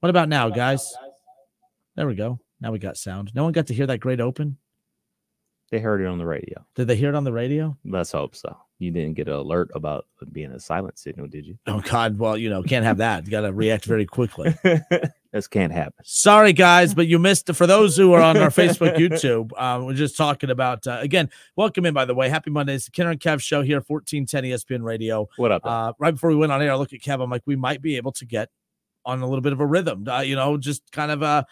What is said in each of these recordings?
What about now, guys? There we go. Now we got sound. No one got to hear that great open? They heard it on the radio. Did they hear it on the radio? Let's hope so. You didn't get an alert about it being a silent signal, did you? Oh, God. Well, can't have that. You got to react very quickly. This can't happen. Sorry, guys, but you missed. For those who are on our Facebook, YouTube, we're just talking about, again, welcome in, by the way. Happy Monday. It's the Kinner Kev Show here, 1410 ESPN Radio. What up? Right before we went on air, I look at Kev. I'm like, we might be able to get on a little bit of a rhythm, just kind of,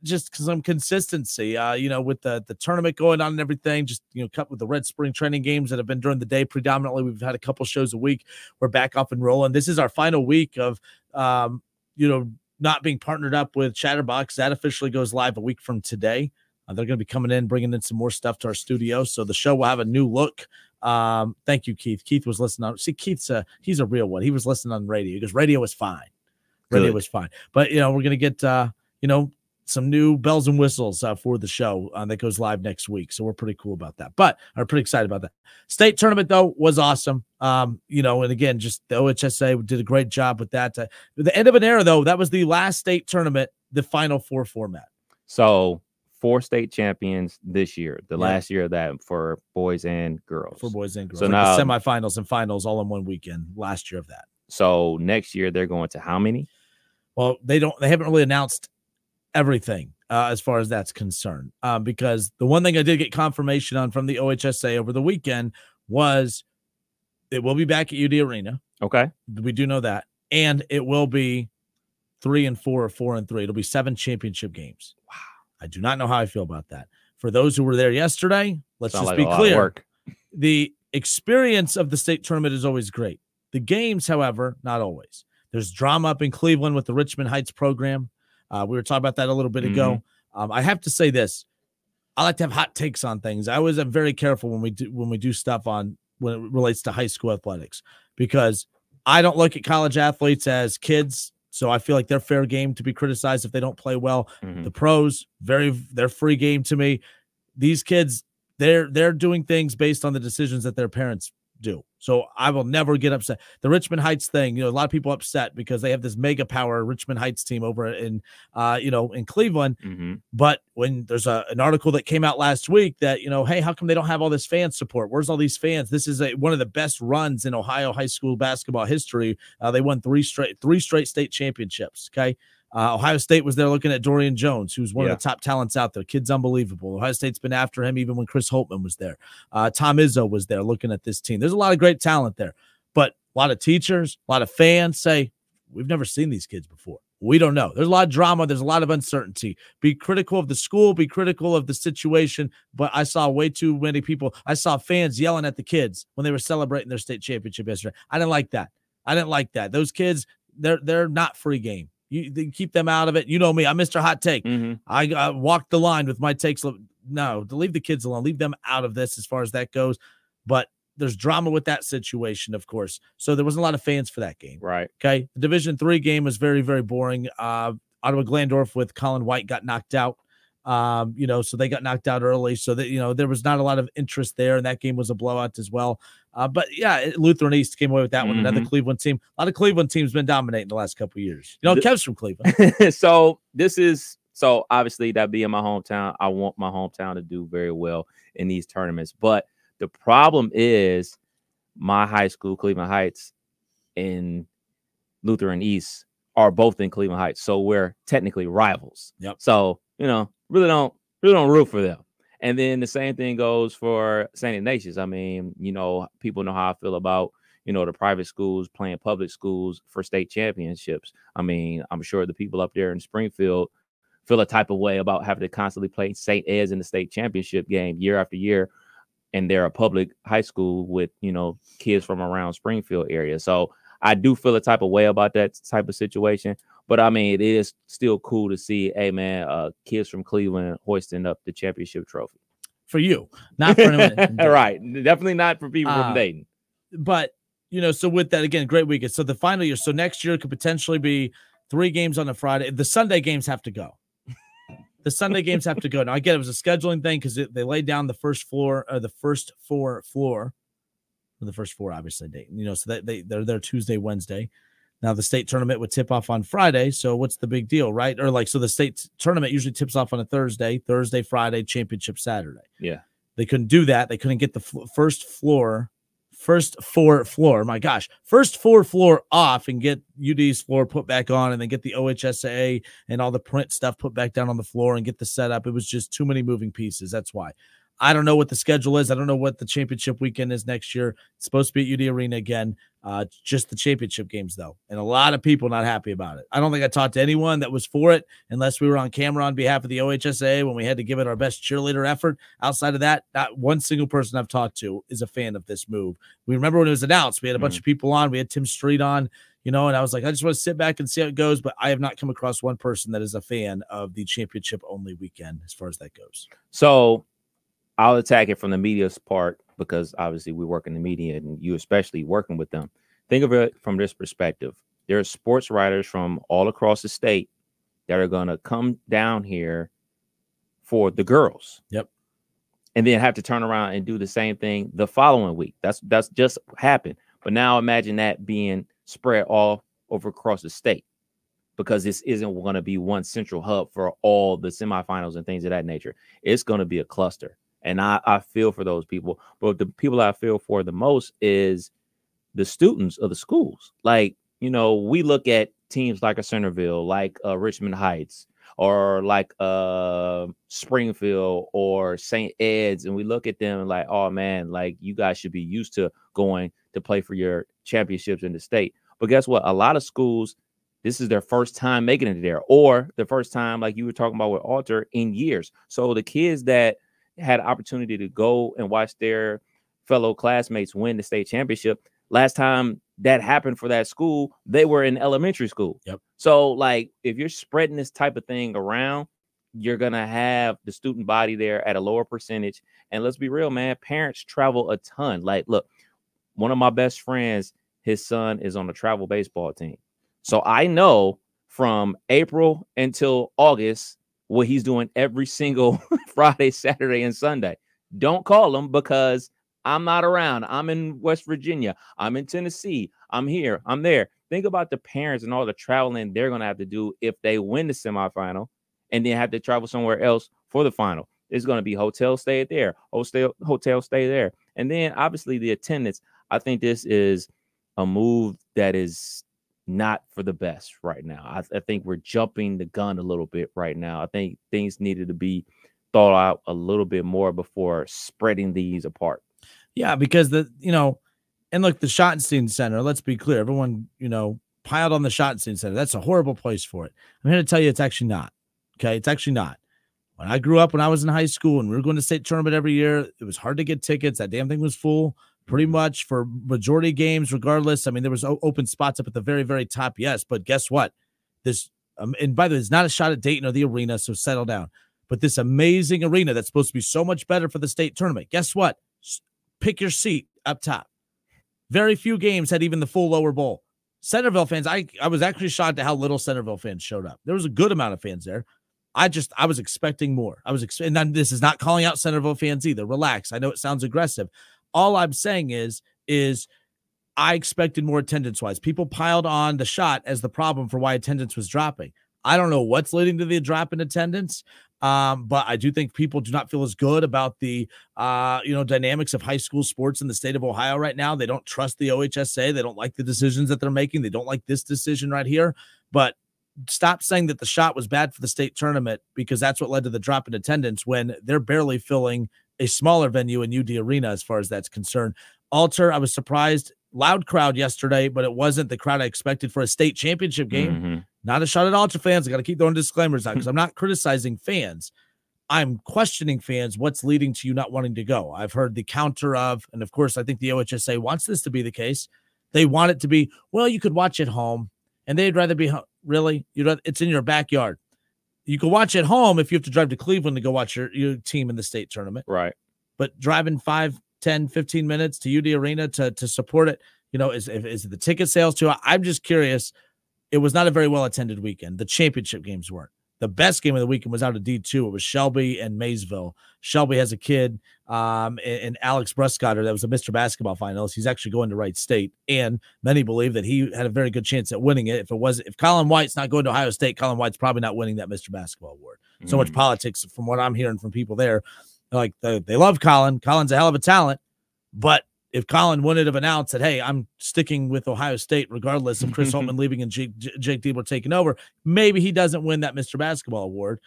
just some consistency, with the tournament going on and everything, just, cut with the Red Spring training games that have been during the day. Predominantly, we've had a couple shows a week. We're back up and rolling. This is our final week of, not being partnered up with Chatterbox. That officially goes live a week from today. They're going to be coming in, bringing in some more stuff to our studio. So the show will have a new look. Thank you, Keith. Keith was listening on. See, Keith's he's a real one. He was listening on radio because radio was fine. Radio was fine. But, we're going to get, some new bells and whistles for the show that goes live next week. So we're pretty cool about that. But I'm pretty excited about that. State tournament, though, was awesome. And again, just the OHSAA did a great job with that. The end of an era, though, that was the last state tournament, the Final Four format. So 4 state champions this year, the last year of that for boys and girls. For boys and girls. So like now the semifinals and finals all in one weekend last year of that. So next year they're going to how many? Well, they haven't really announced everything as far as that's concerned, because the one thing I did get confirmation on from the OHSAA over the weekend was it will be back at UD Arena. Okay. We do know that. And it will be 3 and 4 or 4 and 3. It'll be 7 championship games. Wow. I do not know how I feel about that. For those who were there yesterday, let's just be clear. The experience of the state tournament is always great. The games, however, not always. There's drama up in Cleveland with the Richmond Heights program. We were talking about that a little bit ago. I have to say this. I like to have hot takes on things. I always am very careful when we do stuff when it relates to high school athletics, because I don't look at college athletes as kids. So I feel like they're fair game to be criticized if they don't play well. The pros, they're free game to me. These kids, they're doing things based on the decisions that their parents do. So I will never get upset. The Richmond Heights thing, a lot of people upset because they have this mega power Richmond Heights team over in Cleveland. But when there's an article that came out last week that, hey, how come they don't have all this fan support? Where's all these fans? This is one of the best runs in Ohio high school basketball history. They won three straight state championships. Okay. Ohio State was there looking at Dorian Jones, who's one of the top talents out there. Kid's unbelievable. Ohio State's been after him even when Chris Holtman was there. Tom Izzo was there looking at this team. There's a lot of great talent there, but a lot of teachers, a lot of fans say, we've never seen these kids before. We don't know. There's a lot of drama. There's a lot of uncertainty. Be critical of the school, be critical of the situation, but I saw way too many people. I saw fans yelling at the kids when they were celebrating their state championship yesterday. I didn't like that. Those kids, they're not free game. You keep them out of it. You know me. I'm Mr. Hot Take. I walked the line with my takes. No, to leave the kids alone. Leave them out of this as far as that goes. But there's drama with that situation, of course. So there wasn't a lot of fans for that game. Right. Okay. The Division III game was very, very boring. Ottawa Glandorf with Colin White got knocked out. So they got knocked out early. So that, there was not a lot of interest there. And that game was a blowout as well. But yeah, Lutheran East came away with that one. Another Cleveland team. A lot of Cleveland teams been dominating the last couple of years. Kev's from Cleveland. So obviously that being my hometown, I want my hometown to do very well in these tournaments. But the problem is my high school, Cleveland Heights, and Lutheran East are both in Cleveland Heights. So we're technically rivals. Yep. So, really don't root for them. And then the same thing goes for St. Ignatius. I mean, people know how I feel about, the private schools playing public schools for state championships. I mean, I'm sure the people up there in Springfield feel a type of way about having to constantly play St. Ed's in the state championship game year after year. And they're a public high school with, kids from around Springfield area. So I do feel a type of way about that type of situation. But I mean, it is still cool to see, hey man, kids from Cleveland hoisting up the championship trophy. For you, not for anyone. Right. Definitely not for people from Dayton. But, so with that, again, great weekend. So the final year, so next year could potentially be 3 games on a Friday. The Sunday games have to go. The Sunday games have to go. Now, I get it was a scheduling thing because they laid down the first four, obviously, Dayton, so they're there Tuesday, Wednesday. Now, the state tournament would tip off on Friday, so what's the big deal, right? Or so the state tournament usually tips off on a Thursday, Friday, championship Saturday. Yeah. They couldn't do that. They couldn't get the first four floor off and get UD's floor put back on and then get the OHSAA and all the print stuff put back down on the floor and get the setup. It was just too many moving pieces. That's why. I don't know what the schedule is. I don't know what the championship weekend is next year. It's supposed to be at UD Arena again. Just the championship games, though. And a lot of people not happy about it. I don't think I talked to anyone that was for it unless we were on camera on behalf of the OHSAA when we had to give it our best cheerleader effort. Outside of that, not one single person I've talked to is a fan of this move. We remember when it was announced, we had a bunch of people on. We had Tim Street on, and I was like, I just want to sit back and see how it goes. But I have not come across one person that is a fan of the championship-only weekend as far as that goes. So I'll attack it from the media's part because obviously we work in the media and you especially working with them. Think of it from this perspective. There are sports writers from all across the state that are going to come down here for the girls. Yep. And then have to turn around and do the same thing the following week. That's just happened. But now imagine that being spread all over across the state because this isn't going to be one central hub for all the semifinals and things of that nature. It's going to be a cluster. And I feel for those people, but the people I feel for the most is the students of the schools. Like, we look at teams like a Centerville, like Richmond Heights, or like Springfield or St. Ed's, and we look at them and like, oh man, like you guys should be used to going to play for your championships in the state. But guess what? A lot of schools, this is their first time making it there, or the first time, like you were talking about with Alter, in years. So the kids that had an opportunity to go and watch their fellow classmates win the state championship. Last time that happened for that school, they were in elementary school. Yep. So like if you're spreading this type of thing around, you're going to have the student body there at a lower percentage. And let's be real, man, parents travel a ton. Like, look, one of my best friends, his son is on the travel baseball team. So I know from April until August, what he's doing every single Friday, Saturday, and Sunday. Don't call him because I'm not around. I'm in West Virginia. I'm in Tennessee. I'm here. I'm there. Think about the parents and all the traveling they're going to have to do if they win the semifinal and then have to travel somewhere else for the final. It's going to be hotel stay there, hotel stay there. And then obviously the attendance. I think this is a move that is not for the best right now. I think we're jumping the gun a little bit right now. I think things needed to be thought out a little bit more before spreading these apart. Yeah, because and look, the Schottenstein Center, let's be clear, everyone, piled on the Schottenstein Center. That's a horrible place for it. I'm here to tell you it's actually not. Okay, it's actually not. When I grew up, when I was in high school and we were going to state tournament every year, it was hard to get tickets. That damn thing was full. Pretty much for majority games, regardless. I mean, there was open spots up at the very, very top, yes. But guess what? This, and by the way, it's not a shot at Dayton or the arena, so settle down. But this amazing arena that's supposed to be so much better for the state tournament, guess what? Pick your seat up top. Very few games had even the full lower bowl. Centerville fans, I was actually shocked at how little Centerville fans showed up. There was a good amount of fans there. I was expecting more. And this is not calling out Centerville fans either. Relax. I know it sounds aggressive. All I'm saying is I expected more attendance-wise. People piled on the shot as the problem for why attendance was dropping. I don't know what's leading to the drop in attendance, but I do think people do not feel as good about the dynamics of high school sports in the state of Ohio right now. They don't trust the OHSAA. They don't like the decisions that they're making. They don't like this decision right here. But stop saying that the shot was bad for the state tournament because that's what led to the drop in attendance when they're barely filling a smaller venue in UD Arena as far as that's concerned. Alter, I was surprised. Loud crowd yesterday, but it wasn't the crowd I expected for a state championship game. Mm-hmm. Not a shot at Alter fans. I got to keep throwing disclaimers out because I'm not criticizing fans. I'm questioning fans. What's leading to you not wanting to go? I've heard the counter of, and of course, I think the OHSAA wants this to be the case. They want it to be, well, you could watch at home, and they'd rather be home. Really? It's in your backyard. You can watch at home if you have to drive to Cleveland to go watch your team in the state tournament. Right. But driving 5, 10, 15 minutes to UD Arena to support it, is the ticket sales too? I'm just curious. It was not a very well attended weekend. The championship games weren't. The best game of the weekend was out of D2. It was Shelby and Maysville. Shelby has a kid, and Alex Bruscotter, that was a Mr. Basketball finalist. He's actually going to Wright State, and many believe that he had a very good chance at winning it. If Colin White's not going to Ohio State, Colin White's probably not winning that Mr. Basketball award. So much politics from what I'm hearing from people there. Like they love Colin. Colin's a hell of a talent, but if Colin wouldn't have announced that, hey, I'm sticking with Ohio State regardless of Chris Holtman leaving and Jake Diebler taking over, maybe he doesn't win that Mr. Basketball award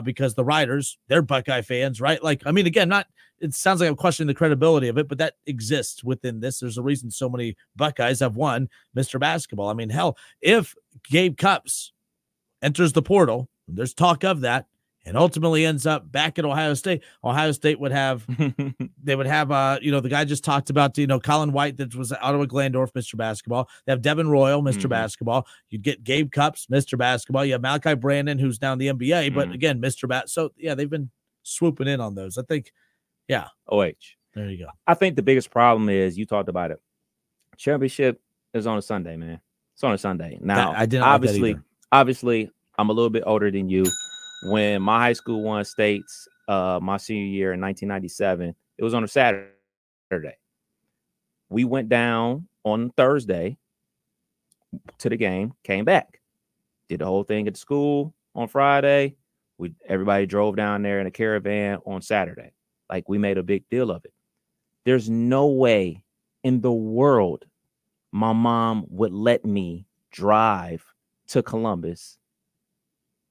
because the Riders, they're Buckeye fans, right? Like, I mean, again, it sounds like I'm questioning the credibility of it, but that exists within this. There's a reason so many Buckeyes have won Mr. Basketball. I mean, hell, if Gabe Cupps enters the portal, there's talk of that, and ultimately ends up back at Ohio State would have, they would have, the guy just talked about, Colin White, that was Ottawa Glandorf, Mr. Basketball. They have Devin Royal, Mr. Basketball. You'd get Gabe Cupps, Mr. Basketball. You have Malachi Brandon, who's now in the NBA, but again, Mr. So, yeah, they've been swooping in on those. I think, yeah. OH. There you go. I think the biggest problem is, you talked about it. Championship is on a Sunday, man. It's on a Sunday. Now, I didn't obviously, I'm a little bit older than you. When my high school won states my senior year in 1997, it was on a Saturday. We went down on Thursday to the game, came back, did the whole thing at the school on Friday. Everybody drove down there in a caravan on Saturday. Like, we made a big deal of it. There's no way in the world my mom would let me drive to Columbus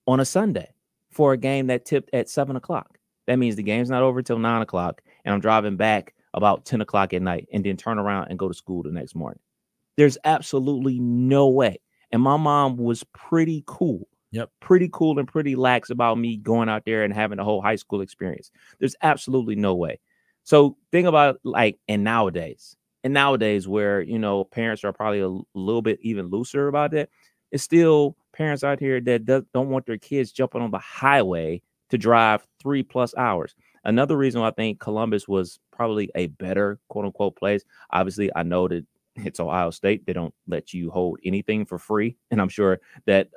on a Sunday for a game that tipped at 7 o'clock. That means the game's not over till 9 o'clock, and I'm driving back about 10 o'clock at night and then turn around and go to school the next morning. There's absolutely no way. And my mom was pretty cool. Yep. Pretty cool and pretty lax about me going out there and having the whole high school experience. There's absolutely no way. So think about, like, and nowadays where, parents are probably a little bit even looser about that, it's still parents out here that don't want their kids jumping on the highway to drive 3+ hours. Another reason why I think Columbus was probably a better, quote unquote, place. Obviously, I know that it's Ohio State. They don't let you hold anything for free. And I'm sure that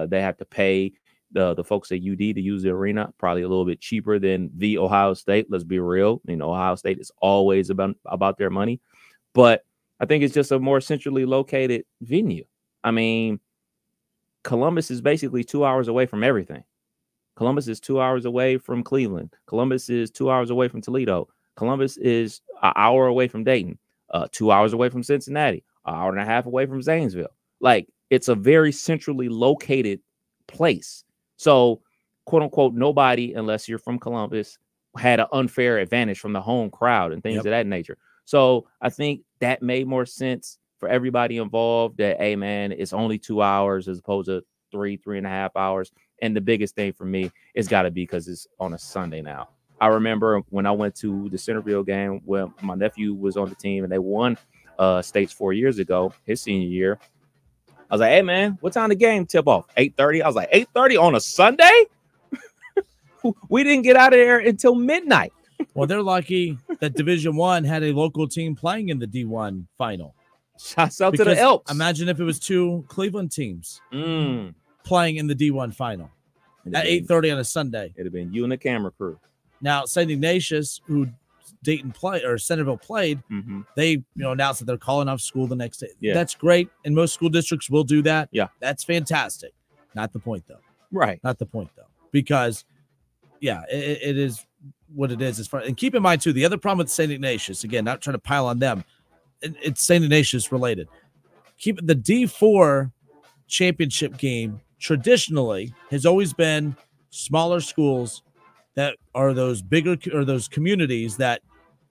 they have to pay the folks at UD to use the arena probably a little bit cheaper than the Ohio State. Let's be real. Ohio State is always about their money. But I think it's just a more centrally located venue. I mean, Columbus is basically 2 hours away from everything. Columbus is 2 hours away from Cleveland. Columbus is 2 hours away from Toledo. Columbus is an hour away from Dayton, 2 hours away from Cincinnati, an hour and a half away from Zanesville. Like, it's a very centrally located place. So, quote unquote, nobody, unless you're from Columbus, had an unfair advantage from the home crowd and things of that nature. So I think that made more sense for everybody involved, that, hey, man, it's only 2 hours as opposed to 3.5 hours. And the biggest thing for me is got to be because it's on a Sunday now. I remember when I went to the Centerville game where my nephew was on the team and they won states 4 years ago, his senior year. I was like, hey, man, what time the game tip off? 8:30. I was like, 8:30 on a Sunday? We didn't get out of there until midnight. Well, they're lucky that Division I had a local team playing in the D1 final. Shouts out to the Elks. Imagine if it was two Cleveland teams playing in the D1 final at 8:30 on a Sunday. It'd have been you and the camera crew. Now, St. Ignatius, who Centerville played, they announced that they're calling off school the next day. Yeah. That's great, and most school districts will do that. Yeah, that's fantastic. Not the point, though. Right. Not the point, though, because it is what it is as far. And keep in mind too, the other problem with St. Ignatius, again, not trying to pile on them, it's St. Ignatius related. Keep the D4 championship game traditionally has always been smaller schools that are those bigger or those communities that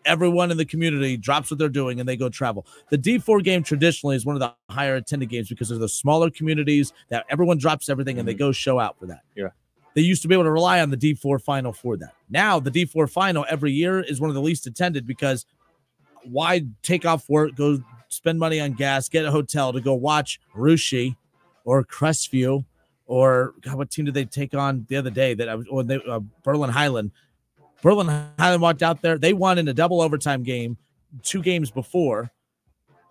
everyone in the community drops what they're doing and they go travel. The D4 game traditionally is one of the higher attended games because of those smaller communities that everyone drops everything and they go show out for that. Yeah. They used to be able to rely on the D4 final for that. Now the D4 final every year is one of the least attended because why take off work, go spend money on gas, get a hotel to go watch Rushi or Crestview or God, what team did they take on the other day that I was when they Berlin Highland. Berlin Highland walked out there. They won in a double overtime game 2 games before,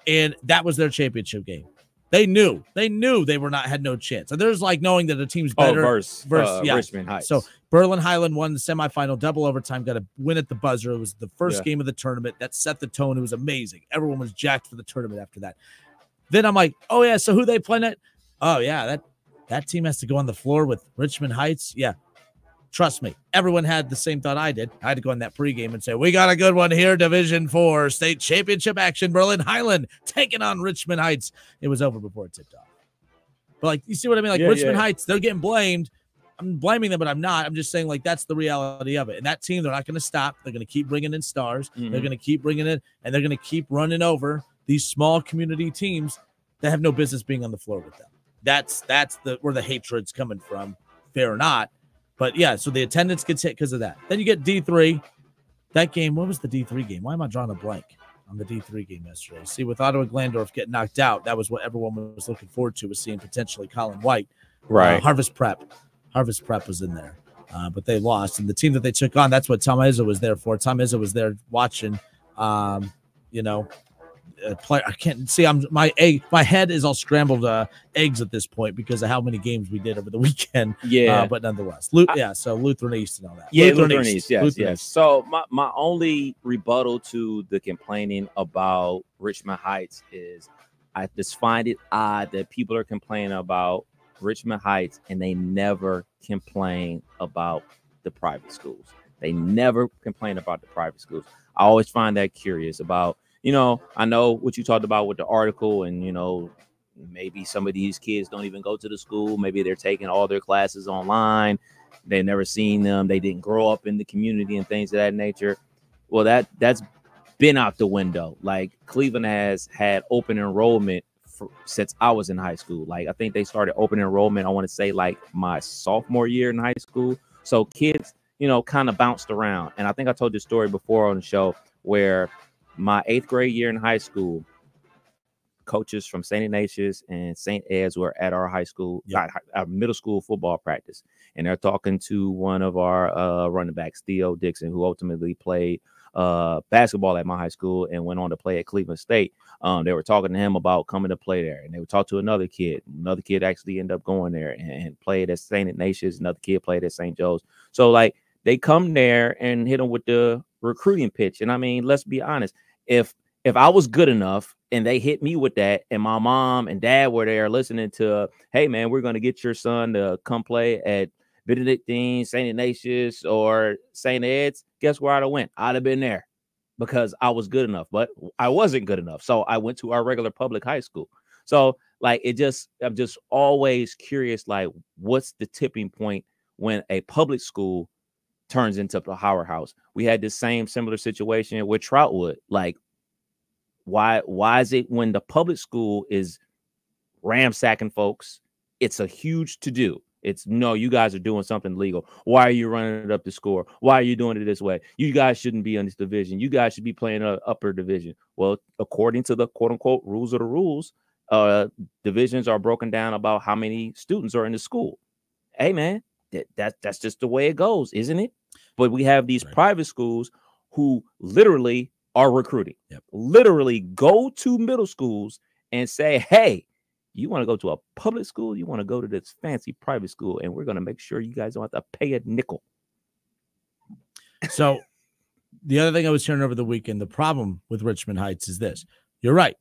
and that was their championship game. They knew they were not had no chance. And there's like knowing that the team's better versus Richmond Heights. So Berlin Highland won the semifinal, double overtime, got a win at the buzzer. It was the first game of the tournament that set the tone. It was amazing. Everyone was jacked for the tournament after that. Then I'm like, oh yeah, so who they playing at? Oh yeah, that team has to go on the floor with Richmond Heights. Yeah. Trust me, everyone had the same thought I did. I had to go in that pregame and say, we got a good one here, Division 4 state championship action, Berlin Highland taking on Richmond Heights. It was over before it tipped off. But, like, you see what I mean? Like, Richmond Heights, they're getting blamed. I'm blaming them, but I'm not. I'm just saying, like, that's the reality of it. And that team, they're not going to stop. They're going to keep bringing in stars. They're going to keep bringing in, and they're going to keep running over these small community teams that have no business being on the floor with them. That's where the hatred's coming from, fair or not. But, yeah, so the attendance gets hit because of that. Then you get D3. That game, what was the D3 game? Why am I drawing a blank on the D3 game yesterday? See, with Ottawa Glandorf getting knocked out, that was what everyone was looking forward to, was seeing potentially Colin White. Right. Harvest Prep was in there, but they lost. And the team that they took on, that's what Tom Izzo was there for. Tom Izzo was there watching, play. I can't see. My head is all scrambled eggs at this point because of how many games we did over the weekend. Yeah, but nonetheless, so Lutheran East and all that. Yeah, Lutheran East. Yes. So my only rebuttal to the complaining about Richmond Heights is I just find it odd that people are complaining about Richmond Heights and they never complain about the private schools. They never complain about the private schools. I always find that curious about. I know what you talked about with the article, and, maybe some of these kids don't even go to the school. Maybe they're taking all their classes online. They've never seen them. They didn't grow up in the community and things of that nature. Well, that's been out the window. Like, Cleveland has had open enrollment since I was in high school. Like, I think they started open enrollment, I want to say, like, my sophomore year in high school. So kids, kind of bounced around. And I think I told this story before on the show where my 8th grade year in high school, coaches from St. Ignatius and St. Ed's were at our high school, our middle school football practice. And they're talking to one of our running backs, Theo Dixon, who ultimately played basketball at my high school and went on to play at Cleveland State. They were talking to him about coming to play there. And they would talk to another kid. Another kid actually ended up going there and played at St. Ignatius. Another kid played at St. Joe's. So, like, they come there and hit them with the recruiting pitch. And I mean, let's be honest. If I was good enough and they hit me with that, and my mom and dad were there listening to, hey man, we're going to get your son to come play at Benedictine, St. Ignatius, or St. Ed's, guess where I'd have went? I'd have been there because I was good enough, but I wasn't good enough. So I went to our regular public high school. So, like, I'm just always curious, like, what's the tipping point when a public school turns into a powerhouse? We had this similar situation with Troutwood. Like, why is it when the public school is ransacking folks, it's a huge to-do? It's, no, you guys are doing something legal. Why are you running it up the score? Why are you doing it this way? You guys shouldn't be in this division. You guys should be playing an upper division. Well, according to the quote-unquote rules of the rules, divisions are broken down about how many students are in the school. Hey, man, that's just the way it goes, isn't it? But we have these private schools who literally are recruiting. Literally go to middle schools and say, hey, you want to go to a public school? You want to go to this fancy private school, and we're going to make sure you guys don't have to pay a nickel. So the other thing I was hearing over the weekend, the problem with Richmond Heights is this. You're right.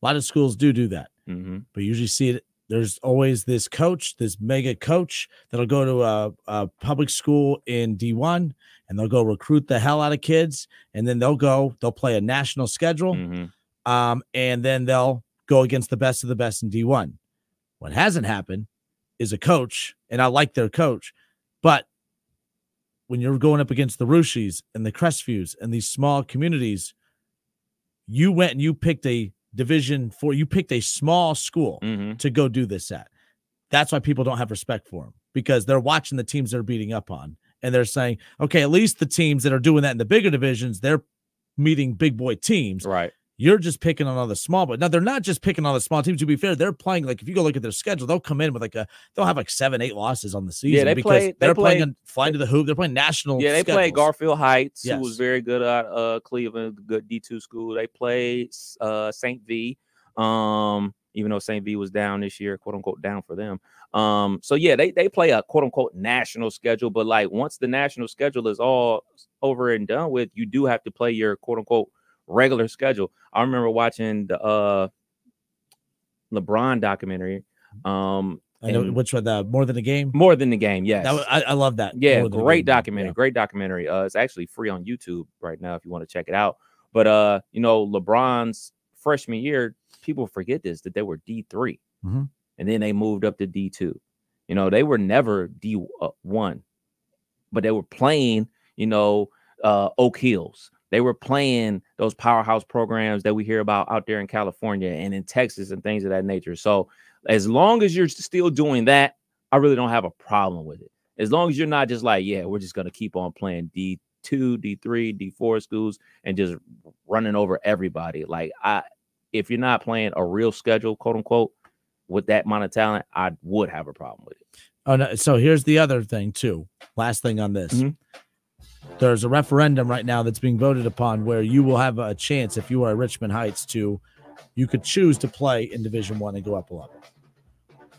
A lot of schools do that. But you usually see it. There's always this coach, this mega coach that'll go to a public school in D1 and they'll go recruit the hell out of kids. And then they'll play a national schedule. And then they'll go against the best of the best in D1. What hasn't happened is a coach, and I like their coach, but when you're going up against the Rushis and the Crestviews and these small communities, you went and you picked a Division 4, you picked a small school to go do this at. That's why people don't have respect for them, because they're watching the teams they're beating up on, and they're saying, okay, at least the teams that are doing that in the bigger divisions, they're meeting big boy teams. Right. You're just picking on all the small, but now they're not just picking on the small teams. To be fair, they're playing, like, if you go look at their schedule, they'll come in with they'll have like 7-8 losses on the season. Yeah, they're playing flying to the hoop. They're playing national. Yeah, they schedules. played Garfield Heights, who was very good at Cleveland, good D2 school. They played St. V. even though St. V was down this year, quote unquote, down for them. So yeah, they play a quote unquote national schedule, but like once the national schedule is all over and done with, you do have to play your quote unquote regular schedule. I remember watching the LeBron documentary. I know which one, the More Than a Game? More Than the Game, yes. I love that. Yeah, great documentary. Yeah. Great documentary. It's actually free on YouTube right now if you want to check it out. But you know, LeBron's freshman year, people forget this, that they were D3. Mm-hmm. And then they moved up to D2. You know, they were never D1, but they were playing, you know, Oak Hills. They were playing those powerhouse programs that we hear about out there in California and in Texas and things of that nature. So as long as you're still doing that, I really don't have a problem with it. As long as you're not just like, yeah, we're just going to keep on playing D2, D3, D4 schools and just running over everybody. Like, if you're not playing a real schedule, quote unquote, with that amount of talent, I would have a problem with it. Oh, no. So here's the other thing, too. Last thing on this. Mm-hmm. There's a referendum right now that's being voted upon where you will have a chance, if you are at Richmond Heights, you could choose to play in Division I and go up a level.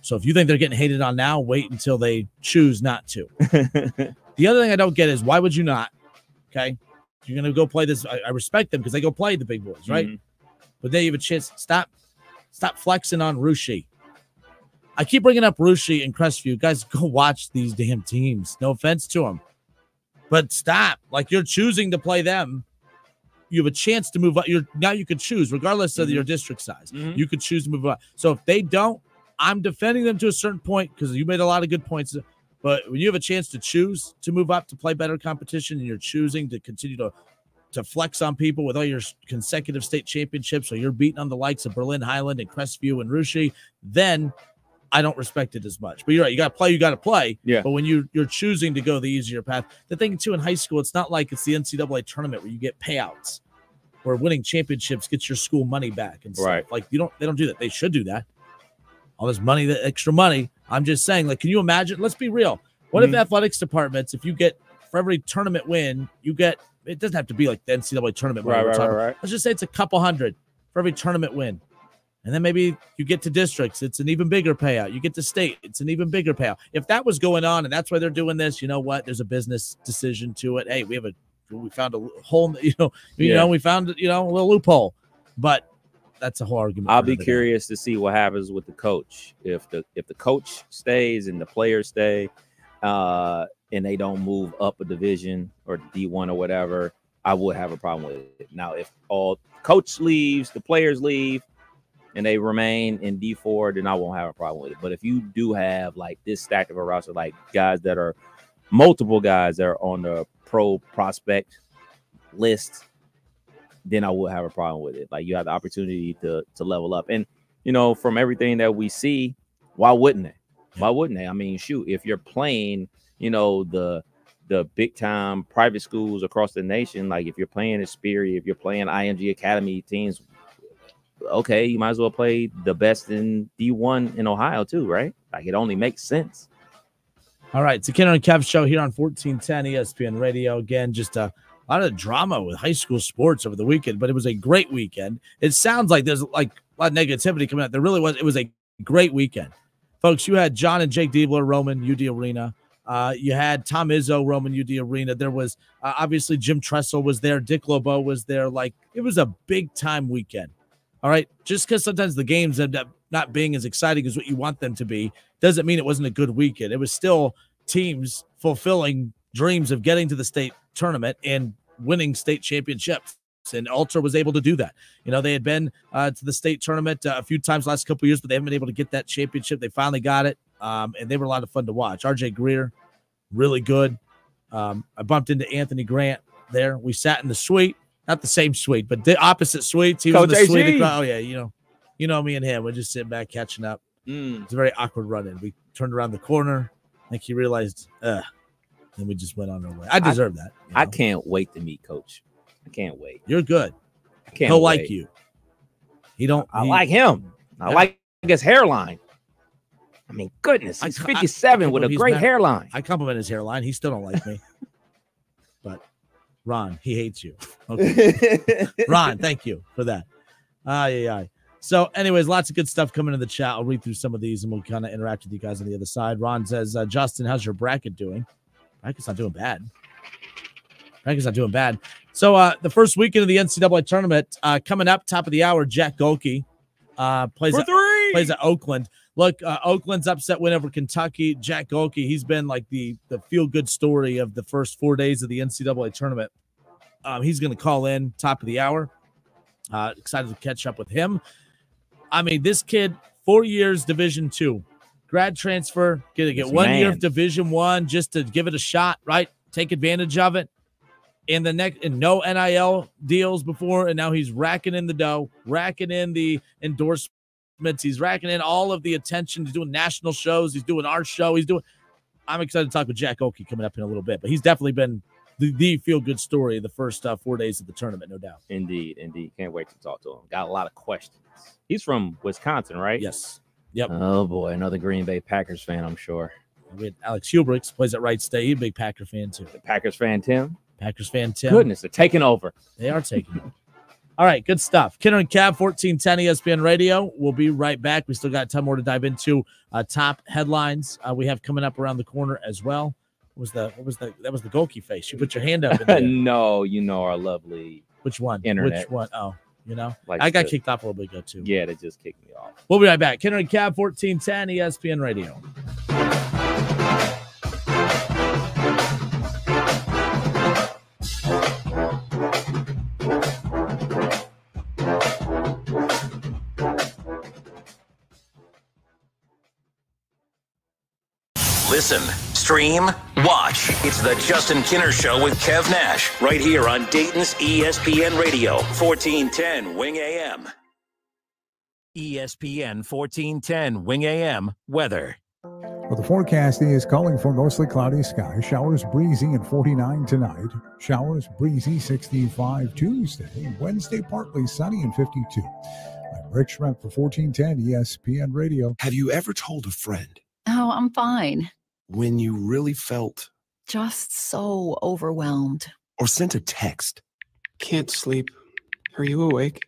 So if you think they're getting hated on now, wait until they choose not to. The other thing I don't get is, why would you not? Okay. If you're going to go play this, I respect them because they go play the big boys, right? Mm-hmm. But they have a chance. Stop flexing on Russia. I keep bringing up Russia and Crestview. Guys, go watch these damn teams. No offense to them. But stop. Like, you're choosing to play them. You have a chance to move up. Now you could choose, regardless of your district size. Mm-hmm. You could choose to move up. So if they don't, I'm defending them to a certain point because you made a lot of good points. But when you have a chance to choose to move up to play better competition and you're choosing to continue to flex on people with all your consecutive state championships, or you're beating on the likes of Berlin Highland and Crestview and Russia, then I don't respect it as much. But you're right. You got to play. Yeah. But when you're choosing to go the easier path, the thing, too, in high school, it's not like it's the NCAA tournament where you get payouts, where winning championships gets your school money back and stuff. Right. Like, they don't do that. They should do that. All this money, the extra money. I'm just saying, like, can you imagine? Let's be real. What if athletics departments, if you get, for every tournament win, you get, it doesn't have to be like the NCAA tournament. Right. Let's just say it's a couple hundred for every tournament win. And then maybe you get to districts, it's an even bigger payout. You get to state, it's an even bigger payout. If that was going on and that's why they're doing this, you know what? There's a business decision to it. Hey, we found a hole, we found, a little loophole. But that's a whole argument. I'll be curious to see what happens with the coach. If the coach stays and the players stay, and they don't move up a division or D1 or whatever, I would have a problem with it. Now, if all coach leaves, the players leave, and they remain in D4, then I won't have a problem with it. But if you do have like this stack of a roster, like multiple guys that are on the pro prospect list, then I would have a problem with it. Like, you have the opportunity to level up. And, from everything that we see, why wouldn't they? Why wouldn't they? I mean, shoot, if you're playing, the big time private schools across the nation, like if you're playing Hesperia, if you're playing IMG Academy teams, okay, you might as well play the best in D1 in Ohio too, right? Like, it only makes sense. All right, it's the Kinner Kev Show here on 1410 ESPN Radio. Again, just a lot of drama with high school sports over the weekend, but it was a great weekend. It sounds like there's like a lot of negativity coming out. There really was. It was a great weekend. Folks, you had John and Jake Diebler, Roman, UD Arena. You had Tom Izzo, Roman, UD Arena. There was obviously Jim Tressel was there. Dick LeBeau was there. Like, it was a big-time weekend. All right, just because sometimes the games end up not being as exciting as what you want them to be doesn't mean it wasn't a good weekend. It was still teams fulfilling dreams of getting to the state tournament and winning state championships. And Ultra was able to do that. They had been to the state tournament a few times the last couple of years, but they haven't been able to get that championship. They finally got it, and they were a lot of fun to watch. RJ Greer, really good. I bumped into Anthony Grant there. We sat in the suite. Not the same suite, but the opposite suites. He was in the suite. Oh, yeah, you know me and him. We're just sitting back catching up. It's a very awkward run-in. We turned around the corner. I think he realized, then we just went on our way. I deserve that. I can't wait to meet Coach. I can't wait. You're good. I can't He'll wait. Like you. I like him. I like his hairline. I mean, goodness, he's 57 with a great hairline. I compliment his hairline. He still don't like me. But Ron, he hates you. Okay. Ron, thank you for that. So, anyways, lots of good stuff coming in the chat. I'll read through some of these, and we'll kind of interact with you guys on the other side. Ron says, Justin, how's your bracket doing? Bracket's not doing bad. So, the first weekend of the NCAA tournament coming up, top of the hour, Jack Gholke plays at Oakland. Look, Oakland's upset win over Kentucky. Jack Gholke, he's been like the feel-good story of the first 4 days of the NCAA tournament. He's going to call in top of the hour. Excited to catch up with him. I mean, this kid, 4 years, Division II, grad transfer, get 1 year of Division I just to give it a shot, right? Take advantage of it. And no NIL deals before, and now he's racking in the dough, racking in the endorsements. He's racking in all of the attention. He's doing national shows. He's doing our show. I'm excited to talk with Jack Gholke coming up in a little bit, but he's definitely been the feel-good story of the first 4 days of the tournament, no doubt. Indeed. Can't wait to talk to him. Got a lot of questions. He's from Wisconsin, right? Yes. Yep. Oh, boy. Another Green Bay Packers fan, I'm sure. We had Alex Hubricks, plays at Wright State. He's a big Packer fan, too. The Packers fan, Tim? Packers fan, Tim. Goodness, they're taking over. They are taking over. All right, good stuff. Kinner and Kev, 1410 ESPN Radio. We'll be right back. We still got a ton more to dive into. Top headlines we have coming up around the corner as well. That was the Gholke face. You put your hand up in there. No, our lovely Which one? Internet. Which one? Oh, I got kicked off a little bit ago too. Yeah, they just kicked me off. We'll be right back. Kinner and Kev, 1410 ESPN Radio. Listen, stream, watch. It's the Justin Kinner Show with Kev Nash, right here on Dayton's ESPN Radio, 1410 Wing AM. ESPN 1410 Wing AM weather. Well, the forecast is calling for mostly cloudy skies. Showers breezy and 49 tonight. Showers breezy 65 Tuesday. Wednesday partly sunny and 52. I'm Rick Schrepp for 1410 ESPN Radio. Have you ever told a friend? Oh, I'm fine. When you really felt? Just so overwhelmed. Or sent a text? Can't sleep. Are you awake?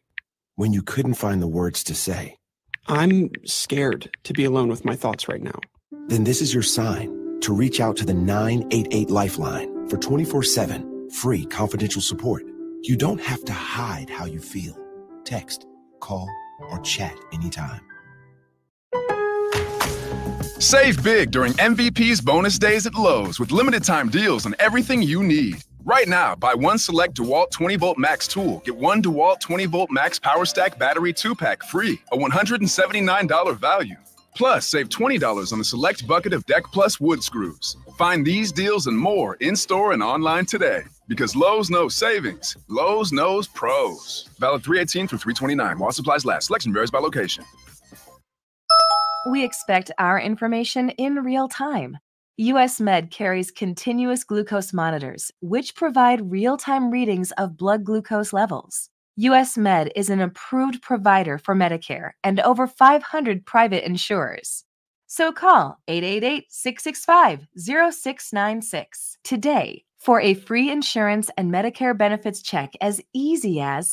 When you couldn't find the words to say? I'm scared to be alone with my thoughts right now. Then this is your sign to reach out to the 988 Lifeline for 24/7 free confidential support. You don't have to hide how you feel. Text, call, or chat anytime. Save big during MVP's bonus days at Lowe's with limited time deals on everything you need. Right now, buy one select DeWalt 20-volt max tool. Get one DeWalt 20-volt max Power Stack battery 2-pack free, a $179 value. Plus, save $20 on a select bucket of Deck Plus wood screws. Find these deals and more in-store and online today. Because Lowe's knows savings. Lowe's knows pros. Valid 3/18 through 3/29 while supplies last. Selection varies by location. We expect our information in real time. US Med carries continuous glucose monitors, which provide real-time readings of blood glucose levels. US Med is an approved provider for Medicare and over 500 private insurers. So call 888-665-0696 today for a free insurance and Medicare benefits check as easy as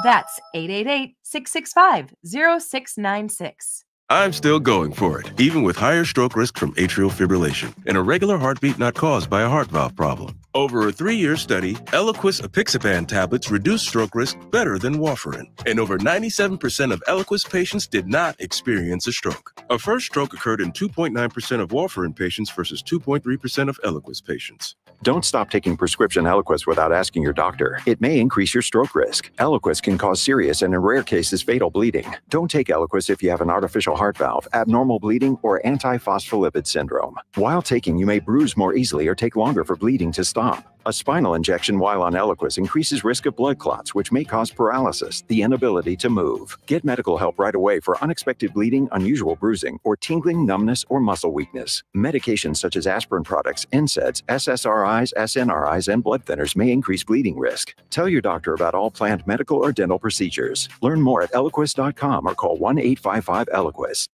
that's 888-665-0696. I'm still going for it, even with higher stroke risk from atrial fibrillation, and a regular heartbeat not caused by a heart valve problem. Over a 3-year study, Eliquis apixaban tablets reduced stroke risk better than warfarin, and over 97% of Eliquis patients did not experience a stroke. A first stroke occurred in 2.9% of warfarin patients versus 2.3% of Eliquis patients. Don't stop taking prescription Eliquis without asking your doctor. It may increase your stroke risk. Eliquis can cause serious and in rare cases fatal bleeding. Don't take Eliquis if you have an artificial heart valve, abnormal bleeding, or antiphospholipid syndrome. While taking, you may bruise more easily or take longer for bleeding to stop. A spinal injection while on Eliquis increases risk of blood clots, which may cause paralysis, the inability to move. Get medical help right away for unexpected bleeding, unusual bruising, or tingling, numbness, or muscle weakness. Medications such as aspirin products, NSAIDs, SSRIs, SNRIs, and blood thinners may increase bleeding risk. Tell your doctor about all planned medical or dental procedures. Learn more at Eliquis.com or call 1-855-ELIQUIS.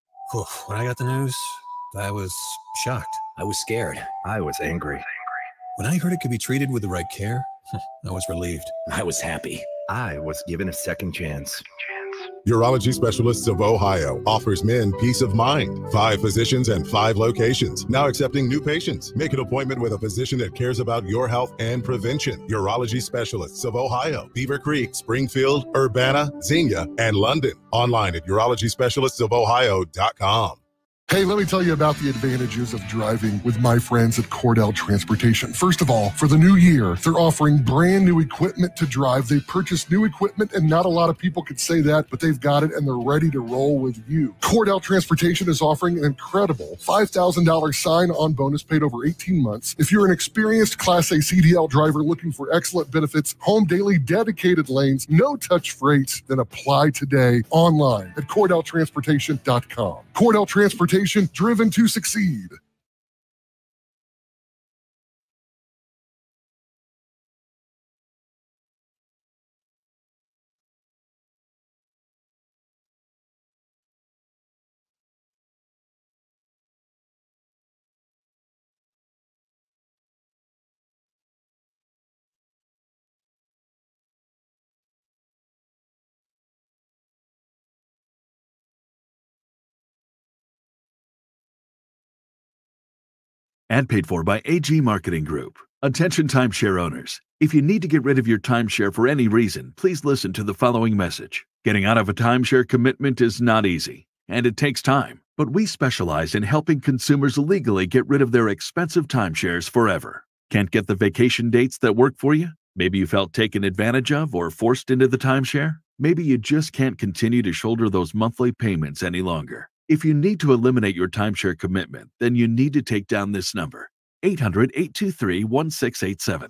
When I got the news, I was shocked. I was scared. I was angry. When I heard it could be treated with the right care, I was relieved. I was happy. I was given a second chance. Urology Specialists of Ohio offers men peace of mind. 5 physicians and 5 locations. Now accepting new patients. Make an appointment with a physician that cares about your health and prevention. Urology Specialists of Ohio, Beaver Creek, Springfield, Urbana, Xenia, and London. Online at urologyspecialistsofohio.com. Hey, let me tell you about the advantages of driving with my friends at Cordell Transportation. First of all, for the new year, they're offering brand new equipment to drive. They purchased new equipment, and not a lot of people could say that, but they've got it, and they're ready to roll with you. Cordell Transportation is offering an incredible $5,000 sign-on bonus paid over 18 months. If you're an experienced Class A CDL driver looking for excellent benefits, home daily dedicated lanes, no-touch freights, then apply today online at CordellTransportation.com. Cordell Transportation, driven to succeed. And paid for by AG Marketing Group. Attention timeshare owners. If you need to get rid of your timeshare for any reason, please listen to the following message. Getting out of a timeshare commitment is not easy, and it takes time. But we specialize in helping consumers legally get rid of their expensive timeshares forever. Can't get the vacation dates that work for you? Maybe you felt taken advantage of or forced into the timeshare? Maybe you just can't continue to shoulder those monthly payments any longer. If you need to eliminate your timeshare commitment, then you need to take down this number, 800-823-1687.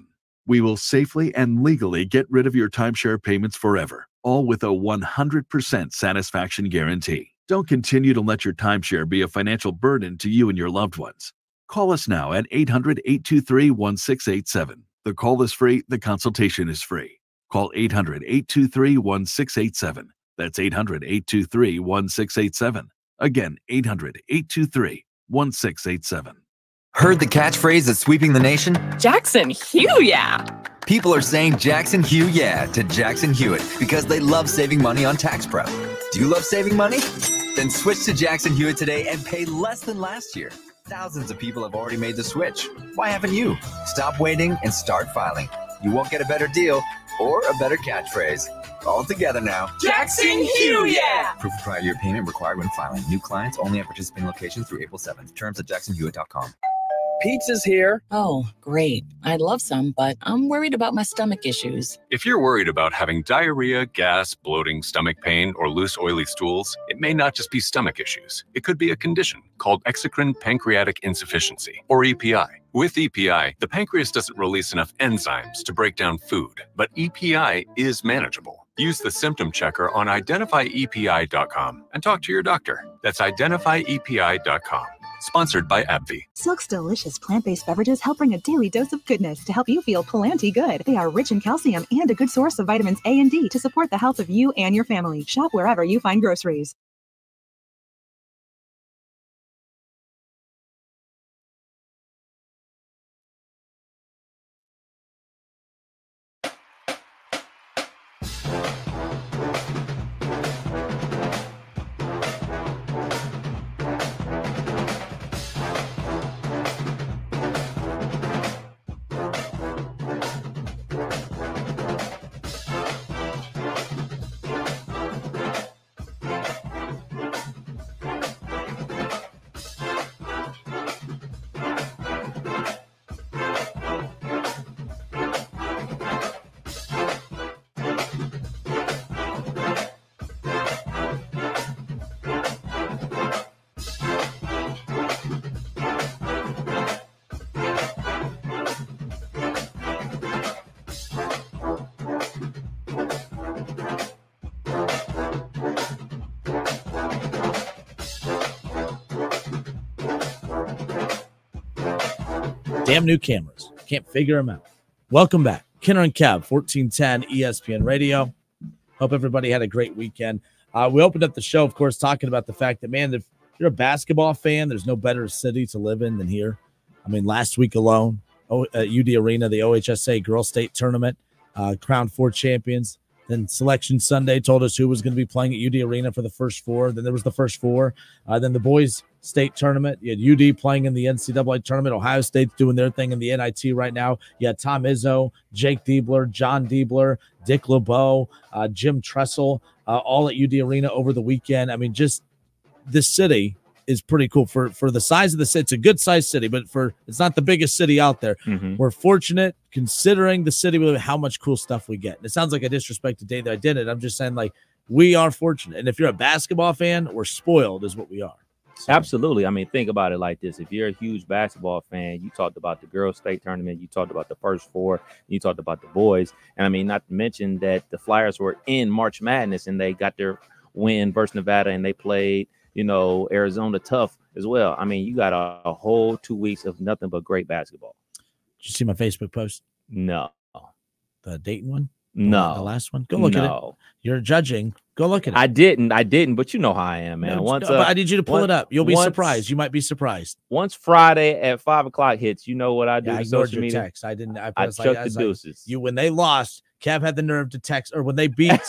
We will safely and legally get rid of your timeshare payments forever, all with a 100% satisfaction guarantee. Don't continue to let your timeshare be a financial burden to you and your loved ones. Call us now at 800-823-1687. The call is free, the consultation is free. Call 800-823-1687. That's 800-823-1687. Again, 800-823-1687. Heard the catchphrase that's sweeping the nation? Jackson Hugh, yeah. People are saying Jackson Hugh, yeah, to Jackson Hewitt because they love saving money on tax prep. Do you love saving money? Then switch to Jackson Hewitt today and pay less than last year. Thousands of people have already made the switch. Why haven't you? Stop waiting and start filing. You won't get a better deal or a better catchphrase. All together now. Jackson Hugh, yeah! Proof of prior year payment required when filing. New clients only at participating locations through April 7th. Terms at jacksonhewitt.com. Pizza's here. Oh, great. I'd love some, but I'm worried about my stomach issues. If you're worried about having diarrhea, gas, bloating, stomach pain, or loose, oily stools, it may not just be stomach issues. It could be a condition called exocrine pancreatic insufficiency, or EPI. With EPI, the pancreas doesn't release enough enzymes to break down food, but EPI is manageable. Use the symptom checker on identifyepi.com and talk to your doctor. That's identifyepi.com. Sponsored by AbbVie. Silk's delicious plant-based beverages help bring a daily dose of goodness to help you feel plenty good. They are rich in calcium and a good source of vitamins A and D to support the health of you and your family. Shop wherever you find groceries. Damn new cameras. Can't figure them out. Welcome back. Kinner and Kev, 1410 ESPN Radio. Hope everybody had a great weekend. We opened up the show, of course, talking about the fact that, man, if you're a basketball fan, there's no better city to live in than here. I mean, last week alone, UD Arena, the OHSAA Girls State Tournament, crowned 4 champions. Then Selection Sunday told us who was going to be playing at UD Arena for the first 4. Then there was the first 4. Then the boys' state tournament. You had UD playing in the NCAA tournament. Ohio State's doing their thing in the NIT right now. You had Tom Izzo, Jake Diebler, John Diebler, Dick LeBeau, Jim Tressel, all at UD Arena over the weekend. I mean, just this city is pretty cool for the size of the city. It's a good sized city, but it's not the biggest city out there. We're fortunate considering the city with how much cool stuff we get. And it sounds like a disrespect to Dave that I did it. I'm just saying, like, we are fortunate. And if you're a basketball fan, we're spoiled is what we are. So. Absolutely. I mean, think about it like this. If you're a huge basketball fan, you talked about the girls' state tournament, you talked about the first 4, you talked about the boys. And I mean, not to mention that the Flyers were in March Madness and they got their win versus Nevada and they played, Arizona tough as well. I mean, you got a whole 2 weeks of nothing but great basketball. Did you see my Facebook post? No. The Dayton one? No. The last one? Go look at it. You're judging. Go look at it. I didn't, but you know how I am, man. But I need you to pull it up. You'll be surprised. You might be surprised. Once Friday at 5 o'clock hits, you know what I do? I ignored your text. I didn't. I chucked the deuces. When they lost, Kev had the nerve to text, or when they beat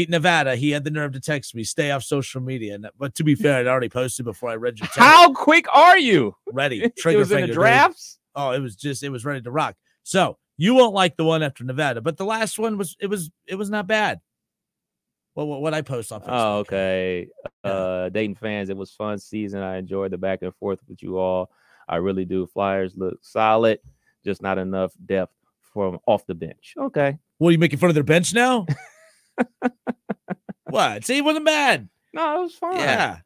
Nevada, he had the nerve to text me, stay off social media. But to be fair, I'd already posted before I read your text. How quick are you? Ready. Trigger it was finger. In the drafts? Dude. Oh, it was ready to rock. So you won't like the one after Nevada, but the last one was not bad. Well, what I post on Facebook. Oh, okay. Dayton fans, it was fun season. I enjoyed the back and forth with you all. I really do. Flyers look solid, just not enough depth from off the bench. Okay. Well, you making fun of their bench now? What? See, it wasn't bad. No, it was fine. Yeah.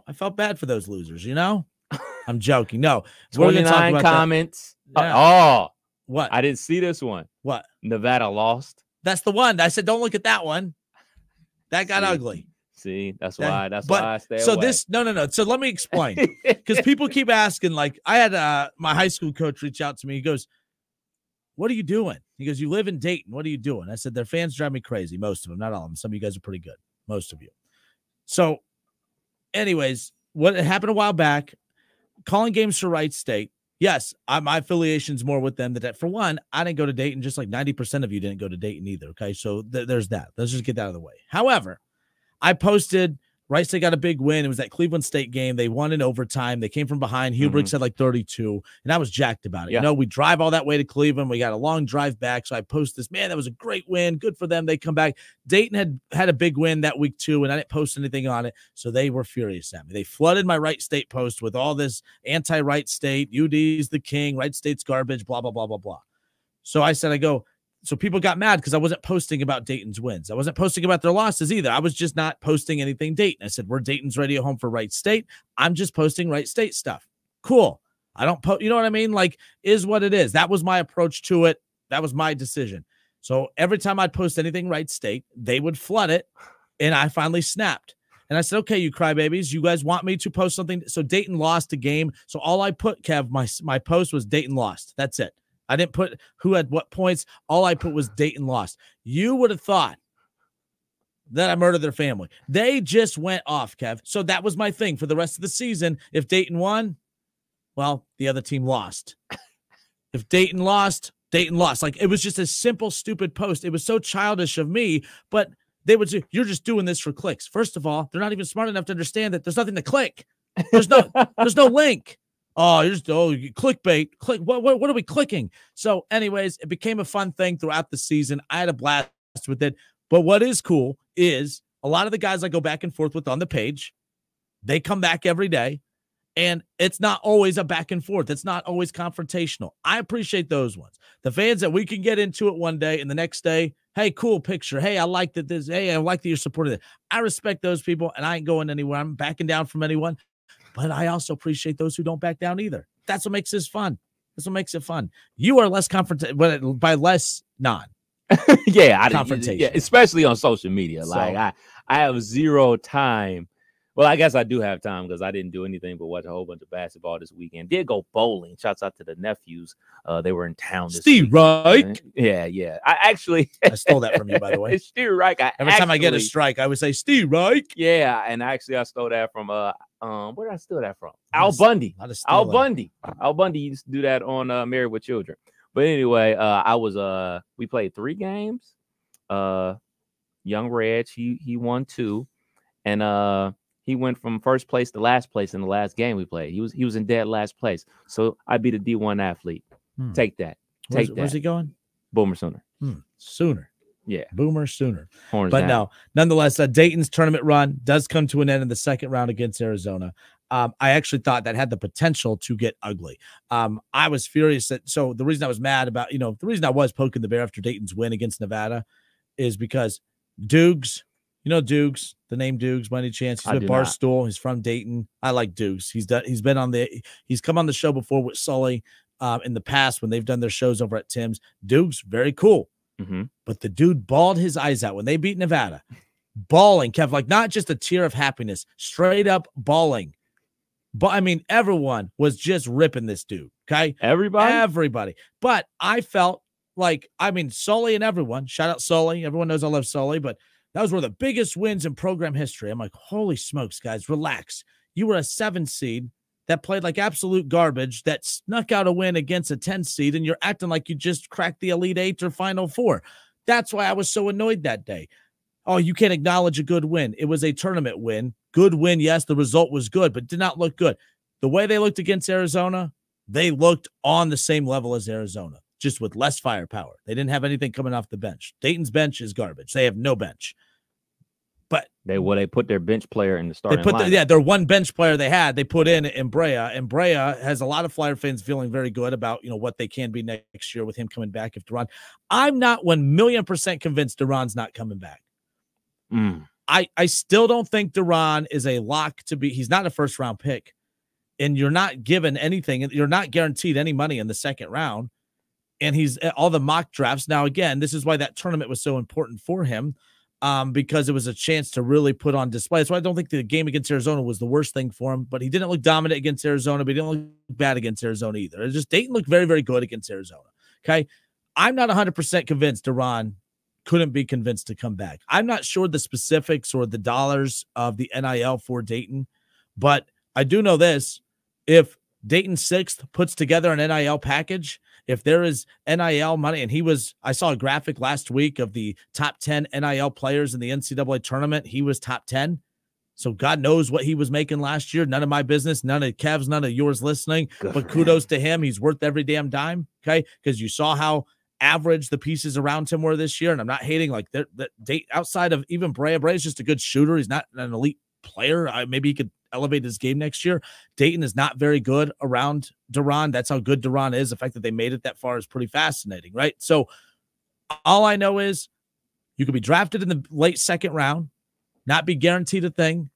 I felt bad for those losers, I'm joking. No. 29 comments. Yeah. What? I didn't see this one. What? Nevada lost. That's the one. I said, don't look at that one. That got ugly. See, that's why I stay away. No. So let me explain. Because people keep asking, like, I had my high school coach reach out to me. He goes, what are you doing? He goes, you live in Dayton. What are you doing? I said, their fans drive me crazy. Most of them, not all of them. Some of you guys are pretty good. Most of you. So anyways, what happened a while back, calling games for Wright State. Yes, my affiliation's more with them. For one, I didn't go to Dayton, just like 90% of you didn't go to Dayton either. Okay, so there's that. Let's just get that out of the way. However, I posted Wright State got a big win. It was that Cleveland State game. They won in overtime. They came from behind. Hubrick had like 32, and I was jacked about it. Yeah. We drive all that way to Cleveland. We got a long drive back, so I post this. Man, that was a great win. Good for them. They come back. Dayton had a big win that week too, and I didn't post anything on it, so they were furious at me. They flooded my Wright State post with all this anti-Wright State. UD's the king. Wright State's garbage. Blah blah blah blah blah. So I said, So people got mad because I wasn't posting about Dayton's wins. I wasn't posting about their losses either. I was just not posting anything Dayton. I said, we're Dayton's radio home for Wright State. I'm just posting Wright State stuff. Cool. I don't post, you know what I mean? Like, is what it is. That was my approach to it. That was my decision. So every time I'd post anything Wright State, they would flood it. And I finally snapped. And I said, okay, you crybabies, you guys want me to post something? So Dayton lost a game. So all I put, Kev, my post was Dayton lost. That's it. I didn't put who had what points. All I put was Dayton lost. You would have thought that I murdered their family. They just went off, Kev. So that was my thing for the rest of the season. If Dayton won, well, the other team lost. If Dayton lost, Dayton lost. Like, it was just a simple, stupid post. It was so childish of me, but they would say, you're just doing this for clicks. First of all, they're not even smart enough to understand that there's nothing to click. There's no link. Oh, you're just clickbait. Click. What are we clicking? So, anyways, it became a fun thing throughout the season. I had a blast with it. But what is cool is a lot of the guys I go back and forth with on the page, they come back every day, and it's not always a back and forth. It's not always confrontational. I appreciate those ones. The fans that we can get into it one day, and the next day, hey, cool picture. Hey, I like that this. Hey, I like that you're supporting it. I respect those people, and I ain't going anywhere. I'm backing down from anyone. But I also appreciate those who don't back down either. That's what makes this fun. That's what makes it fun. You are less confrontational, by less non. confrontation. Yeah, especially on social media. So, like I have zero time. Well, I guess I do have time because I didn't do anything but watch a whole bunch of basketball this weekend. Did go bowling. Shouts out to the nephews. They were in town this Steve Reich. Yeah. I stole that from you, by the way. It's Steve Reich. Every time I get a strike, I would say Steve Reich. Yeah, and actually I stole that from where did I steal that from? Al Bundy. Al Bundy used to do that on Married with Children. But anyway, we played 3 games. Young Reg, he won 2, and he went from first place to last place in the last game we played. He was in dead last place. So I beat a D1 athlete. Take that. Where's he going? Boomer Sooner. Sooner. Yeah. Boomer Sooner. Horns but down. no, nonetheless, Dayton's tournament run does come to an end in the second round against Arizona. I actually thought that had the potential to get ugly. I was furious so the reason I was mad about, the reason I was poking the bear after Dayton's win against Nevada is because Dukes, Dukes, the name Dukes, by any chance? He's with Barstool. He's from Dayton. I like Dukes. He's come on the show before with Sully in the past when they've done their shows over at Tim's. Dukes, very cool. But the dude bawled his eyes out when they beat Nevada. Bawling, Kev, like not just a tear of happiness, straight up bawling. But I mean, everyone was just ripping this dude. Okay. Everybody. But I felt like, Sully and everyone, shout out Sully. Everyone knows I love Sully, but that was one of the biggest wins in program history. I'm like, holy smokes, guys, relax. You were a 7 seed that played like absolute garbage, that snuck out a win against a 10 seed, and you're acting like you just cracked the Elite 8 or Final 4. That's why I was so annoyed that day. Oh, you can't acknowledge a good win. It was a tournament win. Good win, yes, the result was good, but did not look good. The way they looked against Arizona, they looked on the same level as Arizona, just with less firepower. They didn't have anything coming off the bench. Dayton's bench is garbage. They have no bench. But they put their bench player in the starting lineup. Their one bench player they had, they put in Brea, and Brea has a lot of Flyer fans feeling very good about what they can be next year with him coming back. If Duran, I'm not 1,000,000% convinced Duran's not coming back. I still don't think Duran is a lock to be. He's not a first round pick, and you're not given anything. You're not guaranteed any money in the second round. And he's all the mock drafts. Now, again, this is why that tournament was so important for him. Because it was a chance to really put on display. So I don't think the game against Arizona was the worst thing for him, but he didn't look dominant against Arizona, but he didn't look bad against Arizona either. It's just Dayton looked very, very good against Arizona. Okay. I'm not 100% convinced Duran couldn't be convinced to come back. I'm not sure the specifics or the dollars of the NIL for Dayton, but I do know this. If Dayton 6th puts together an NIL package, if there is NIL money, and I saw a graphic last week of the top 10 NIL players in the NCAA tournament. He was top 10. So God knows what he was making last year. None of my business, none of Kev's, none of yours listening, but kudos to him. He's worth every damn dime. Okay. Because you saw how average the pieces around him were this year. And I'm not hating outside of even Brea. Brea's just a good shooter. He's not an elite player. Maybe he could elevate his game next year. Dayton is not very good around Duran. That's how good Duran is. The fact that they made it that far is pretty fascinating, right? So all I know is you could be drafted in the late second round, not be guaranteed a thing,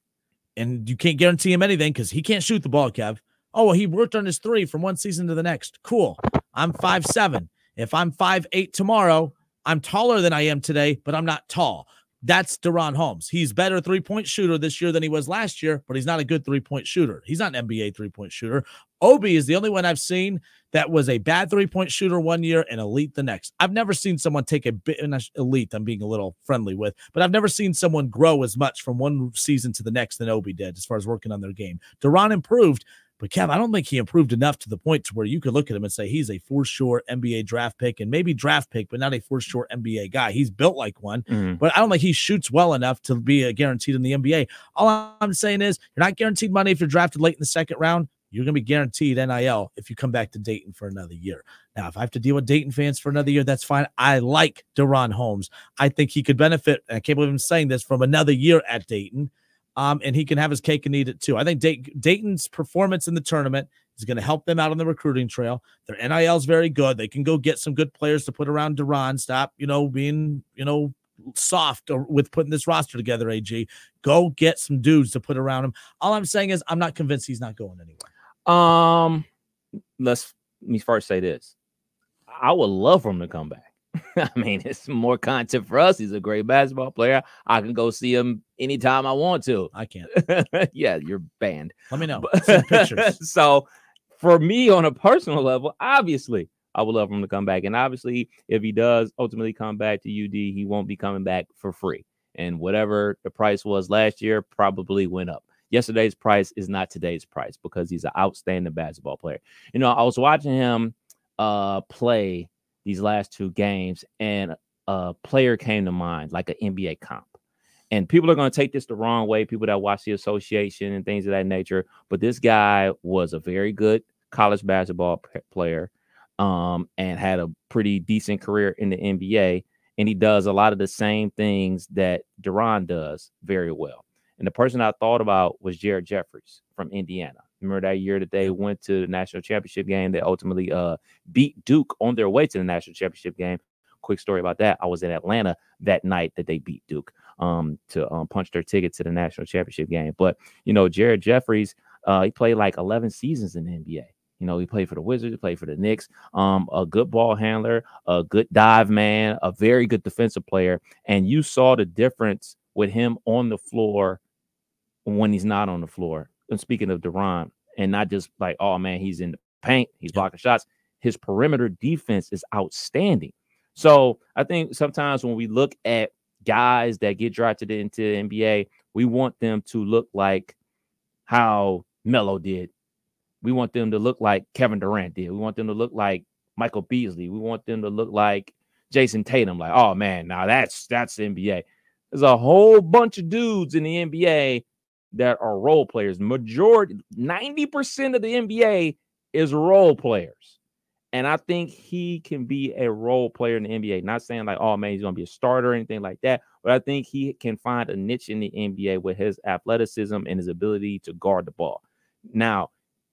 and you can't guarantee him anything because he can't shoot the ball, Kev. Oh, well, he worked on his 3 from one season to the next. Cool. I'm 5'7". If I'm 5'8" tomorrow, I'm taller than I am today, but I'm not tall. That's Duran Holmes. He's better 3-point shooter this year than he was last year, but he's not a good 3-point shooter. He's not an NBA 3-point shooter. Obi is the only one I've seen that was a bad 3-point shooter one year and elite the next. I've never seen someone take a bit elite. I'm being a little friendly with, but I've never seen someone grow as much from one season to the next than Obi did as far as working on their game. Duran improved, but Kev, I don't think he improved enough to the point to where you could look at him and say he's a for sure NBA draft pick, and maybe draft pick, but not a for sure NBA guy. He's built like one, but I don't think he shoots well enough to be guaranteed in the NBA. All I'm saying is you're not guaranteed money if you're drafted late in the second round. You're going to be guaranteed NIL if you come back to Dayton for another year. Now, if I have to deal with Dayton fans for another year, that's fine. I like Duran Holmes. I think he could benefit, and I can't believe I'm saying this, from another year at Dayton. And he can have his cake and eat it too. I think Dayton's performance in the tournament is going to help them out on the recruiting trail. Their NIL is very good. They can go get some good players to put around Duran. Stop, being, soft with putting this roster together, AG. Go get some dudes to put around him. All I'm saying is I'm not convinced he's not going anywhere. Let me first say this. I would love for him to come back. I mean, it's more content for us. He's a great basketball player. I can go see him anytime I want to. I can't. Yeah, you're banned. Let me know. Send pictures. So for me on a personal level, obviously, I would love for him to come back. And obviously, if he does ultimately come back to UD, he won't be coming back for free. And whatever the price was last year probably went up. Yesterday's price is not today's price because he's an outstanding basketball player. I was watching him play these last 2 games, and a player came to mind, like an NBA comp. And people are going to take this the wrong way, people that watch the association and things of that nature. But this guy was a very good college basketball player and had a pretty decent career in the NBA. And he does a lot of the same things that Duran does very well. And the person I thought about was Jared Jeffries from Indiana. Remember that year that they went to the national championship game? They ultimately beat Duke on their way to the national championship game. Quick story about that. I was in Atlanta that night that they beat Duke to punch their ticket to the national championship game. But, Jared Jeffries, he played like 11 seasons in the NBA. He played for the Wizards, he played for the Knicks, a good ball handler, a good dive man, a very good defensive player. And you saw the difference with him on the floor when he's not on the floor. And speaking of Duran, and not just like, oh man, he's in the paint, he's blocking shots. His perimeter defense is outstanding. So I think sometimes when we look at guys that get drafted into the NBA, we want them to look like how Melo did. We want them to look like Kevin Durant did. We want them to look like Michael Beasley. We want them to look like Jason Tatum. Like, oh man, now that's the NBA. There's a whole bunch of dudes in the NBA that are role players. Majority, 90% of the NBA is role players. And I think he can be a role player in the NBA. Not saying like, oh man, he's going to be a starter or anything like that. But I think he can find a niche in the NBA with his athleticism and his ability to guard the ball. Now,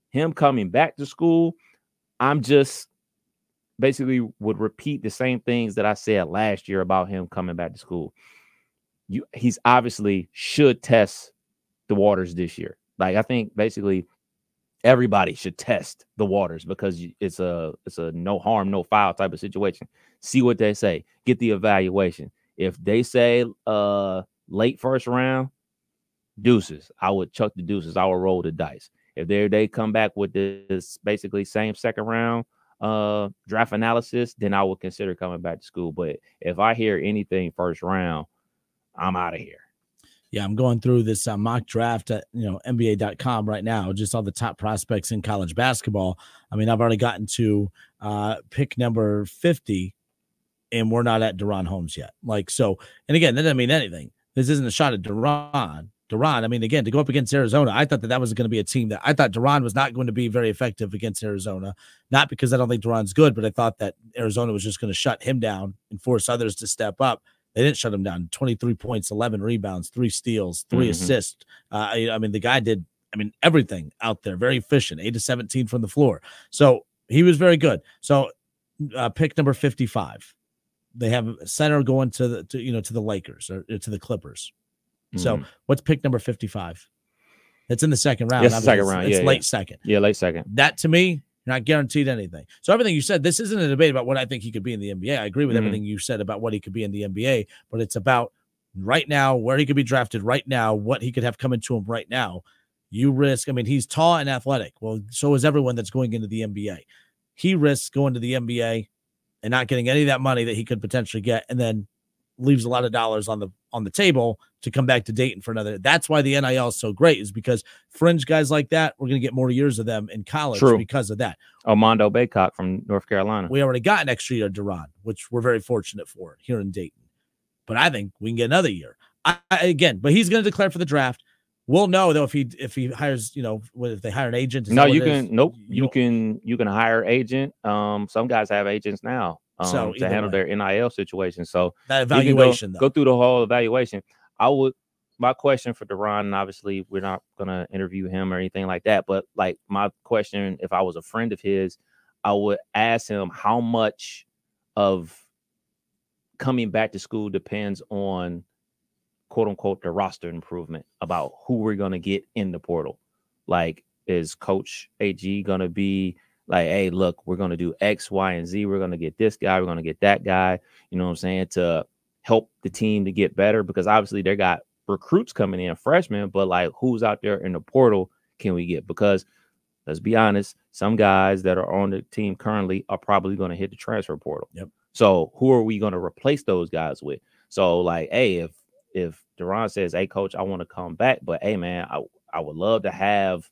him coming back to school, I'm just basically would repeat the same things that I said last year about him coming back to school. He's obviously should test the waters this year. Like, I think basically everybody should test the waters because it's a no harm, no foul type of situation. See what they say. Get the evaluation. If they say late first round, deuces. I would chuck the deuces. I would roll the dice. If they come back with this basically same second round draft analysis, then I would consider coming back to school. But if I hear anything first round, I'm out of here. Yeah, I'm going through this mock draft at NBA.com right now, just all the top prospects in college basketball. I mean, I've already gotten to pick number 50, and we're not at Duran Holmes yet. Like, so, and again, that doesn't mean anything. This isn't a shot at Duran, I mean, again, to go up against Arizona, I thought that was going to be a team that I thought Duran was not going to be very effective against Arizona. Not because I don't think Duran's good, but I thought that Arizona was just going to shut him down and force others to step up. They didn't shut him down. 23 points, 11 rebounds, 3 steals, 3 assists. I mean, the guy did, everything out there. Very efficient, 8 of 17 from the floor. So he was very good. So pick number 55. They have a center going to the Lakers or to the Clippers. So what's pick number 55? It's in the second round. It's the second round. It's late second. Yeah, late second. That to me, you're not guaranteed anything. So everything you said, this isn't a debate about what I think he could be in the NBA. I agree with everything you said about what he could be in the NBA, but it's about right now, where he could be drafted right now, what he could have coming to him right now. You risk, he's tall and athletic. Well, so is everyone that's going into the NBA. He risks going to the NBA and not getting any of that money that he could potentially get, and then leaves a lot of dollars on the table to come back to Dayton for another. That's why the NIL is so great, is because fringe guys like that, we're going to get more years of them in college because of that. Armando Baycock from North Carolina. We already got an extra year of Duran, which we're very fortunate for here in Dayton. But I think we can get another year. But he's going to declare for the draft. We'll know though if he hires, if they hire an agent. No, you can. Nope. You can hire agent. Some guys have agents now. To handle their NIL situation. So that evaluation, go through the whole evaluation. My question for Duran, and obviously we're not going to interview him or anything like that, but like my question, if I was a friend of his, I would ask him how much of coming back to school depends on quote unquote the roster improvement, about who we're going to get in the portal. Like, is Coach AG going to be like, hey, look, we're going to do X, Y, and Z. We're going to get this guy. We're going to get that guy, you know what I'm saying, to help the team to get better, because obviously they got recruits coming in, freshmen, but like, who's out there in the portal can we get? Because let's be honest, some guys that are on the team currently are probably going to hit the transfer portal. Yep. So who are we going to replace those guys with? So like, hey, if Duran says, hey, coach, I want to come back, but hey, man, I would love to have,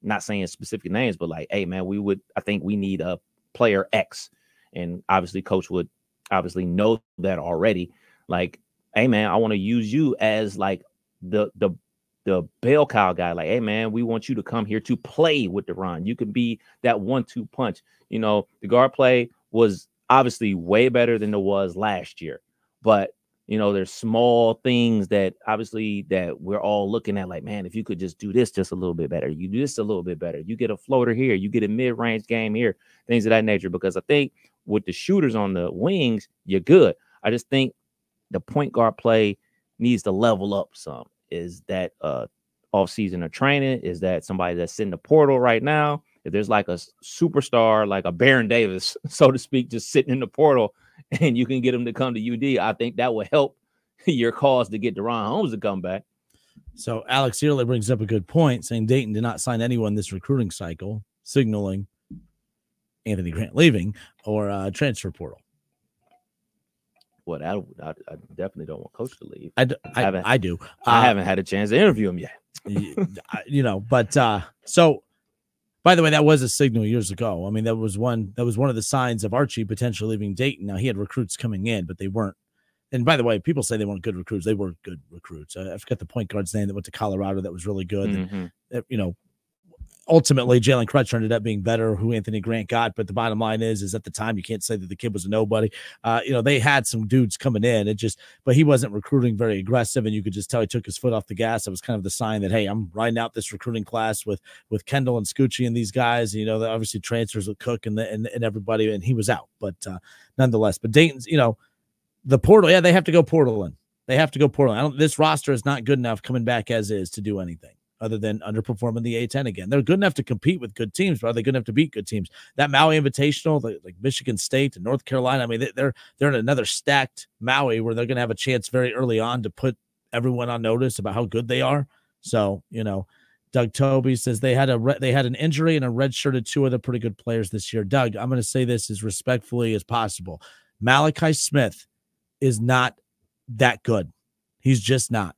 not saying specific names, but like, hey, man, I think we need a player X. And obviously coach would obviously know that already. Like, hey man, I want to use you as like the bell cow guy. Like, hey man, we want you to come here to play with De'Ron. You could be that 1-2 punch. You know, the guard play was obviously way better than it was last year, but you know, there's small things that obviously that we're all looking at, like, man, if you could just do this just a little bit better, you do this a little bit better, you get a floater here, you get a mid-range game here, things of that nature. Because I think with the shooters on the wings, you're good. I just think the point guard play needs to level up some. Is that off season of training? Is that somebody that's in the portal right now? If there's like a superstar, like a Baron Davis, so to speak, just sitting in the portal, and you can get him to come to UD, I think that will help your cause to get DeRon Holmes to come back. So Alex Early brings up a good point, saying Dayton did not sign anyone this recruiting cycle, signaling Anthony Grant leaving or transfer portal. Well, I definitely don't want Coach to leave. I do. I haven't had a chance to interview him yet. You know, but so. By the way, that was a signal years ago. I mean, that was one of the signs of Archie potentially leaving Dayton. Now, he had recruits coming in, but they weren't. And by the way, people say they weren't good recruits. They were good recruits. I forget the point guard's name that went to Colorado that was really good. Mm-hmm. And, you know, ultimately, Jalen Crutcher ended up being better who Anthony Grant got. But the bottom line is at the time, you can't say that the kid was a nobody. You know, they had some dudes coming in. But he wasn't recruiting very aggressive. And you could just tell he took his foot off the gas. It was kind of the sign that, hey, I'm riding out this recruiting class with Kendall and Scucci and these guys. You know, the obviously transfers with Cook and everybody. And he was out. But nonetheless, but Dayton's, you know, the portal. Yeah, they have to go portal in. They have to go portal in. This roster is not good enough coming back as is to do anything other than underperforming the A-10 again. They're good enough to compete with good teams, but are they good enough to beat good teams? That Maui Invitational, like Michigan State and North Carolina, I mean, they're in another stacked Maui where they're going to have a chance very early on to put everyone on notice about how good they are. So, you know, Doug Toby says they had an injury and a redshirted two other pretty good players this year. Doug, I'm going to say this as respectfully as possible. Malachi Smith is not that good. He's just not.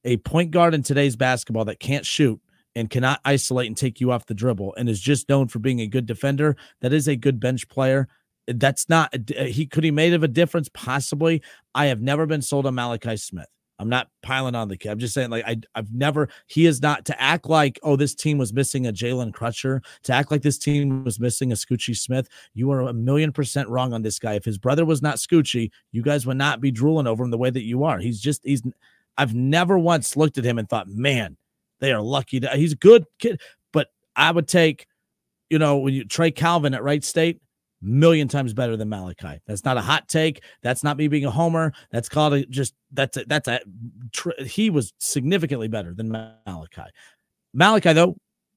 A point guard in today's basketball that can't shoot and cannot isolate and take you off the dribble and is just known for being a good defender, that is a good bench player. That's not could he made of a difference? Possibly. I have never been sold on Malachi Smith. I'm not piling on the kid. I'm just saying, like, he is not to act like, oh, this team was missing a Jalen Crutcher, to act like this team was missing a Scucci Smith. You are 1,000,000% wrong on this guy. If his brother was not Scucci, you guys would not be drooling over him the way that you are. I've never once looked at him and thought, man, they are lucky. He's a good kid, but I would take, you know, when you Trey Calvin at Wright State, 1,000,000 times better than Malachi. That's not a hot take. That's not me being a homer. That's called he was significantly better than Malachi. Malachi, though,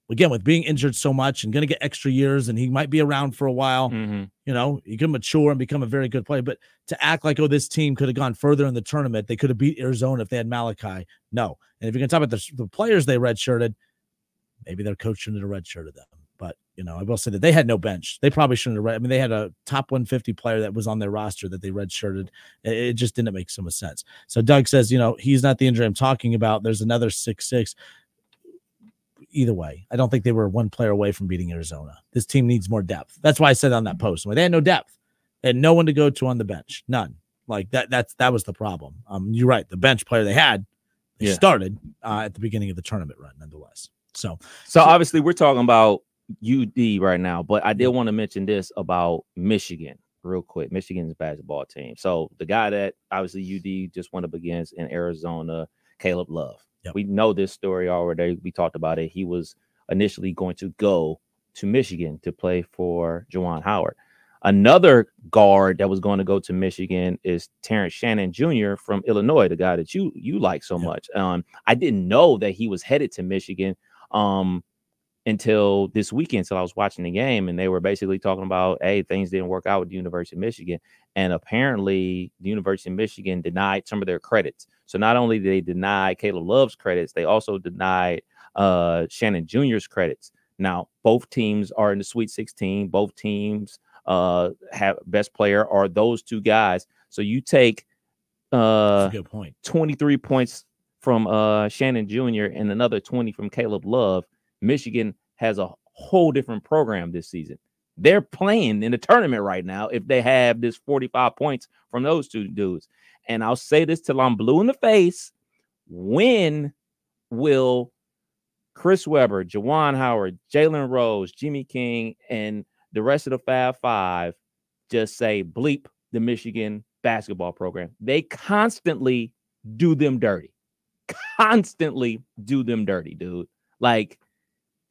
again, with being injured so much and going to get extra years, and he might be around for a while, you know, he can mature and become a very good player. But to act like, oh, this team could have gone further in the tournament, they could have beat Arizona if they had Malachi. No. And if you're going to talk about the players they redshirted, maybe their coach shouldn't have redshirted them. But, you know, I will say that they had no bench. They probably shouldn't have. I mean, they had a top 150 player that was on their roster that they redshirted. It just didn't make so much sense. So Doug says, you know, he's not the injury I'm talking about. There's another 6'6". Either way, I don't think they were one player away from beating Arizona. This team needs more depth. That's why I said on that post, they had no depth and no one to go to on the bench. None. Like that was the problem. You're right. The bench player they had, started at the beginning of the tournament run, nonetheless. So obviously we're talking about UD right now, but I did want to mention this about Michigan real quick. Michigan's basketball team. So the guy that obviously UD just went up against in Arizona, Caleb Love. Yep. We know this story already. We talked about it. He was initially going to go to Michigan to play for Juwan Howard. Another guard that was going to go to Michigan is Terrence Shannon Jr. from Illinois, the guy that you like so much. I didn't know that he was headed to Michigan until this weekend. So I was watching the game, and they were basically talking about, hey, things didn't work out with the University of Michigan. And apparently the University of Michigan denied some of their credits. So not only did they deny Caleb Love's credits, they also denied Shannon Jr.'s credits. Now, both teams are in the Sweet 16. Both teams have best player are those two guys. So you take that's a good point. 23 points from Shannon Jr. and another 20 from Caleb Love. Michigan has a whole different program this season. They're playing in the tournament right now if they have this 45 points from those two dudes. And I'll say this till I'm blue in the face. When will Chris Webber, Juwan Howard, Jalen Rose, Jimmy King, and the rest of the Fab Five just say bleep the Michigan basketball program? They constantly do them dirty. Constantly do them dirty, dude. Like,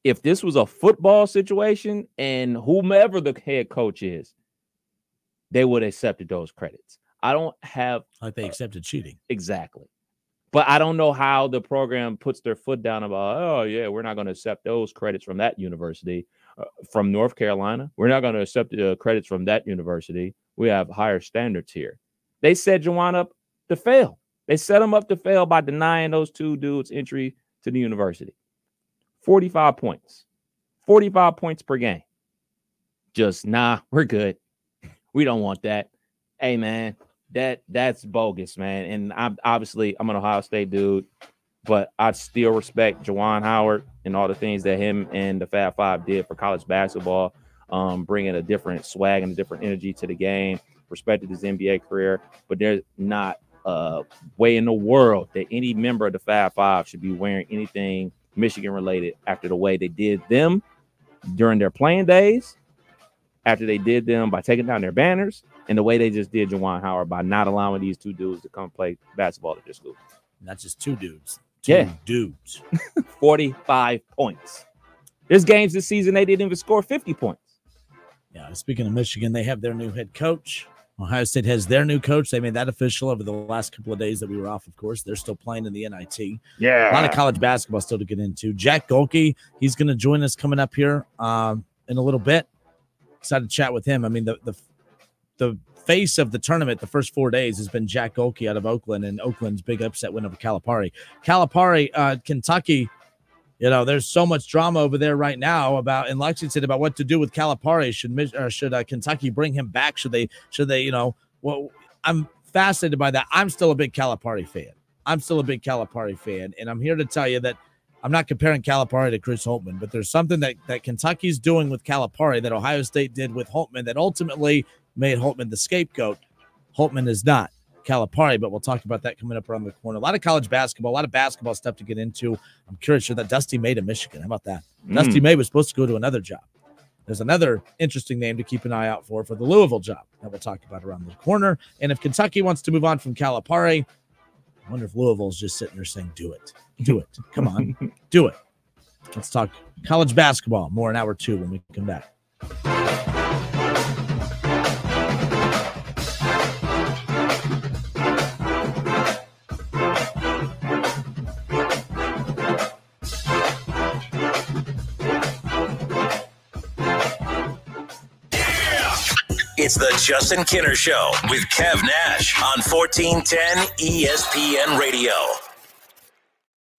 if this was a football situation and whomever the head coach is, they would have accepted those credits. I don't have... Like they accepted cheating. Exactly. But I don't know how the program puts their foot down about, oh, yeah, we're not going to accept those credits from that university. From North Carolina, we're not going to accept the credits from that university. We have higher standards here. They set Juwan up to fail. They set him up to fail by denying those two dudes entry to the university. 45 points. 45 points per game. Just, nah, we're good. We don't want that. Hey, man, that's bogus, man. And I'm an Ohio State dude, but I still respect Juwan Howard and all the things that him and the Fab Five did for college basketball, bringing a different swag and a different energy to the game. Respected his NBA career, but there's not a way in the world that any member of the Fab Five should be wearing anything Michigan related after the way they did them during their playing days, after they did them by taking down their banners, and the way they just did Juwan Howard by not allowing these two dudes to come play basketball at their school. Not just two dudes. Two dudes. 45 points. There's games this season they didn't even score 50 points. Yeah, speaking of Michigan, they have their new head coach. Ohio State has their new coach. They made that official over the last couple of days that we were off, of course. They're still playing in the NIT. Yeah. A lot of college basketball still to get into. Jack Gholke, he's going to join us coming up here in a little bit. Excited to chat with him. I mean, the face of the tournament the first 4 days has been Jack Gholke out of Oakland, and Oakland's big upset win over Calipari. Calipari, Kentucky, there's so much drama over there right now in Lexington about what to do with Calipari. Should Kentucky bring him back? Should they, I'm fascinated by that. I'm still a big Calipari fan. And I'm here to tell you that I'm not comparing Calipari to Chris Holtmann, but there's something that Kentucky's doing with Calipari that Ohio State did with Holtmann that ultimately made Holtmann the scapegoat. Holtmann is not Calipari, but we'll talk about that coming up around the corner. A lot of college basketball, a lot of basketball stuff to get into. I'm curious that Dusty May to Michigan. How about that? Dusty May was supposed to go to another job. There's another interesting name to keep an eye out for the Louisville job that we'll talk about around the corner. And if Kentucky wants to move on from Calipari, I wonder if Louisville's just sitting there saying, do it. Do it. Come on. Do it. Let's talk college basketball more in hour 2 when we come back. It's the Justin Kinner Show with Kev Nash on 1410 ESPN Radio.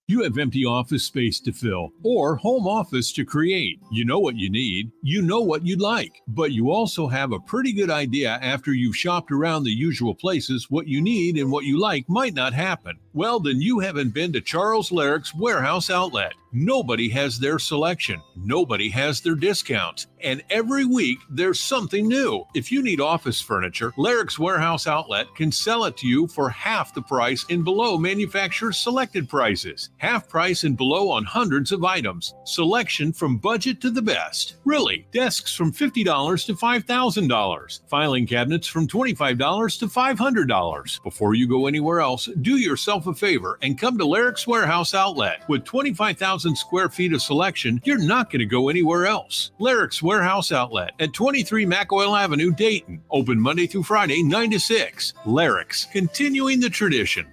You have empty office space to fill or home office to create. You know what you need. You know what you'd like. But you also have a pretty good idea after you've shopped around the usual places what you need and what you like might not happen. Well, then you haven't been to Charles Larrick's Warehouse Outlet. Nobody has their selection. Nobody has their discounts. And every week, there's something new. If you need office furniture, Larrick's Warehouse Outlet can sell it to you for half the price and below manufacturer's selected prices. Half price and below on hundreds of items. Selection from budget to the best. Really, desks from $50 to $5,000. Filing cabinets from $25 to $500. Before you go anywhere else, do yourself a favor and come to Larrick's Warehouse Outlet. With 25,000 square feet of selection, you're not going to go anywhere else. Larrick's Warehouse Outlet at 23 McOil Avenue, Dayton. Open Monday through Friday, 9 to 6. Larrick's, continuing the tradition.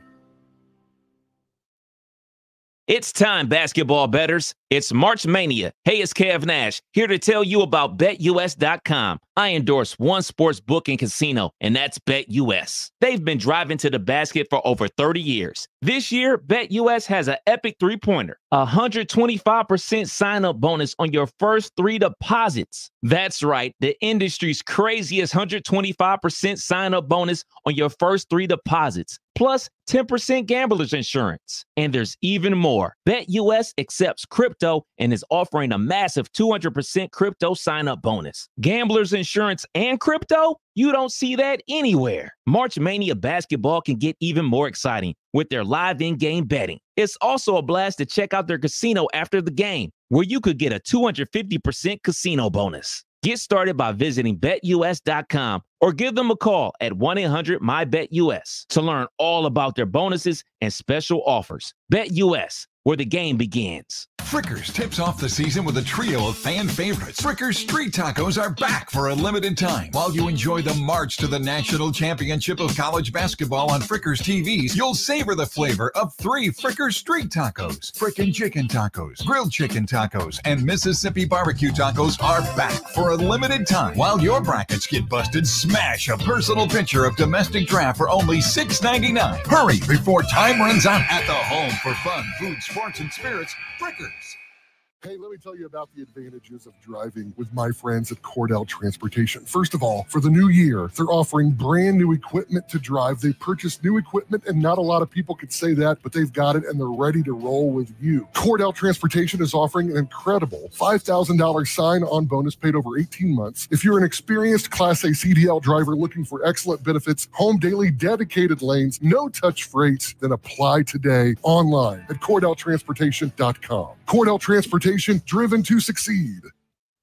It's time, basketball bettors. It's March Mania. Hey, it's Kev Nash, here to tell you about BetUS.com. I endorse one sports book and casino, and that's BetUS. They've been driving to the basket for over 30 years. This year, BetUS has an epic three-pointer, 125% sign-up bonus on your first 3 deposits. That's right, the industry's craziest 125% sign-up bonus on your first 3 deposits, plus 10% gambler's insurance. And there's even more. BetUS accepts crypto and is offering a massive 200% crypto sign-up bonus. Gambler's insurance and crypto? You don't see that anywhere. March Mania basketball can get even more exciting with their live in-game betting. It's also a blast to check out their casino after the game, where you could get a 250% casino bonus. Get started by visiting BetUS.com or give them a call at 1-800-MyBetUS to learn all about their bonuses and special offers. BetUS, where the game begins. Frickers tips off the season with a trio of fan favorites. Frickers Street Tacos are back for a limited time. While you enjoy the march to the national championship of college basketball on Frickers TVs, you'll savor the flavor of 3 Frickers Street Tacos. Frickin' Chicken Tacos, Grilled Chicken Tacos, and Mississippi Barbecue Tacos are back for a limited time. While your brackets get busted, smash a personal picture of domestic draft for only $6.99. Hurry before time runs out at the home for fun, food, sports, and spirits, Frickers. Hey, let me tell you about the advantages of driving with my friends at Cordell Transportation. First of all, for the new year, they're offering brand new equipment to drive. They purchased new equipment, and not a lot of people could say that, but they've got it, and they're ready to roll with you. Cordell Transportation is offering an incredible $5,000 sign-on bonus paid over 18 months. If you're an experienced Class A CDL driver looking for excellent benefits, home daily dedicated lanes, no-touch freights, then apply today online at CordellTransportation.com. Cordell Transportation, driven to succeed.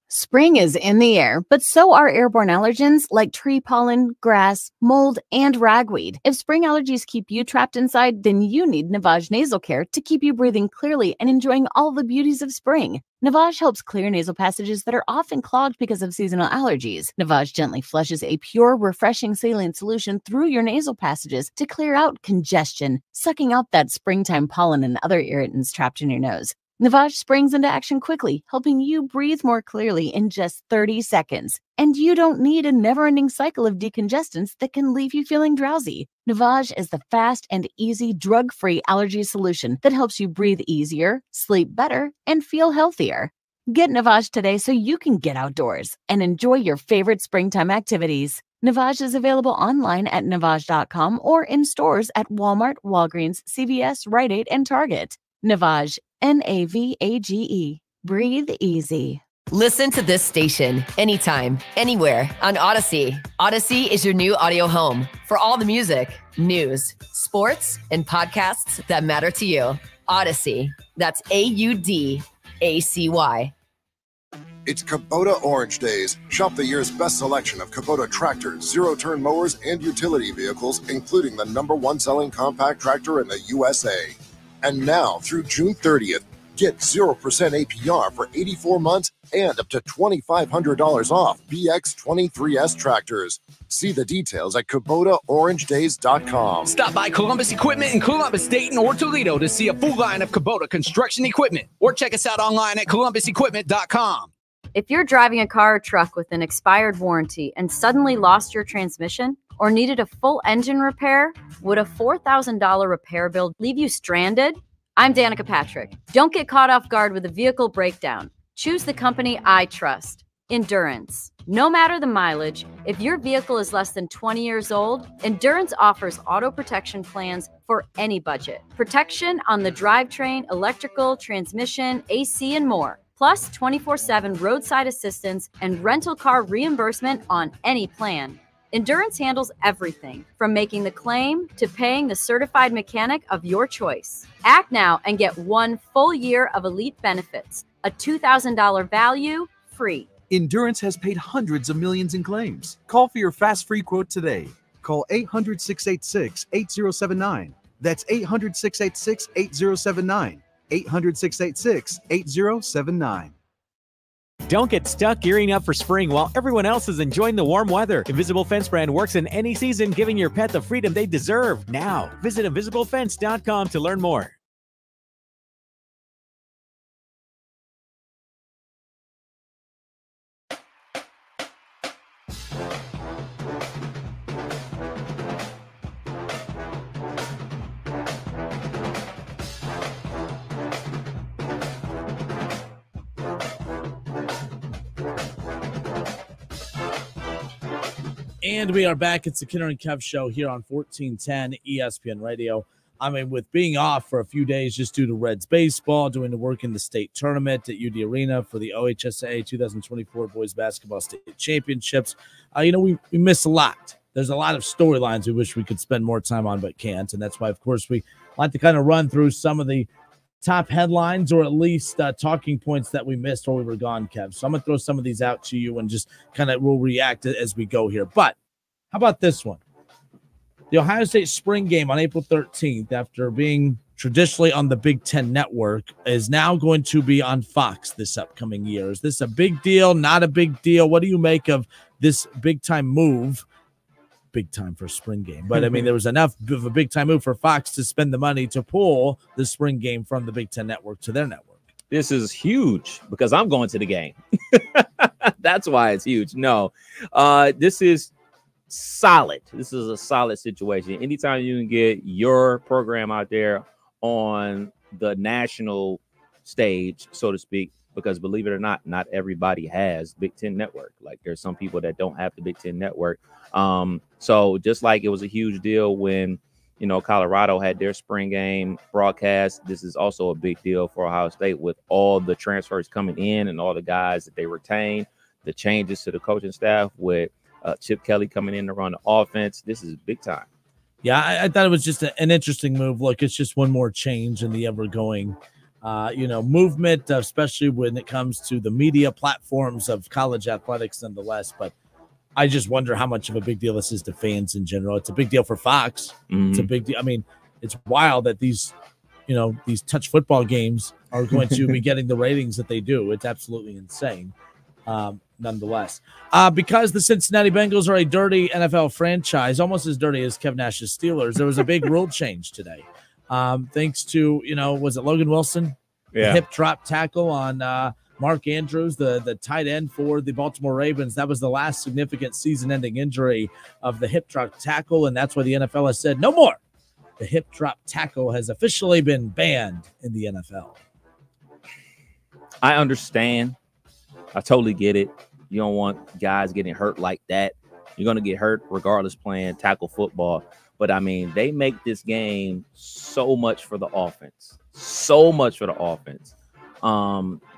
Spring is in the air, but so are airborne allergens like tree pollen, grass, mold, and ragweed. If spring allergies keep you trapped inside, then you need Navage Nasal Care to keep you breathing clearly and enjoying all the beauties of spring. Navage helps clear nasal passages that are often clogged because of seasonal allergies. Navage gently flushes a pure, refreshing saline solution through your nasal passages to clear out congestion, sucking out that springtime pollen and other irritants trapped in your nose. Navage springs into action quickly, helping you breathe more clearly in just 30 seconds. And you don't need a never-ending cycle of decongestants that can leave you feeling drowsy. Navage is the fast and easy drug-free allergy solution that helps you breathe easier, sleep better, and feel healthier. Get Navage today so you can get outdoors and enjoy your favorite springtime activities. Navage is available online at Navage.com or in stores at Walmart, Walgreens, CVS, Rite Aid, and Target. Navage, Navage. Breathe easy. Listen to this station anytime, anywhere on Odyssey. Odyssey is your new audio home for all the music, news, sports, and podcasts that matter to you. Odyssey. That's AUDACY. It's Kubota Orange Days. Shop the year's best selection of Kubota tractors, zero-turn mowers, and utility vehicles, including the #1 selling compact tractor in the USA. And now, through June 30th, get 0% APR for 84 months and up to $2,500 off BX23S tractors. See the details at KubotaOrangeDays.com. Stop by Columbus Equipment in Columbus, Dayton, or Toledo to see a full line of Kubota construction equipment. Or check us out online at ColumbusEquipment.com. If you're driving a car or truck with an expired warranty and suddenly lost your transmission or needed a full engine repair, would a $4,000 repair bill leave you stranded? I'm Danica Patrick. Don't get caught off guard with a vehicle breakdown. Choose the company I trust, Endurance. No matter the mileage, if your vehicle is less than 20 years old, Endurance offers auto protection plans for any budget. Protection on the drivetrain, electrical, transmission, AC, and more. Plus 24/7 roadside assistance and rental car reimbursement on any plan. Endurance handles everything from making the claim to paying the certified mechanic of your choice. Act now and get 1 full year of elite benefits, a $2,000 value, free. Endurance has paid hundreds of millions in claims. Call for your fast free quote today. Call 800-686-8079. That's 800-686-8079. 800-686-8079. Don't get stuck gearing up for spring while everyone else is enjoying the warm weather. Invisible Fence brand works in any season, giving your pet the freedom they deserve. Now, visit invisiblefence.com to learn more. And we are back. It's the Kinner and Kev Show here on 1410 ESPN Radio. I mean, with being off for a few days just due to Reds baseball, doing the work in the state tournament at UD Arena for the OHSAA 2024 Boys Basketball State Championships, we miss a lot. There's a lot of storylines we wish we could spend more time on but can't, and that's why, of course, we like to kind of run through some of the top headlines or at least talking points that we missed while we were gone, Kev. So I'm going to throw some of these out to you and just kind of we'll react as we go here. But how about this one? The Ohio State spring game on April 13th, after being traditionally on the Big Ten Network, is now going to be on Fox this upcoming year. Is this a big deal, not a big deal? What do you make of this big-time move? Big time for a spring game. But, I mean, there was enough of a big-time move for Fox to spend the money to pull the spring game from the Big Ten Network to their network. This is huge because I'm going to the game. That's why it's huge. No, this is solid. This is a solid situation. Anytime you can get your program out there on the national stage, so to speak, because believe it or not, not everybody has Big Ten Network. Like there's some people that don't have the Big Ten Network. So just like it was a huge deal when, Colorado had their spring game broadcast, this is also a big deal for Ohio State with all the transfers coming in and all the guys that they retain, the changes to the coaching staff with Chip Kelly coming in to run the offense. This is big time. Yeah, I thought it was just an interesting move. Look, it's just one more change in the ever-going movement, especially when it comes to the media platforms of college athletics nonetheless. But I just wonder how much of a big deal this is to fans in general. It's a big deal for Fox. Mm-hmm. It's a big deal. I mean, it's wild that these touch football games are going to be getting the ratings that they do. It's absolutely insane. Nonetheless, because the Cincinnati Bengals are a dirty NFL franchise, almost as dirty as Kev Nash's Steelers, there was a big rule change today. Thanks to, was it Logan Wilson? Yeah. The hip drop tackle on Mark Andrews, the tight end for the Baltimore Ravens. That was the last significant season-ending injury of the hip drop tackle, and that's why the NFL has said no more. The hip drop tackle has officially been banned in the NFL. I understand. I totally get it. You don't want guys getting hurt like that. You're going to get hurt regardless playing tackle football. But, I mean, they make this game so much for the offense. So much for the offense.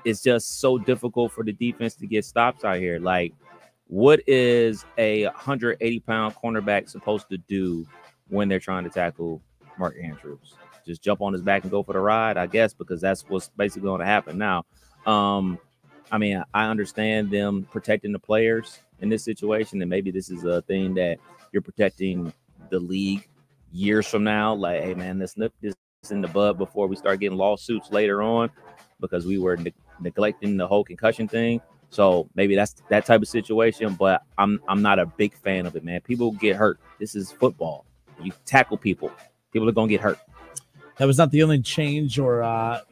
It's just so difficult for the defense to get stops out here. Like, what is a 180-pound cornerback supposed to do when they're trying to tackle Mark Andrews? Just jump on his back and go for the ride, I guess, because that's what's basically going to happen now. I mean, I understand them protecting the players in this situation, and maybe this is a thing that you're protecting the league years from now. Like, hey, man, let's nip this in the bud before we start getting lawsuits later on because we were neglecting the whole concussion thing. So maybe that's that type of situation, but I'm not a big fan of it, man. People get hurt. This is football. You tackle people. People are going to get hurt. That was not the only change or,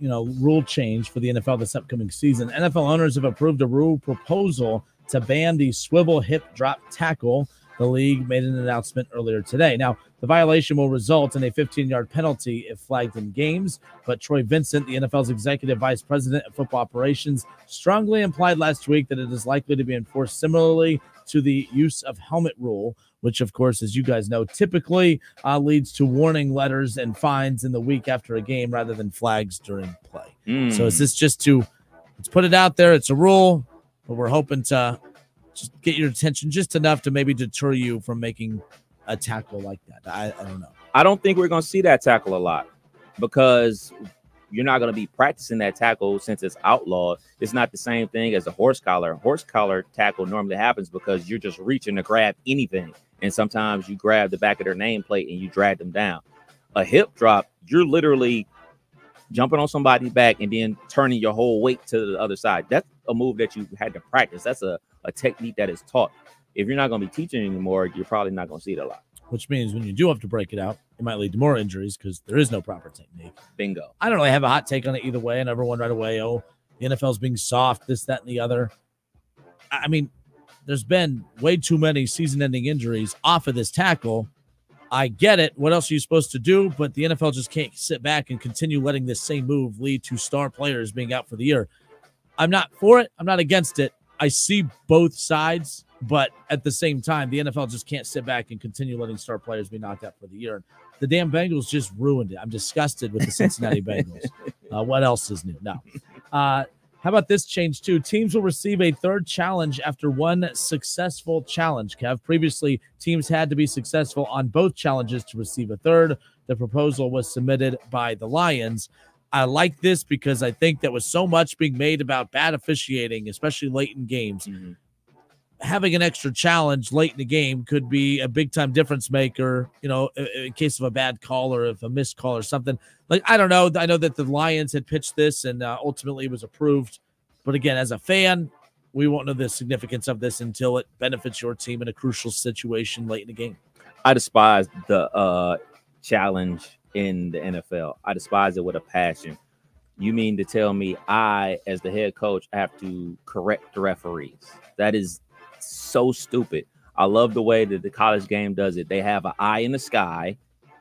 rule change for the NFL this upcoming season. NFL owners have approved a rule proposal to ban the swivel hip drop tackle. The league made an announcement earlier today. Now, the violation will result in a 15-yard penalty if flagged in games, but Troy Vincent, the NFL's executive vice president of football operations, strongly implied last week that it is likely to be enforced similarly to the use of helmet rule, which, of course, as you guys know, typically leads to warning letters and fines in the week after a game rather than flags during play. So is this just let's put it out there. It's a rule, but we're hoping to just get your attention just enough to maybe deter you from making a tackle like that. I don't know. I don't think we're going to see that tackle a lot because you're not going to be practicing that tackle since it's outlawed. It's not the same thing as a horse collar. A horse collar tackle normally happens because you're just reaching to grab anything. And sometimes you grab the back of their nameplate and you drag them down. A hip drop, you're literally jumping on somebody's back and then turning your whole weight to the other side. That's a move that you had to practice. That's a technique that is taught. If you're not going to be teaching anymore, you're probably not going to see it a lot. Which means when you do have to break it out, it might lead to more injuries because there is no proper technique. Bingo. I don't really have a hot take on it either way. And everyone right away, the NFL's being soft, this, that, and the other. I mean, there's been way too many season-ending injuries off of this tackle. I get it. What else are you supposed to do? But the NFL just can't sit back and continue letting this same move lead to star players being out for the year. I'm not for it. I'm not against it. I see both sides. But at the same time, the NFL just can't sit back and continue letting star players be knocked out for the year. The damn Bengals just ruined it. I'm disgusted with the Cincinnati Bengals. What else is new? No. How about this change, too? Teams will receive a third challenge after one successful challenge, Kev. Previously, teams had to be successful on both challenges to receive a third. The proposal was submitted by the Lions. I like this because I think that was so much being made about bad officiating, especially late in games. Mm-hmm. Having an extra challenge late in the game could be a big-time difference maker, in case of a bad call or if a missed call or something. Like, I don't know. I know that the Lions had pitched this and ultimately it was approved. But again, as a fan, we won't know the significance of this until it benefits your team in a crucial situation late in the game. I despise the challenge in the NFL. I despise it with a passion. You mean to tell me I, as the head coach, have to correct the referees? That is so stupid. I love the way that the college game does it. They have an eye in the sky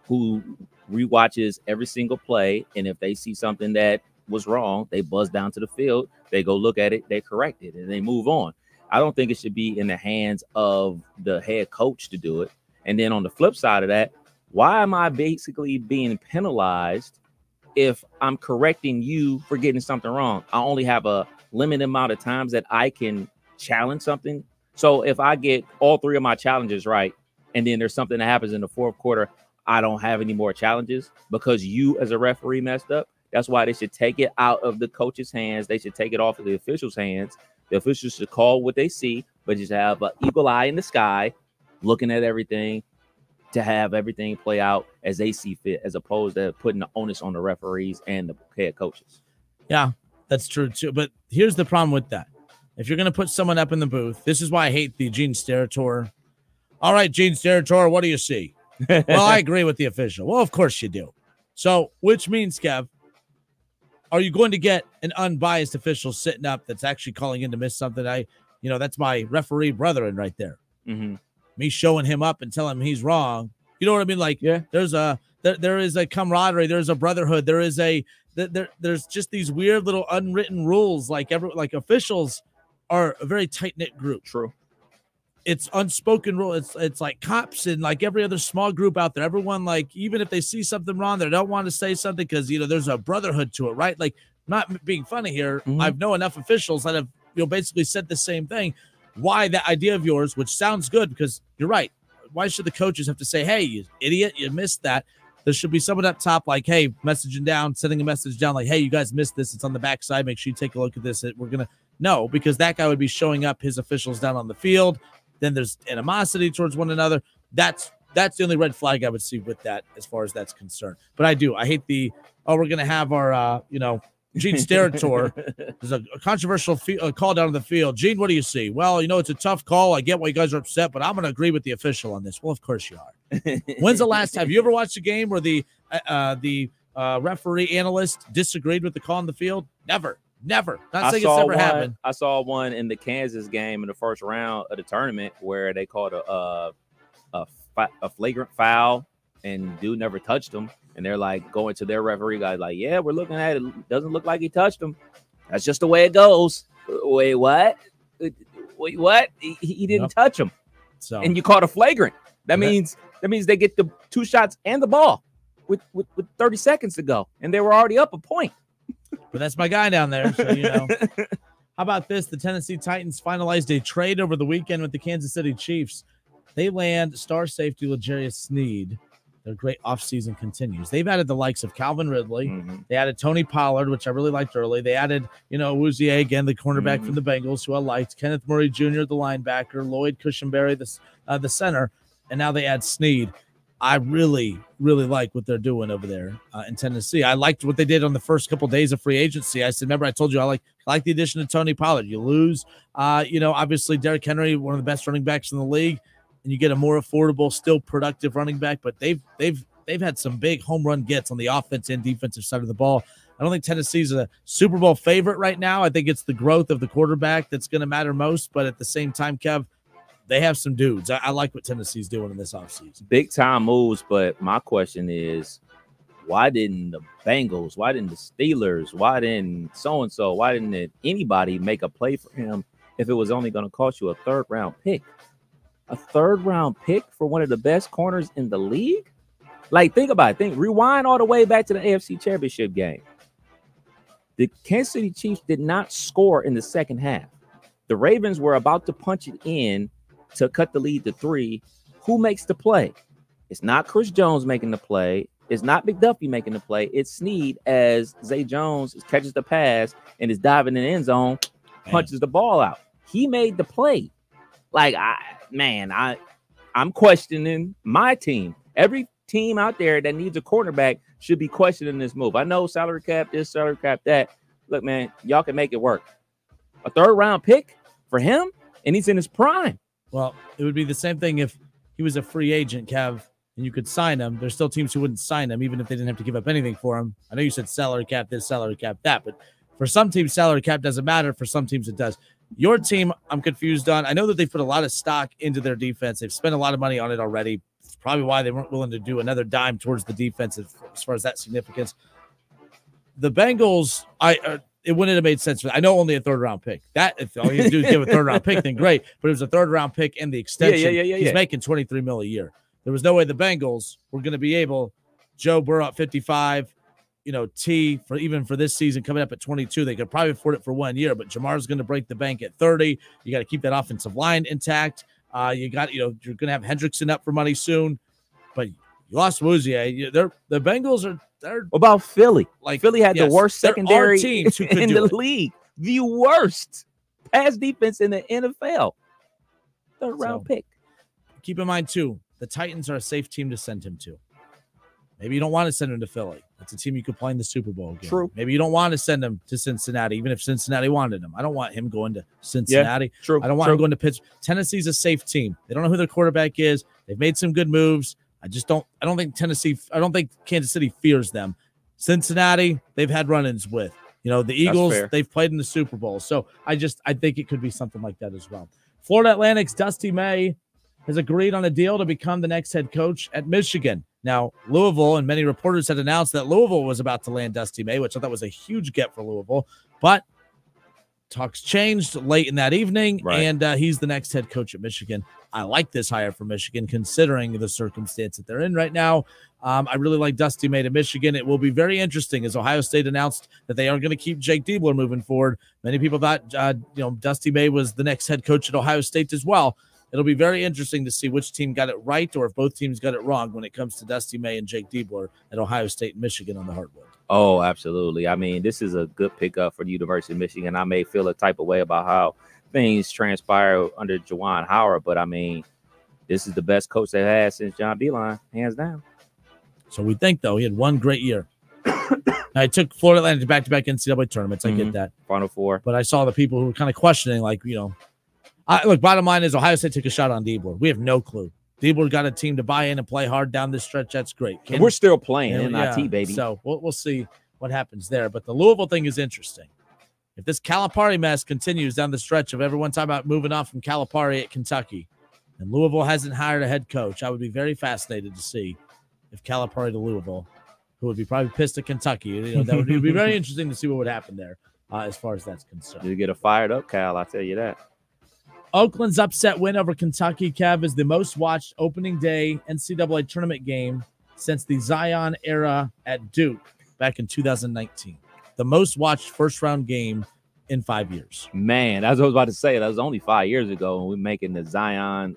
who rewatches every single play, and if they see something that was wrong, they buzz down to the field, they go look at it, they correct it, and they move on. I don't think it should be in the hands of the head coach to do it. And then on the flip side of that, why am I basically being penalized if I'm correcting you for getting something wrong? I only have a limited amount of times that I can challenge something. So if I get all three of my challenges right, and then there's something that happens in the fourth quarter, I don't have any more challenges because you as a referee messed up. That's why they should take it out of the coach's hands. They should take it off of the officials' hands. The officials should call what they see, but just have an eagle eye in the sky, looking at everything to have everything play out as they see fit, as opposed to putting the onus on the referees and the head coaches. Yeah, that's true too. But here's the problem with that. If you're going to put someone up in the booth, this is why I hate the Gene Steratore. All right, Gene Steratore, what do you see? Well, I agree with the official. Well, of course you do. So, which means, Kev, are you going to get an unbiased official sitting up that's actually calling in to miss something? That's my referee brethren right there. Mm-hmm. Me showing him up and telling him he's wrong. You know what I mean? Like, yeah, there is a camaraderie. There's a brotherhood. There's just these weird little unwritten rules. Like officials are a very tight-knit group. True. It's unspoken rule. It's like cops and like every other small group out there. Everyone, like, even if they see something wrong, they don't want to say something because, there's a brotherhood to it, right? Like, not being funny here. Mm-hmm. I know enough officials that have, basically said the same thing. Why that idea of yours, which sounds good because you're right. Why should the coaches have to say, hey, you idiot, you missed that? There should be someone up top like, hey, messaging down, sending a message down like, hey, you guys missed this. It's on the backside. Make sure you take a look at this. We're going to know because that guy would be showing up his officials down on the field. Then there's animosity towards one another. That's the only red flag I would see with that as far as that's concerned. But I hate we're going to have our, Gene Steratore. There's a controversial call down on the field. Gene, what do you see? Well, it's a tough call. I get why you guys are upset, but I'm going to agree with the official on this. Well, of course you are. When's the last time you ever watched a game where the referee analyst disagreed with the call on the field? Never. Not saying it's never happened. I saw one in the Kansas game in the first round of the tournament where they called a flagrant foul and dude never touched him. And they're like going to their referee guy like, yeah, we're looking at it. Doesn't look like he touched him. That's just the way it goes. Wait, what? Wait, what? He didn't touch him. So, and you called a flagrant. That means they get the 2 shots and the ball with 30 seconds to go, and they were already up a point. But that's my guy down there. So How about this? The Tennessee Titans finalized a trade over the weekend with the Kansas City Chiefs. They land star safety L'Jarius Sneed. Their great offseason continues. They've added the likes of Calvin Ridley. Mm-hmm. They added Tony Pollard, which I really liked early. They added, OHSAA, again, the cornerback from the Bengals, who I liked. Kenneth Murray Jr., the linebacker. Lloyd Cushenberry, the center. And now they add Sneed. I really, really like what they're doing over there in Tennessee. I liked what they did on the first couple days of free agency. I said, remember, I told you I like the addition of Tony Pollard. You lose, obviously Derrick Henry, one of the best running backs in the league. And you get a more affordable, still productive running back, but they've had some big home run gets on the offense and defensive side of the ball. I don't think Tennessee's a Super Bowl favorite right now. I think it's the growth of the quarterback that's going to matter most. But at the same time, Kev, they have some dudes. I like what Tennessee's doing in this offseason. Big time moves, but my question is, why didn't the Bengals, why didn't the Steelers, why didn't so-and-so, why didn't anybody make a play for him if it was only going to cost you a 3rd-round pick. A 3rd-round pick for one of the best corners in the league? Like, think about it. Rewind all the way back to the AFC Championship game. The Kansas City Chiefs did not score in the second half. The Ravens were about to punch it in to cut the lead to 3. Who makes the play? It's not Chris Jones making the play. It's not McDuffie making the play. It's Snead as Zay Jones catches the pass and is diving in the end zone, punches the ball out. He made the play. Like, I'm questioning my team. Every team out there that needs a quarterback should be questioning this move. I know salary cap this, salary cap that. Look, man, y'all can make it work. A 3rd-round pick for him, and he's in his prime. Well, it would be the same thing if he was a free agent, Kev, and you could sign him. There's still teams who wouldn't sign him, even if they didn't have to give up anything for him. I know you said salary cap this, salary cap that, but for some teams, salary cap doesn't matter. For some teams, it does. Your team, I'm confused on. I know that they've put a lot of stock into their defense. They've spent a lot of money on it already. It's probably why they weren't willing to do another dime towards the defense as far as that significance. The Bengals, it wouldn't have made sense. I know only a 3rd-round pick. That if all you have to do is give a 3rd-round pick, then great. But it was a 3rd-round pick and the extension. He's making $23 million a year. There was no way the Bengals were going to be able. Joe Burrow at 55. T for this season coming up at 22, they could probably afford it for 1 year, but Jamar's going to break the bank at 30. You got to keep that offensive line intact. You're going to have Hendrickson up for money soon, but you lost Woozier. The Bengals they're about Philly. Like Philly had the worst secondary teams who could in the league, the worst pass defense in the NFL. 3rd-round pick. Keep in mind too, the Titans are a safe team to send him to. Maybe you don't want to send him to Philly. That's a team you could play in the Super Bowl game. True. Maybe you don't want to send him to Cincinnati, even if Cincinnati wanted him. I don't want him going to Cincinnati. Yeah, true. I don't want him going to Pittsburgh. Tennessee's a safe team. They don't know who their quarterback is. They've made some good moves. I don't think Kansas City fears them. Cincinnati, they've had run-ins with. The Eagles, they've played in the Super Bowl. So I think it could be something like that as well. Florida Atlantic's Dusty May has agreed on a deal to become the next head coach at Michigan. Now, Louisville and many reporters had announced that Louisville was about to land Dusty May, which I thought was a huge get for Louisville. But talks changed late in that evening, and he's the next head coach at Michigan. I like this hire for Michigan, considering the circumstance that they're in right now. I really like Dusty May to Michigan. It will be very interesting as Ohio State announced that they are going to keep Jake Diebler moving forward. Many people thought, Dusty May was the next head coach at Ohio State as well. It'll be very interesting to see which team got it right or if both teams got it wrong when it comes to Dusty May and Jake Diebler at Ohio State and Michigan on the hardwood. Oh, absolutely. I mean, this is a good pickup for the University of Michigan. I may feel a type of way about how things transpire under Juwan Howard, but I mean, this is the best coach they've had since John Beilein, hands down. So we think, though, he had one great year. I took Florida Atlantic to back-to-back NCAA tournaments. I get that. Final Four. But I saw the people who were kind of questioning, look, bottom line is Ohio State took a shot on Diebler. We have no clue. Diebler got a team to buy in and play hard down this stretch. That's great. And we're still playing NIT, baby. So we'll see what happens there. But the Louisville thing is interesting. If this Calipari mess continues down the stretch of everyone talking about moving off from Calipari at Kentucky, and Louisville hasn't hired a head coach, I would be very fascinated to see if Calipari to Louisville, who would be probably pissed at Kentucky. That would be very interesting to see what would happen there as far as that's concerned. You get a fired up Cal, I'll tell you that. Oakland's upset win over Kentucky, Kev, is the most watched opening day NCAA tournament game since the Zion era at Duke back in 2019. The most watched first-round game in 5 years. Man, that's what I was about to say. That was only 5 years ago, and we're making the Zion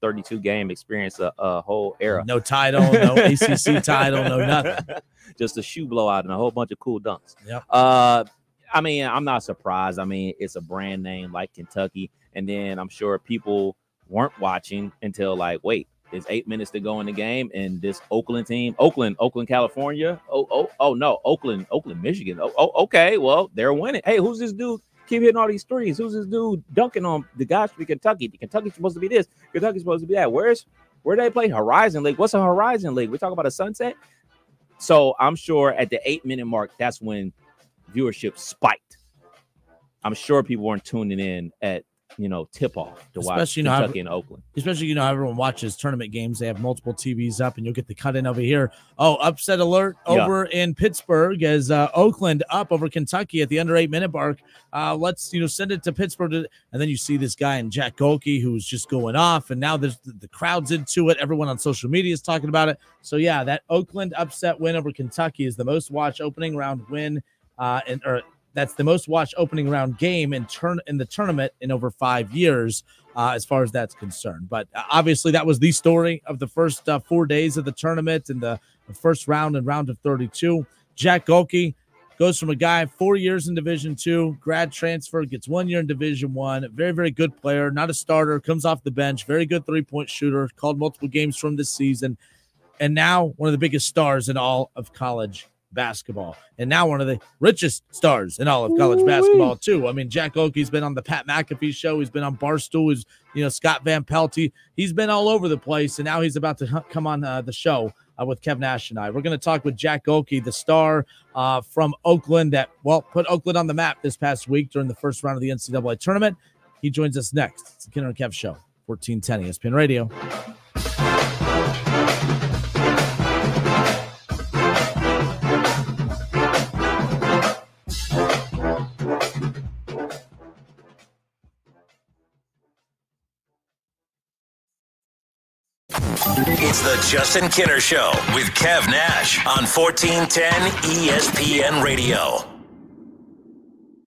32-game experience a whole era. No title, no ACC title, no nothing. Just a shoe blowout and a whole bunch of cool dunks. Yep. I mean, I'm not surprised. I mean, it's a brand name like Kentucky. And then I'm sure people weren't watching until wait, there's 8 minutes to go in the game. And this Oakland team, Oakland, California. Oh no, Oakland, Michigan. Okay. Well, they're winning. Hey, who's this dude keep hitting all these threes? Who's this dude dunking on the guys from Kentucky? Kentucky's supposed to be this. Kentucky's supposed to be that. Where do they play? Horizon League. What's a Horizon League? We talk about a sunset. So I'm sure at the 8-minute mark, that's when viewership spiked. I'm sure people weren't tuning in at tip-off to watch Kentucky and Oakland. Especially, everyone watches tournament games. They have multiple TVs up, and you'll get the cut-in over here. Oh, upset alert over in Pittsburgh as Oakland up over Kentucky at the under 8-minute mark. Let's, send it to Pittsburgh. And then you see this guy in Jack Gholke who's just going off, and now there's the crowd's into it. Everyone on social media is talking about it. So, yeah, that Oakland upset win over Kentucky is the most watched opening round win that's the most watched opening round game in the tournament in over 5 years, as far as that's concerned. But obviously, that was the story of the first 4 days of the tournament and the first round and round of 32. Jack Gholke goes from a guy 4 years in Division II, grad transfer, gets 1 year in Division I, very, very good player, not a starter, comes off the bench, very good three-point shooter, called multiple games from this season, and now one of the biggest stars in all of college basketball, and now one of the richest stars in all of college basketball too. I mean, Jack Gholke's been on the Pat McAfee show. He's been on Barstool. He's, Scott Van Pelt. He's been all over the place, and now he's about to come on the show with Kev Nash and I. We're going to talk with Jack Gholke, the star from Oakland that, put Oakland on the map this past week during the first round of the NCAA tournament. He joins us next. It's the Kinner Kev Show, 1410 ESPN Radio. It's the Justin Kinner Show with Kev Nash on 1410 ESPN Radio.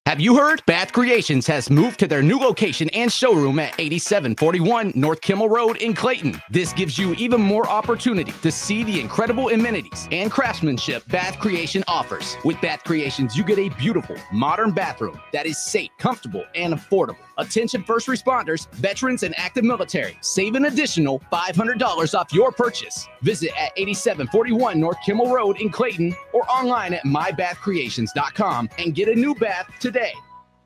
Have you heard? Bath Creations has moved to their new location and showroom at 8741 North Kimmel Road in Clayton. This gives you even more opportunity to see the incredible amenities and craftsmanship Bath Creation offers. With Bath Creations, you get a beautiful, modern bathroom that is safe, comfortable, and affordable. Attention first responders, veterans, and active military. Save an additional $500 off your purchase. Visit at 8741 North Kimmel Road in Clayton or online at mybathcreations.com and get a new bath today.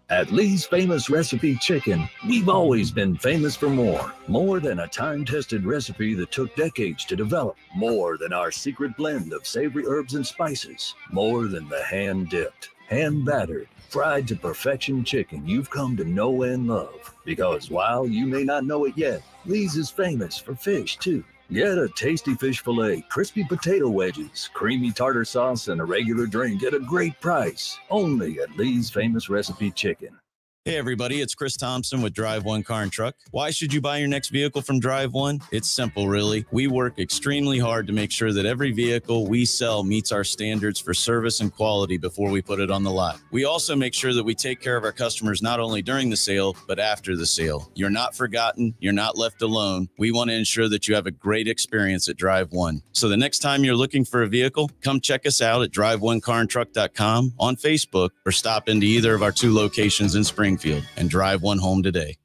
At Lee's Famous Recipe Chicken, we've always been famous for more. More than a time-tested recipe that took decades to develop. More than our secret blend of savory herbs and spices. More than the hand-dipped, hand-battered, fried to perfection chicken you've come to know and love. Because while you may not know it yet, Lee's is famous for fish, too. Get a tasty fish fillet, crispy potato wedges, creamy tartar sauce, and a regular drink at a great price. Only at Lee's Famous Recipe Chicken. Hey everybody, it's Chris Thompson with Drive One Car and Truck. Why should you buy your next vehicle from Drive One? It's simple, really. We work extremely hard to make sure that every vehicle we sell meets our standards for service and quality before we put it on the lot. We also make sure that we take care of our customers not only during the sale, but after the sale. You're not forgotten. You're not left alone. We want to ensure that you have a great experience at Drive One. So the next time you're looking for a vehicle, come check us out at driveonecarandtruck.com, on Facebook, or stop into either of our 2 locations in Springfield and drive one home today.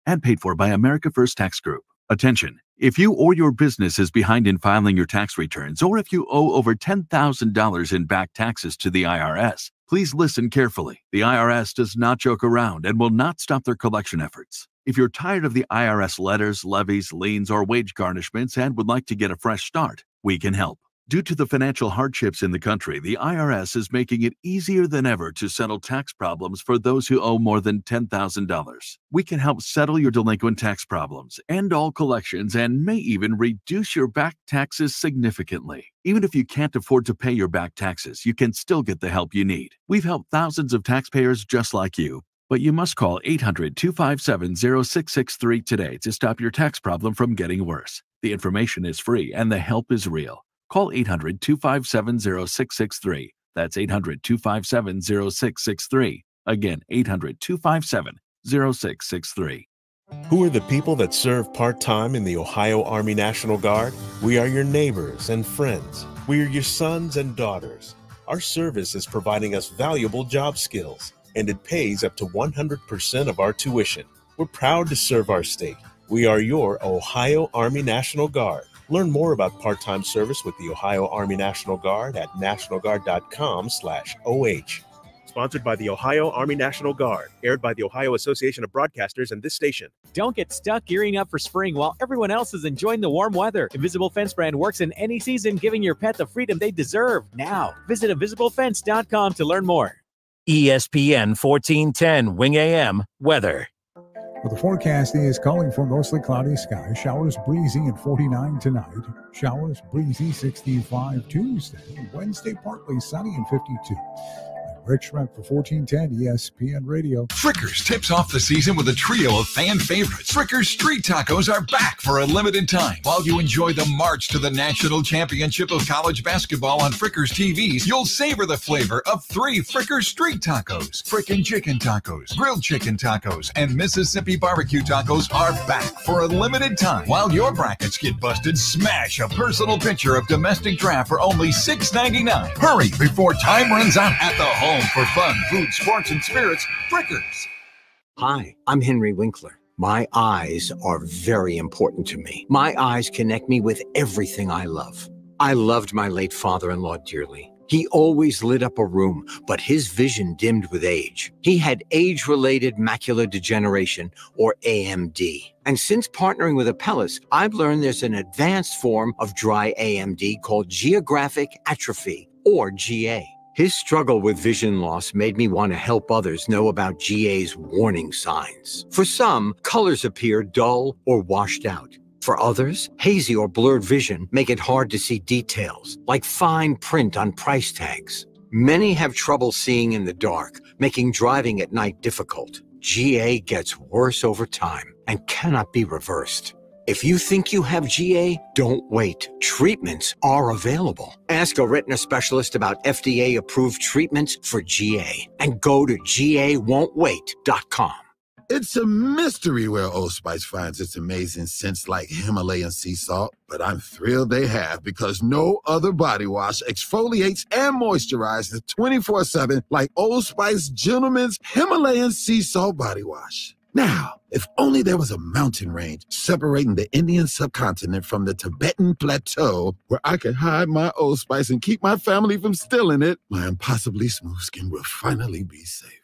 Ad paid for by America First Tax Group. Attention. If you or your business is behind in filing your tax returns, or if you owe over $10,000 in back taxes to the IRS, please listen carefully. The IRS does not joke around and will not stop their collection efforts. If you're tired of the IRS letters, levies, liens, or wage garnishments and would like to get a fresh start, we can help. Due to the financial hardships in the country, the IRS is making it easier than ever to settle tax problems for those who owe more than $10,000. We can help settle your delinquent tax problems, end all collections, and may even reduce your back taxes significantly. Even if you can't afford to pay your back taxes, you can still get the help you need. We've helped thousands of taxpayers just like you. But you must call 800-257-0663 today to stop your tax problem from getting worse. The information is free and the help is real. Call 800-257-0663. That's 800-257-0663. Again, 800-257-0663. Who are the people that serve part-time in the Ohio Army National Guard? We are your neighbors and friends. We are your sons and daughters. Our service is providing us valuable job skills, and it pays up to 100% of our tuition. We're proud to serve our state. We are your Ohio Army National Guard. Learn more about part-time service with the Ohio Army National Guard at nationalguard.com/OH. Sponsored by the Ohio Army National Guard. Aired by the Ohio Association of Broadcasters and this station. Don't get stuck gearing up for spring while everyone else is enjoying the warm weather. Invisible Fence brand works in any season, giving your pet the freedom they deserve. Now, visit invisiblefence.com to learn more. ESPN 1410 Wing AM weather. Well, the forecast is calling for mostly cloudy skies, showers breezy and 49 tonight, showers breezy 65 Tuesday, Wednesday partly sunny and 52. Rick Schreck for 1410 ESPN Radio. Frickers tips off the season with a trio of fan favorites. Frickers Street Tacos are back for a limited time. While you enjoy the march to the national championship of college basketball on Frickers TVs, you'll savor the flavor of 3 Frickers Street Tacos. Frickin' Chicken Tacos, Grilled Chicken Tacos, and Mississippi Barbecue Tacos are back for a limited time. While your brackets get busted, smash a personal picture of Domestic Draft for only $6.99. Hurry before time runs out at the home for fun, food, sports, and spirits, Frickers. Hi, I'm Henry Winkler. My eyes are very important to me. My eyes connect me with everything I love. I loved my late father-in-law dearly. He always lit up a room, but his vision dimmed with age. He had age-related macular degeneration, or AMD. And since partnering with Apellis, I've learned there's an advanced form of dry AMD called geographic atrophy, or GA. His struggle with vision loss made me want to help others know about GA's warning signs. For some, colors appear dull or washed out. For others, hazy or blurred vision make it hard to see details, like fine print on price tags. Many have trouble seeing in the dark, making driving at night difficult. GA gets worse over time and cannot be reversed. If you think you have GA, don't wait. Treatments are available. Ask a retina specialist about FDA-approved treatments for GA and go to GAWon'tWait.com. It's a mystery where Old Spice finds its amazing scents like Himalayan sea salt, but I'm thrilled they have because no other body wash exfoliates and moisturizes 24/7 like Old Spice Gentleman's Himalayan sea salt body wash. Now, if only there was a mountain range separating the Indian subcontinent from the Tibetan plateau where I could hide my Old Spice and keep my family from stealing it, my impossibly smooth skin will finally be safe.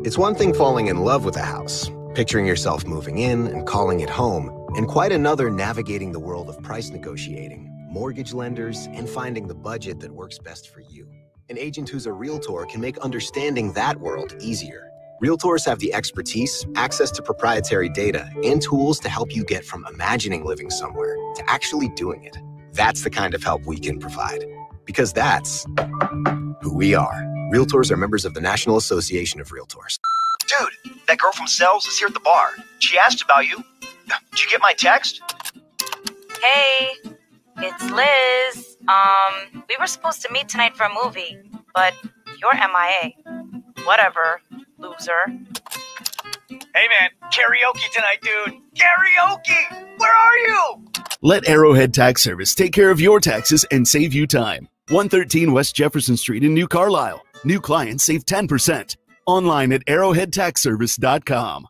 It's one thing falling in love with a house, picturing yourself moving in and calling it home, and quite another navigating the world of price negotiating, mortgage lenders, and finding the budget that works best for you. An agent who's a Realtor can make understanding that world easier. Realtors have the expertise, access to proprietary data, and tools to help you get from imagining living somewhere to actually doing it. That's the kind of help we can provide. Because that's who we are. Realtors are members of the National Association of Realtors. Dude, that girl from sales is here at the bar. She asked about you. Did you get my text? Hey, it's Liz. We were supposed to meet tonight for a movie, but you're MIA. Whatever, loser. Hey man, karaoke tonight, dude. Karaoke! Where are you? Let Arrowhead Tax Service take care of your taxes and save you time. 113 West Jefferson Street in New Carlisle. New clients save 10%. Online at arrowheadtaxservice.com.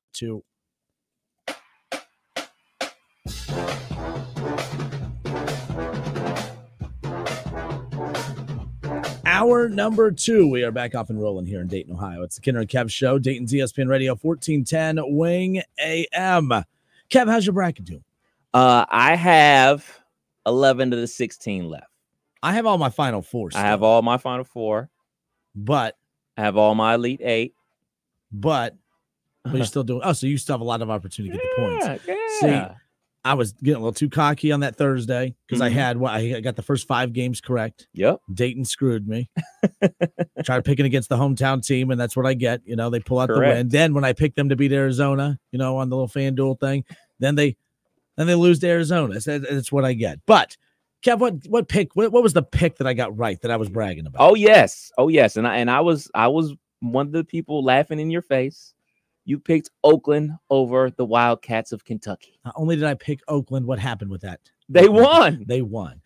Hour number 2. We are back off and rolling here in Dayton, Ohio. It's the Kinner Kev Show, Dayton's ESPN Radio, 1410 Wing AM. Kev, how's your bracket doing? I have 11 to the 16 left. I have all my Final Four still. I have all my Final Four. But I have all my Elite 8. But you're still doing. Oh, so you still have a lot of opportunity to get the points. Yeah. See, I was getting a little too cocky on that Thursday because I got the first 5 games correct. Yep. Dayton screwed me. Tried picking against the hometown team, and that's what I get. You know, they pull out the win. Then when I picked them to beat Arizona, you know, on the little FanDuel thing, then they lose to Arizona. That's what I get. But Kev, what was the pick that I got right that I was bragging about? Oh yes. And I was one of the people laughing in your face. You picked Oakland over the Wildcats of Kentucky. Not only did I pick Oakland, what happened with that? They won. They won.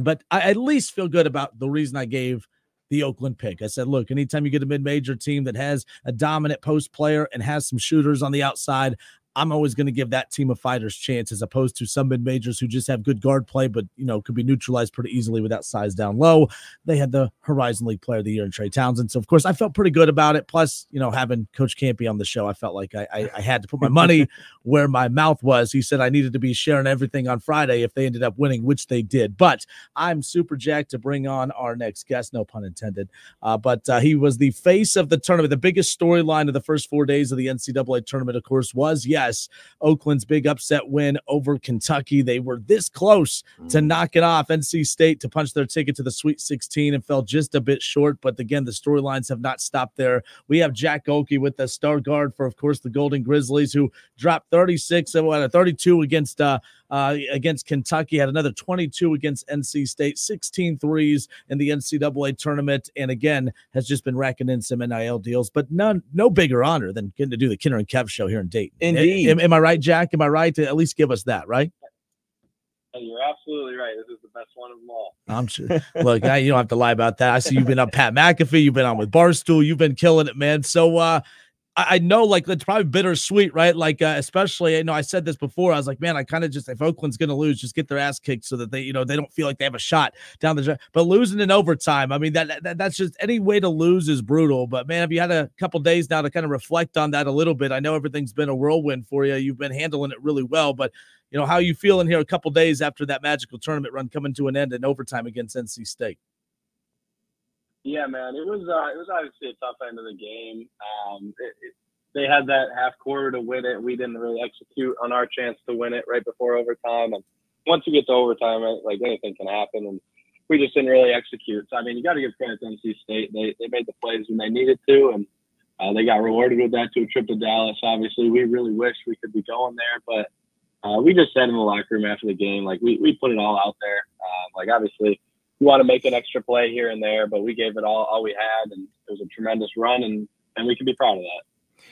But I at least feel good about the reason I gave the Oakland pick. I said, look, anytime you get a mid-major team that has a dominant post player and has some shooters on the outside, I'm always going to give that team of fighters chance as opposed to some mid-majors who just have good guard play, but, could be neutralized pretty easily without size down low. They had the Horizon League Player of the Year in Trey Townsend. So, of course, I felt pretty good about it. Plus, having Coach Campy on the show, I felt like I had to put my money where my mouth was. He said I needed to be sharing everything on Friday if they ended up winning, which they did. But I'm super jacked to bring on our next guest, no pun intended. But he was the face of the tournament. The biggest storyline of the first 4 days of the NCAA tournament, of course, was, yes, Oakland's big upset win over Kentucky. They were this close to knocking off NC State to punch their ticket to the Sweet 16 and fell just a bit short. But again, the storylines have not stopped there. We have Jack Gholke with the star guard for, of course, the Golden Grizzlies, who dropped 32 against Kentucky, had another 22 against NC State, 16 threes in the NCAA tournament, and again has just been racking in some NIL deals, but no bigger honor than getting to do the Kinner and Kev show here in Dayton. Indeed. Am I right, Jack? Am I right to at least give us that, right? You're absolutely right. This is the best one of them all. I'm sure. Look, you don't have to lie about that. I see you've been on Pat McAfee. You've been on with Barstool. You've been killing it, man. So I know, like, it's probably bittersweet, right? Like, especially, I said this before. I was like, man, I kind of just, if Oakland's going to lose, just get their ass kicked so that they, they don't feel like they have a shot down the stretch. But losing in overtime, I mean, that's just, any way to lose is brutal. But man, have you had a couple days now to kind of reflect on that a little bit? I know everything's been a whirlwind for you. You've been handling it really well, but how are you feeling here a couple days after that magical tournament run coming to an end in overtime against NC State? Yeah, man, it was obviously a tough end of the game. They had that half quarter to win it. We didn't really execute on our chance to win it right before overtime. And once you get to overtime, like, anything can happen, and we just didn't really execute. So, I mean, you got to give credit to NC State. They made the plays when they needed to, and they got rewarded with that, to a trip to Dallas. Obviously, we really wish we could be going there, but we just said in the locker room after the game, like, we put it all out there. Like, obviously, we want to make an extra play here and there, but we gave it all we had, and it was a tremendous run, and we can be proud of that.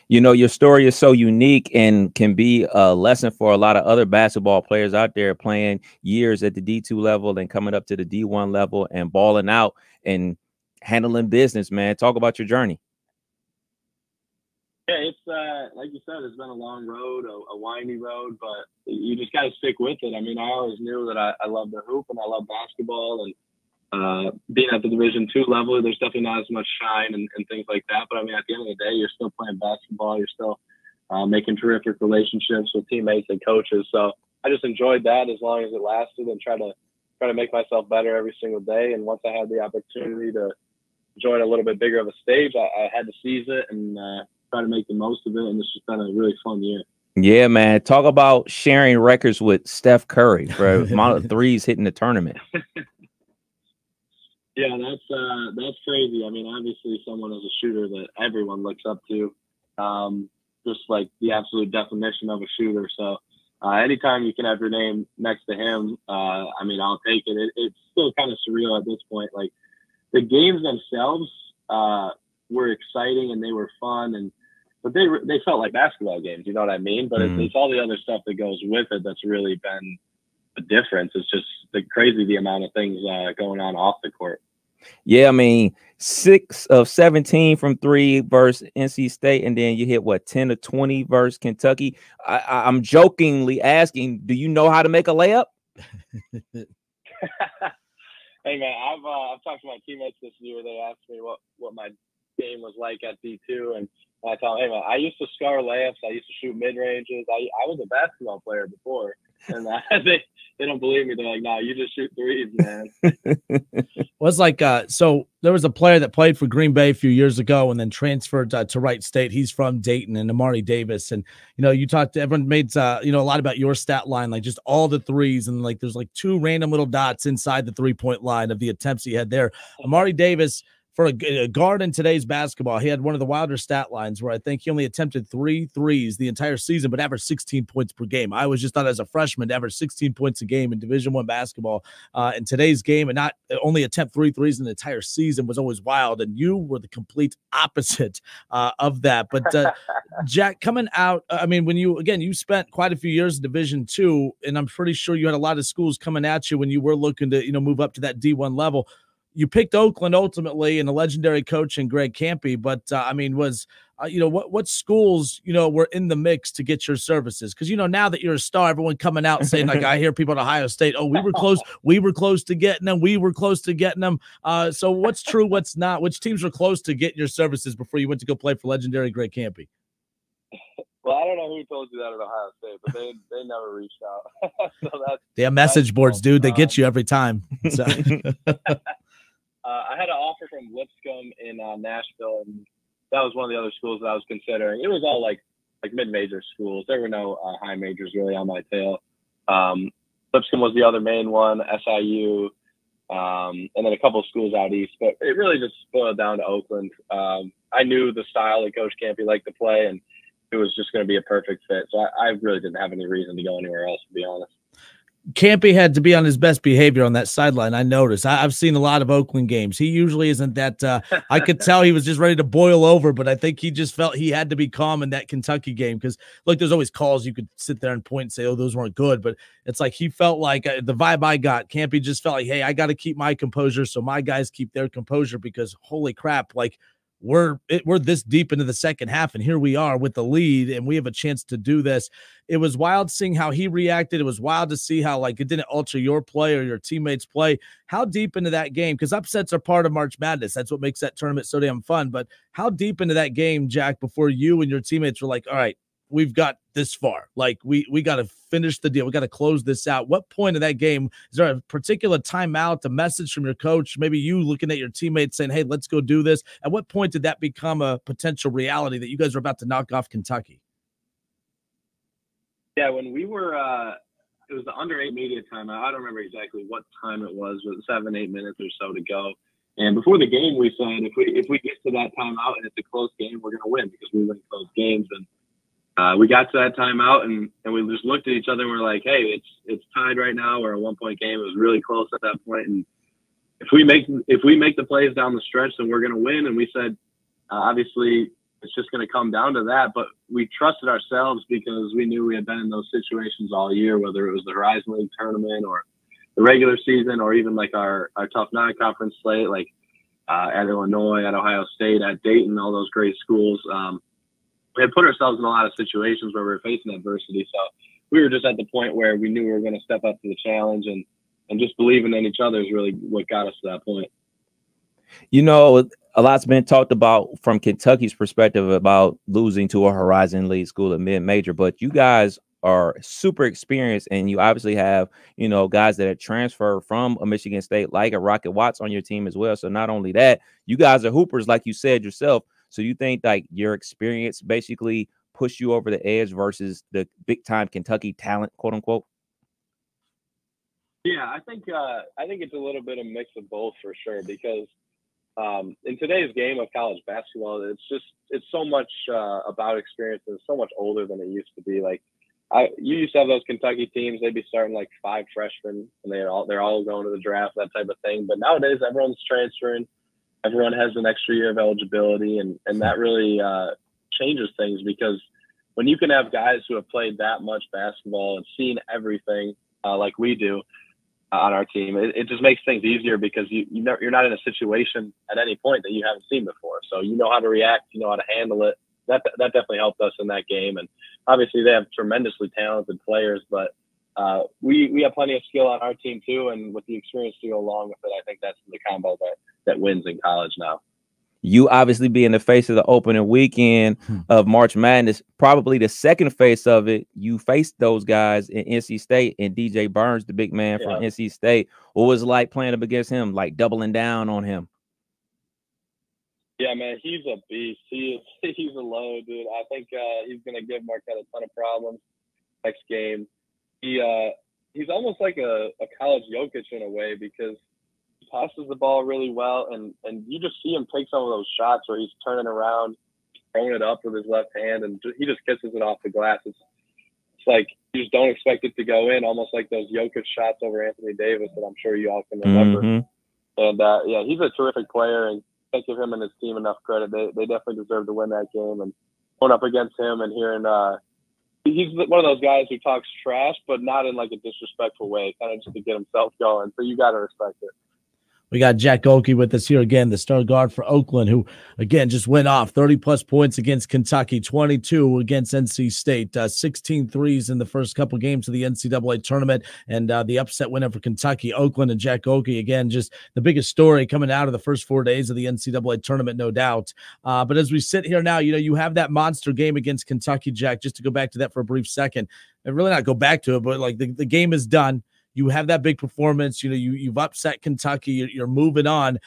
Your story is so unique and can be a lesson for a lot of other basketball players out there playing years at the D2 level and coming up to the D1 level and balling out and handling business, man. Talk about your journey. Yeah, it's like you said, it's been a long road, a windy road, but you just got to stick with it. I mean, I always knew that I love the hoop and I love basketball, and being at the Division II level, there's definitely not as much shine and things like that. But I mean, at the end of the day, you're still playing basketball. You're still making terrific relationships with teammates and coaches. So I just enjoyed that as long as it lasted, and try to make myself better every single day. And once I had the opportunity to join a little bit bigger of a stage, I had to seize it and try to make the most of it. And it's just been a really fun year. Yeah, man. Talk about sharing records with Steph Curry for amount of threes hitting the tournament. Yeah, that's crazy. I mean, obviously someone as a shooter that everyone looks up to, just like the absolute definition of a shooter. So anytime you can have your name next to him, I mean, I'll take it. It's still kind of surreal at this point. Like, the games themselves were exciting and they were fun, but they felt like basketball games, you know what I mean? But it's all the other stuff that goes with it that's really been the difference. It's just the amount of things going on off the court. Yeah, I mean, 6 of 17 from 3 versus NC State, and then you hit 10 of 20 versus Kentucky. I'm jokingly asking, do you know how to make a layup? Hey man, I've talked to my teammates this year. They asked me what my game was like at D2, and I tell them, hey man, I used to scar layups. I used to shoot mid ranges. I was a basketball player before, and they don't believe me. They're like, nah, you just shoot threes, man. Was like, so there was a player that played for Green Bay a few years ago and then transferred to Wright State. He's from Dayton, and Amari Davis. And, you talked to everyone made, a lot about your stat line, like just all the threes. And like, there's like 2 random little dots inside the 3-point line of the attempts he had there. Amari Davis, for a guard in today's basketball, he had one of the wilder stat lines where I think he only attempted 3 threes the entire season, but averaged 16 points per game. I was just thought as a freshman to average 16 points a game in Division I basketball in today's game, and not only attempt 3 threes in the entire season was always wild. And you were the complete opposite of that. But Jack, coming out, I mean, when you spent quite a few years in Division II, and I'm pretty sure you had a lot of schools coming at you when you were looking to, move up to that D1 level. you picked Oakland ultimately and the legendary coach and Greg Kampe, but I mean, what schools, were in the mix to get your services? Because, now that you're a star, everyone coming out saying, like, I hear people at Ohio State, oh, we were close to getting them. So what's true, what's not? Which teams were close to getting your services before you went to go play for legendary Greg Kampe? Well, I don't know who told you that at Ohio State, but they never reached out. So they have message boards, dude. They get you every time. So. I had an offer from Lipscomb in Nashville, and that was one of the other schools that I was considering. It was all like mid-major schools. There were no high majors really on my tail. Lipscomb was the other main one, SIU, and then a couple of schools out east. But it really just boiled down to Oakland. I knew the style that Coach Kampe liked to play, and it was just going to be a perfect fit. So I really didn't have any reason to go anywhere else, to be honest. Kampe had to be on his best behavior on that sideline. I noticed. I've seen a lot of Oakland games. He usually isn't that. I could tell he was just ready to boil over, but I think he just felt he had to be calm in that Kentucky game because, look, there's always calls you could sit there and point and say, oh, those weren't good. But it's like he felt like the vibe I got, Kampe just felt like, hey, I got to keep my composure so my guys keep their composure because, holy crap, like, we're this deep into the second half, and here we are with the lead, and we have a chance to do this. It was wild seeing how he reacted. It was wild to see how, like, it didn't alter your play or your teammates' play. How deep into that game, because upsets are part of March Madness. That's what makes that tournament so damn fun. But how deep into that game, Jack, before you and your teammates were like, all right, we've got this far. Like, we got to finish the deal. We got to close this out. What point of that game, is there a particular timeout, a message from your coach, maybe you looking at your teammates saying, hey, let's go do this? At what point did that become a potential reality that you guys were about to knock off Kentucky? Yeah, when we were it was the under 8 media timeout. I don't remember exactly what time it was, but 7-8 minutes or so to go. And before the game, we said if we get to that timeout and it's a close game, we're going to win because we win close games. And we got to that timeout and we just looked at each other and we're like, hey, it's tied right now. We're a 1-point game. It was really close at that point. And if we make the plays down the stretch, then we're going to win. And we said, obviously, it's just going to come down to that. But we trusted ourselves because we knew we had been in those situations all year, whether it was the Horizon League tournament or the regular season or even like our tough non-conference slate, like at Illinois, at Ohio State, at Dayton, all those great schools. We had put ourselves in a lot of situations where we were facing adversity. So we were just at the point where we knew we were going to step up to the challenge and just believing in each other is really what got us to that point. You know, a lot's been talked about from Kentucky's perspective about losing to a Horizon League school at mid-major, but you guys are super experienced and you obviously have, you know, guys that have transferred from a Michigan State like a Rocket Watts on your team as well. So not only that, you guys are hoopers, like you said yourself. So you think like your experience basically pushed you over the edge versus the big time Kentucky talent, quote unquote? Yeah, I think it's a little bit of mix of both for sure, because in today's game of college basketball, it's so much about experience and it's so much older than it used to be. Like you used to have those Kentucky teams, they'd be starting like 5 freshmen and they're all going to the draft, that type of thing. But nowadays everyone's transferring, everyone has an extra year of eligibility, and that really changes things, because when you can have guys who have played that much basketball and seen everything like we do on our team, it just makes things easier because you're not in a situation at any point that you haven't seen before. So you know how to react, you know how to handle it. That definitely helped us in that game. And obviously they have tremendously talented players, but we have plenty of skill on our team too. And with the experience to go along with it, I think that's the combo that wins in college now. You obviously being the face of the opening weekend of March Madness, probably the second face of it, you faced those guys in NC State and DJ Burns, the big man from NC State. What was it like playing up against him, like doubling down on him? Yeah, man, he's a beast. He's a load, dude. I think he's going to give Marquette a ton of problems next game. He's almost like a college Jokic in a way, because he passes the ball really well, and you just see him take some of those shots where he's turning around, throwing it up with his left hand, and he just kisses it off the glass. It's like you just don't expect it to go in, almost like those Jokic shots over Anthony Davis that I'm sure you all can remember. And yeah, he's a terrific player, and can't give him and his team enough credit. They definitely deserve to win that game. And going up against him and hearing he's one of those guys who talks trash, but not in like a disrespectful way, kind of just to get himself going. So you got to respect it. We got Jack Gholke with us here again, the star guard for Oakland, who, again, just went off 30-plus points against Kentucky, 22 against NC State, 16 threes in the first couple games of the NCAA tournament, and the upset winner for Kentucky. Oakland and Jack Gholke, again, just the biggest story coming out of the first 4 days of the NCAA tournament, no doubt. But as we sit here now, you have that monster game against Kentucky, Jack, just to go back to that for a brief second, and really not go back to it, but like the game is done. You have that big performance, you've upset Kentucky, you're moving on.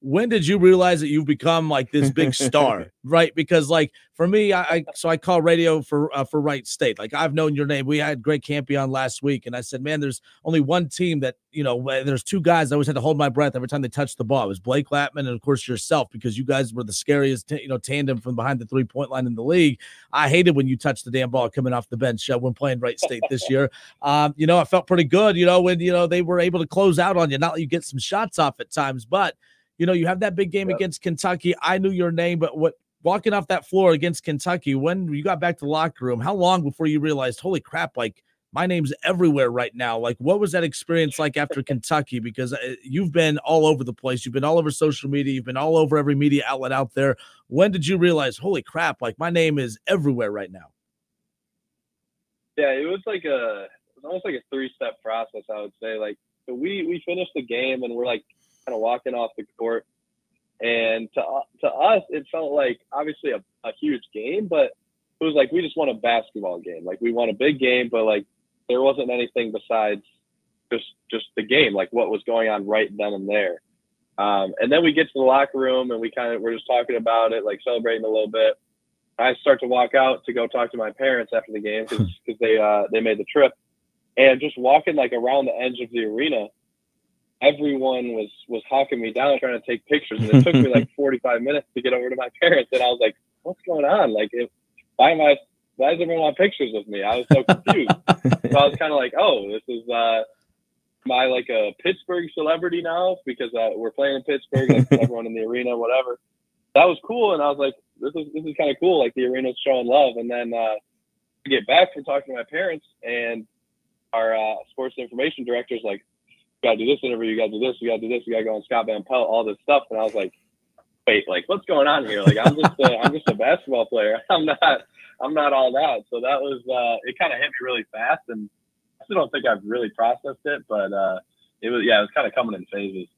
When did you realize that you've become like this big star, right? Because like for me, I call radio for Wright State. Like I've known your name. We had Greg Campy on last week, and I said, man, there's only one team that, there's two guys I always had to hold my breath every time they touched the ball. It was Blake Lappman and of course yourself, because you guys were the scariest, tandem from behind the 3-point line in the league. I hated when you touched the damn ball coming off the bench when playing Wright State this year. I felt pretty good, when they were able to close out on you, not let you get some shots off at times, but you have that big game against Kentucky. I knew your name, but walking off that floor against Kentucky, when you got back to the locker room, how long before you realized, holy crap, like my name's everywhere right now? Like, what was that experience like after Kentucky? Because you've been all over the place. You've been all over social media. You've been all over every media outlet out there. When did you realize, holy crap, like my name is everywhere right now? Yeah, it was almost like a 3-step process, I would say. Like, so we finished the game and we're like, kind of walking off the court, and to us it felt like obviously a huge game, but it was like we just won a basketball game. Like we won a big game, but like there wasn't anything besides just the game, like what was going on right then and there. And then we get to the locker room and we're just talking about it, like celebrating a little bit. I start to walk out to go talk to my parents after the game because they made the trip, and just walking like around the edge of the arena, everyone was hawking me down trying to take pictures, and it took me like 45 minutes to get over to my parents, and I was like, what's going on? Like, why does everyone want pictures of me? I was so confused. So I was kind of like, oh, this is my like a Pittsburgh celebrity now, because we're playing in Pittsburgh, like everyone in the arena, whatever. That was cool, and I was like, this is kind of cool, like the arena's showing love. And then we get back from talking to my parents, and our sports information director's like, you gotta do this interview, you gotta do this, you gotta do this, you gotta go on Scott Van Pelt, all this stuff. And I was like, wait, like what's going on here? Like I'm just a basketball player. I'm not all that. So that was it kind of hit me really fast, and I still don't think I've really processed it, but it was kind of coming in phases.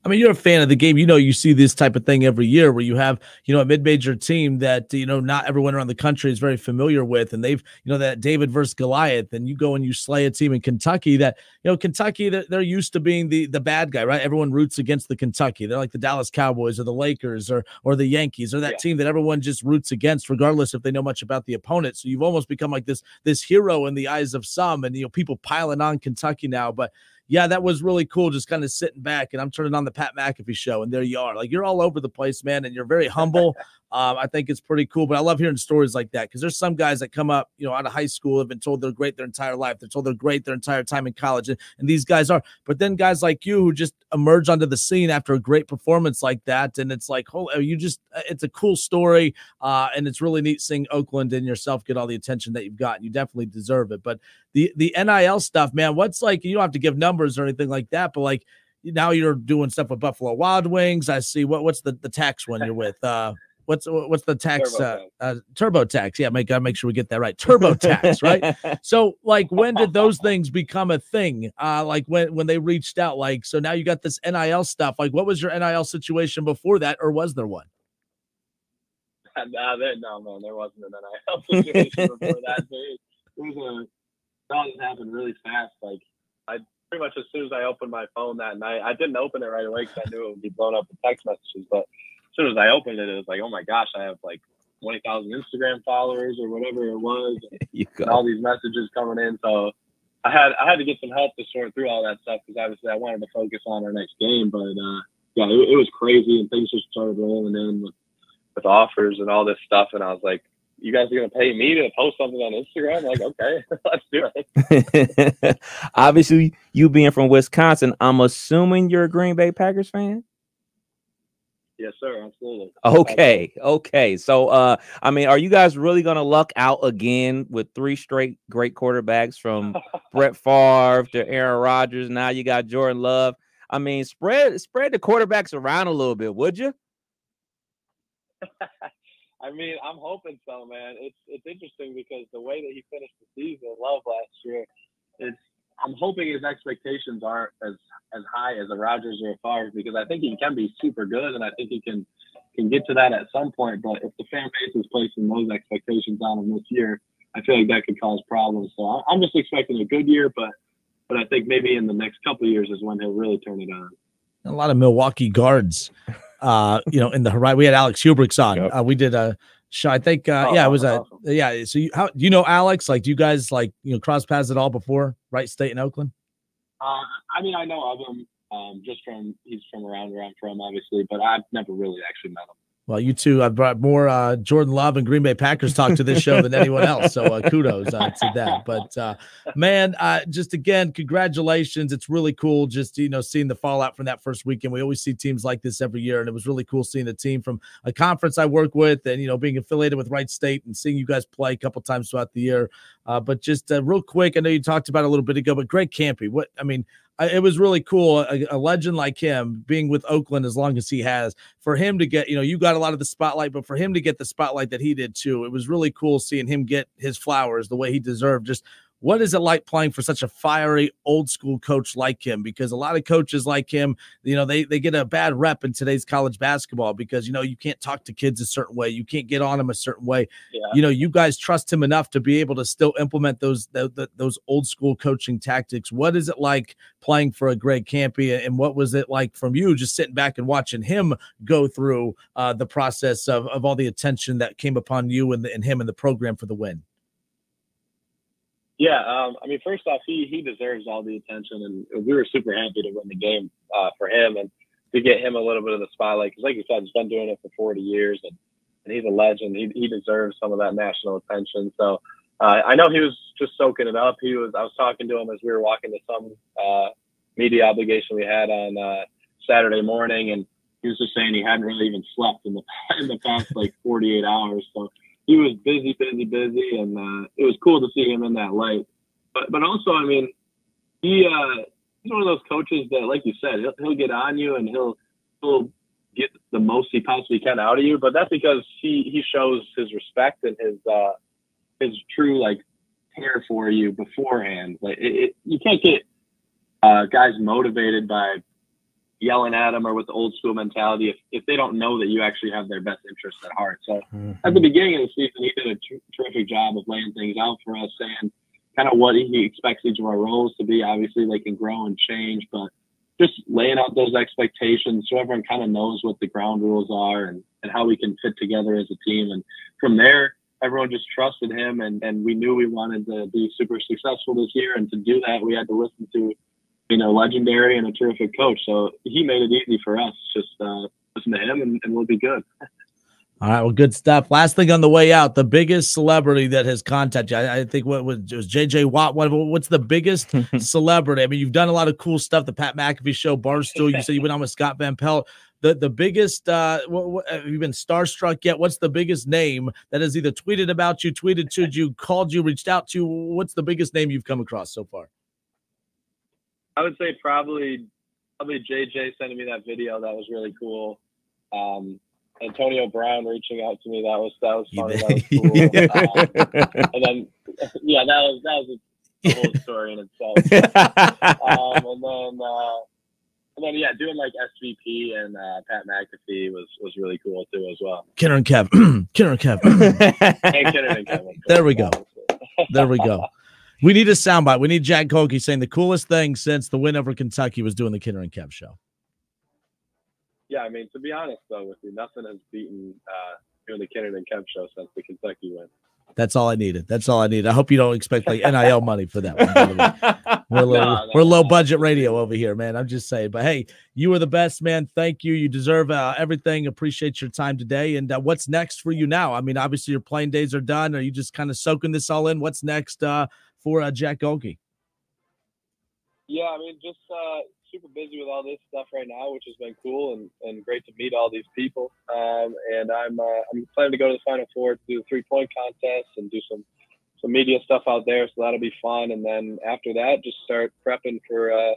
I mean, you're a fan of the game. You see this type of thing every year where you have, a mid-major team that, not everyone around the country is very familiar with. And they've, that David versus Goliath, and you go and you slay a team in Kentucky that, Kentucky, they're used to being the bad guy, right? Everyone roots against the Kentucky. They're like the Dallas Cowboys or the Lakers or the Yankees, or that team that everyone just roots against, regardless if they know much about the opponent. So you've almost become like this hero in the eyes of some, and, people piling on Kentucky now. But yeah, that was really cool, just kind of sitting back, and I'm turning on the Pat McAfee show, and there you are. Like, you're all over the place, man, and you're very humble. I think it's pretty cool, but I love hearing stories like that, because there's some guys that come up, out of high school, have been told they're great their entire life. They're told they're great their entire time in college, and these guys are. But then guys like you who just emerge onto the scene after a great performance like that, and it's like, it's a cool story, and it's really neat seeing Oakland and yourself get all the attention that you've gotten. You definitely deserve it. But the NIL stuff, man, what's like, you don't have to give numbers or anything like that, but like now you're doing stuff with Buffalo Wild Wings. I see. What's the tax one you're with? What's the tax? TurboTax. Yeah, gotta make sure we get that right. TurboTax, right? So, like, when did those things become a thing? Like when they reached out, like, so now you got this NIL stuff. Like, what was your NIL situation before that, or was there one? No, man, there wasn't an NIL situation before that. That happened really fast. Like, I pretty much as soon as I opened my phone that night, I didn't open it right away because I knew it would be blown up with text messages, but as soon as I opened it, it was like, oh my gosh, I have like 20,000 Instagram followers or whatever it was, and all these messages coming in. So I had to get some help to sort through all that stuff, because obviously I wanted to focus on our next game. But yeah, it was crazy, and things just started rolling in with offers and all this stuff. And I was like, you guys are going to pay me to post something on Instagram? I'm like, okay, let's do it. Obviously, you being from Wisconsin, I'm assuming you're a Green Bay Packers fan? Yes, sir. Absolutely. Okay. So, I mean, are you guys really going to luck out again with 3 straight great quarterbacks, from Brett Favre to Aaron Rodgers? Now you got Jordan Love. I mean, spread the quarterbacks around a little bit, would you? I mean, I'm hoping so, man. It's interesting because the way that he finished the season, Love last year, I'm hoping his expectations aren't as high as a Rodgers or a Favre, because I think he can be super good, and I think he can get to that at some point. But if the fan base is placing those expectations on him this year, I feel like that could cause problems. So I'm just expecting a good year, but I think maybe in the next couple of years is when he'll really turn it on. A lot of Milwaukee guards, in the horizon. We had Alex Hubrick's on. Yep. We did a show. I think, it was awesome. So do you know Alex? Like, do you guys cross paths at all before Wright State in Oakland? I mean, I know of him he's from around where I'm from, obviously, but I've never really actually met him. Well, you two, I've brought more Jordan Love and Green Bay Packers talk to this show than anyone else. So kudos to that. But, man, just again, congratulations. It's really cool just, seeing the fallout from that first weekend. We always see teams like this every year, and it was really cool seeing a team from a conference I work with and, being affiliated with Wright State and seeing you guys play a couple times throughout the year. But just real quick, I know you talked about it a little bit ago, but Greg Kampe, it was really cool. A legend like him being with Oakland as long as he has, for him to get, you got a lot of the spotlight, but for him to get the spotlight that he did too, it was really cool seeing him get his flowers the way he deserved. Just what is it like playing for such a fiery old school coach like him? Because a lot of coaches like him, they get a bad rep in today's college basketball because, you can't talk to kids a certain way. You can't get on them a certain way. Yeah. You guys trust him enough to be able to still implement those old school coaching tactics. What is it like playing for a Greg Kampe, and what was it like from you just sitting back and watching him go through the process of all the attention that came upon you and him and the program for the win? Yeah, I mean, first off, he deserves all the attention, and we were super happy to win the game for him and to get him a little bit of the spotlight. Because, like you said, he's been doing it for 40 years, and he's a legend. He deserves some of that national attention. So I know he was just soaking it up. I was talking to him as we were walking to some media obligation we had on Saturday morning, and he was just saying he hadn't really even slept in the past like 48 hours. So he was busy, and it was cool to see him in that light. But also, I mean, he's one of those coaches that, like you said, he'll get on you and he'll get the most he possibly can out of you. But that's because he shows his respect and his true care for you beforehand. Like you can't get guys motivated by yelling at them or with the old school mentality if they don't know that you actually have their best interests at heart. So at the beginning of the season, he did a terrific job of laying things out for us, saying kind of what he expects each of our roles to be. Obviously, they can grow and change, but just laying out those expectations so everyone kind of knows what the ground rules are and how we can fit together as a team. And from there, everyone just trusted him, and we knew we wanted to be super successful this year. And to do that, we had to listen to legendary and a terrific coach. So he made it easy for us. Just listen to him and we'll be good. All right. Well, good stuff. Last thing on the way out, the biggest celebrity that has contacted you, I think it was JJ Watt. What's the biggest celebrity? I mean, you've done a lot of cool stuff. The Pat McAfee show, Barstool. You said you went on with Scott Van Pelt. The biggest, have you been starstruck yet? What's the biggest name that has either tweeted about you, tweeted to you, called you, reached out to you? What's the biggest name you've come across so far? I would say probably JJ sending me that video. That was really cool. Antonio Brown reaching out to me. That was fun. That was cool. And then, yeah, that was a whole story in itself. And then, yeah, doing like SVP and Pat McAfee was really cool too as well. Kinner and Kev. Kinner and Kev. And Kinner and Kev. There we go. There we go. We need a soundbite. We need Jack Gholke saying the coolest thing since the win over Kentucky was doing the Kinner and Kev show. Yeah, I mean, to be honest, though, with you, nothing has beaten doing the Kinner and Kev show since the Kentucky win. That's all I needed. That's all I needed. I hope you don't expect like NIL money for that one. We're low budget radio over here, man. I'm just saying. But hey, you are the best, man. Thank you. You deserve everything. Appreciate your time today. And what's next for you now? I mean, obviously your playing days are done. Are you just kind of soaking this all in? What's next for Jack Gholke? Yeah, I mean, just super busy with all this stuff right now, which has been cool and great to meet all these people. And I'm planning to go to the Final Four to do the 3-point contest and do some media stuff out there. So that'll be fun. And then after that, just start prepping for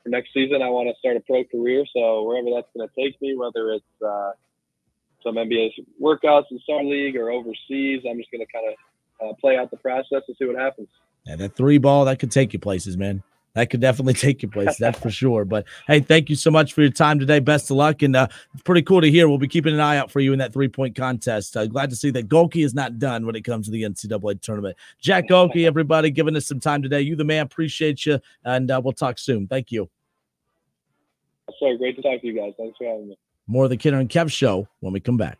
next season, I want to start a pro career. So wherever that's going to take me, whether it's some NBA workouts in Summer League or overseas, I'm just going to kind of play out the process and see what happens. And that 3 ball, that could take you places, man. That could definitely take you places, that's for sure. But, hey, thank you so much for your time today. Best of luck. And it's pretty cool to hear. We'll be keeping an eye out for you in that 3-point contest. Glad to see that Gholke is not done when it comes to the NCAA tournament. Jack Gholke, everybody, giving us some time today. You the man. Appreciate you. And we'll talk soon. Thank you. So great to talk to you guys. Thanks for having me. More of the Kinner and Kev Show when we come back.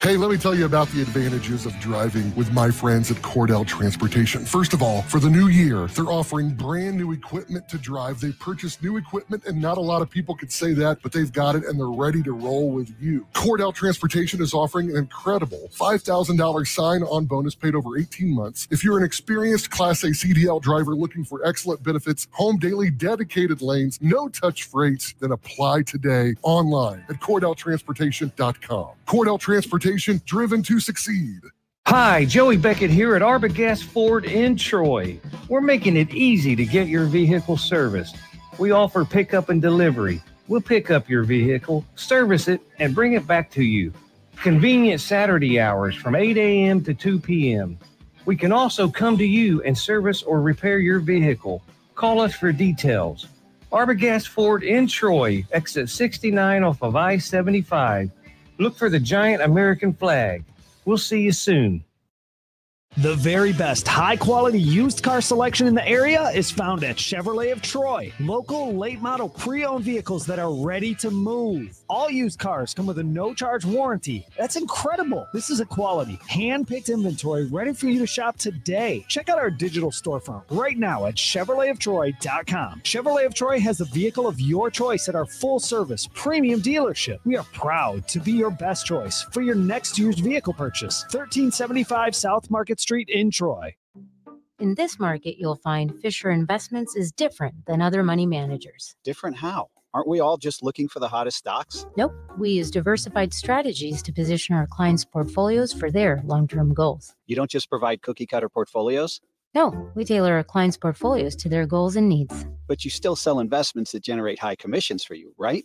Hey, let me tell you about the advantages of driving with my friends at Cordell Transportation. First of all, for the new year, they're offering brand new equipment to drive. They purchased new equipment, and not a lot of people could say that, but they've got it, and they're ready to roll with you. Cordell Transportation is offering an incredible $5,000 sign-on bonus paid over 18 months. If you're an experienced Class A CDL driver looking for excellent benefits, home daily dedicated lanes, no-touch freights, then apply today online at CordellTransportation.com. Cordell Transportation, driven to succeed. Hi, Joey Beckett here at Arbogast Ford in Troy. We're making it easy to get your vehicle serviced. We offer pickup and delivery. We'll pick up your vehicle, service it, and bring it back to you. Convenient Saturday hours from 8 a.m. to 2 p.m. We can also come to you and service or repair your vehicle. Call us for details. Arbogast Ford in Troy, exit 69 off of I-75. Look for the giant American flag. We'll see you soon. The very best high-quality used car selection in the area is found at Chevrolet of Troy. Local late-model pre-owned vehicles that are ready to move. All used cars come with a no-charge warranty. That's incredible. This is a quality, hand-picked inventory ready for you to shop today. Check out our digital storefront right now at ChevroletofTroy.com. Chevrolet of Troy has the vehicle of your choice at our full-service premium dealership. We are proud to be your best choice for your next used vehicle purchase. 1375 South Market Street in Troy. In this market, you'll find Fisher Investments is different than other money managers. Different how? Aren't we all just looking for the hottest stocks? Nope. We use diversified strategies to position our clients' portfolios for their long-term goals. You don't just provide cookie-cutter portfolios? No, we tailor our clients' portfolios to their goals and needs. But you still sell investments that generate high commissions for you, right?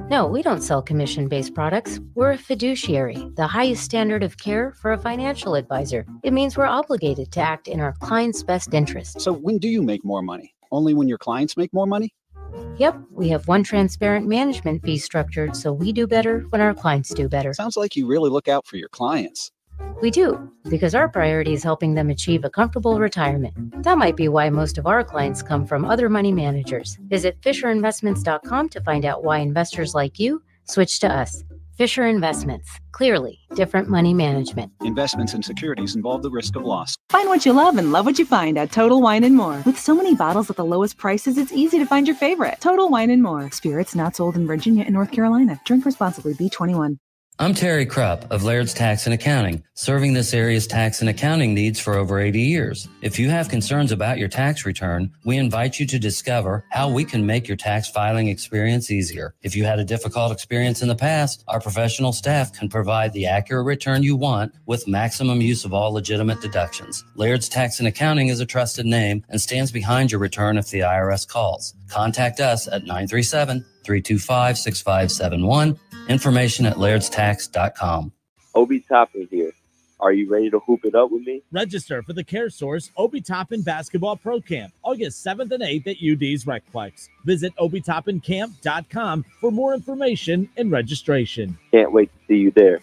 No, we don't sell commission-based products. We're a fiduciary, the highest standard of care for a financial advisor. It means we're obligated to act in our clients' best interest. So when do you make more money? Only when your clients make more money? Yep, we have one transparent management fee structured, so we do better when our clients do better. Sounds like you really look out for your clients. We do, because our priority is helping them achieve a comfortable retirement. That might be why most of our clients come from other money managers. Visit FisherInvestments.com to find out why investors like you switch to us. Fisher Investments. Clearly, different money management. Investments in securities involve the risk of loss. Find what you love and love what you find at Total Wine & More. With so many bottles at the lowest prices, it's easy to find your favorite. Total Wine & More. Spirits not sold in Virginia and North Carolina. Drink responsibly. B21. I'm Terry Krupp of Laird's Tax and Accounting, serving this area's tax and accounting needs for over 80 years. If you have concerns about your tax return, we invite you to discover how we can make your tax filing experience easier. If you had a difficult experience in the past, our professional staff can provide the accurate return you want with maximum use of all legitimate deductions. Laird's Tax and Accounting is a trusted name and stands behind your return if the IRS calls. Contact us at 937-325-6571. Information at lairdstax.com. Obi Toppin here. Are you ready to hoop it up with me? Register for the Care Source Obi Toppin Basketball Pro Camp, August 7th and 8th at UD's Recplex. Visit obitoppincamp.com for more information and registration. Can't wait to see you there.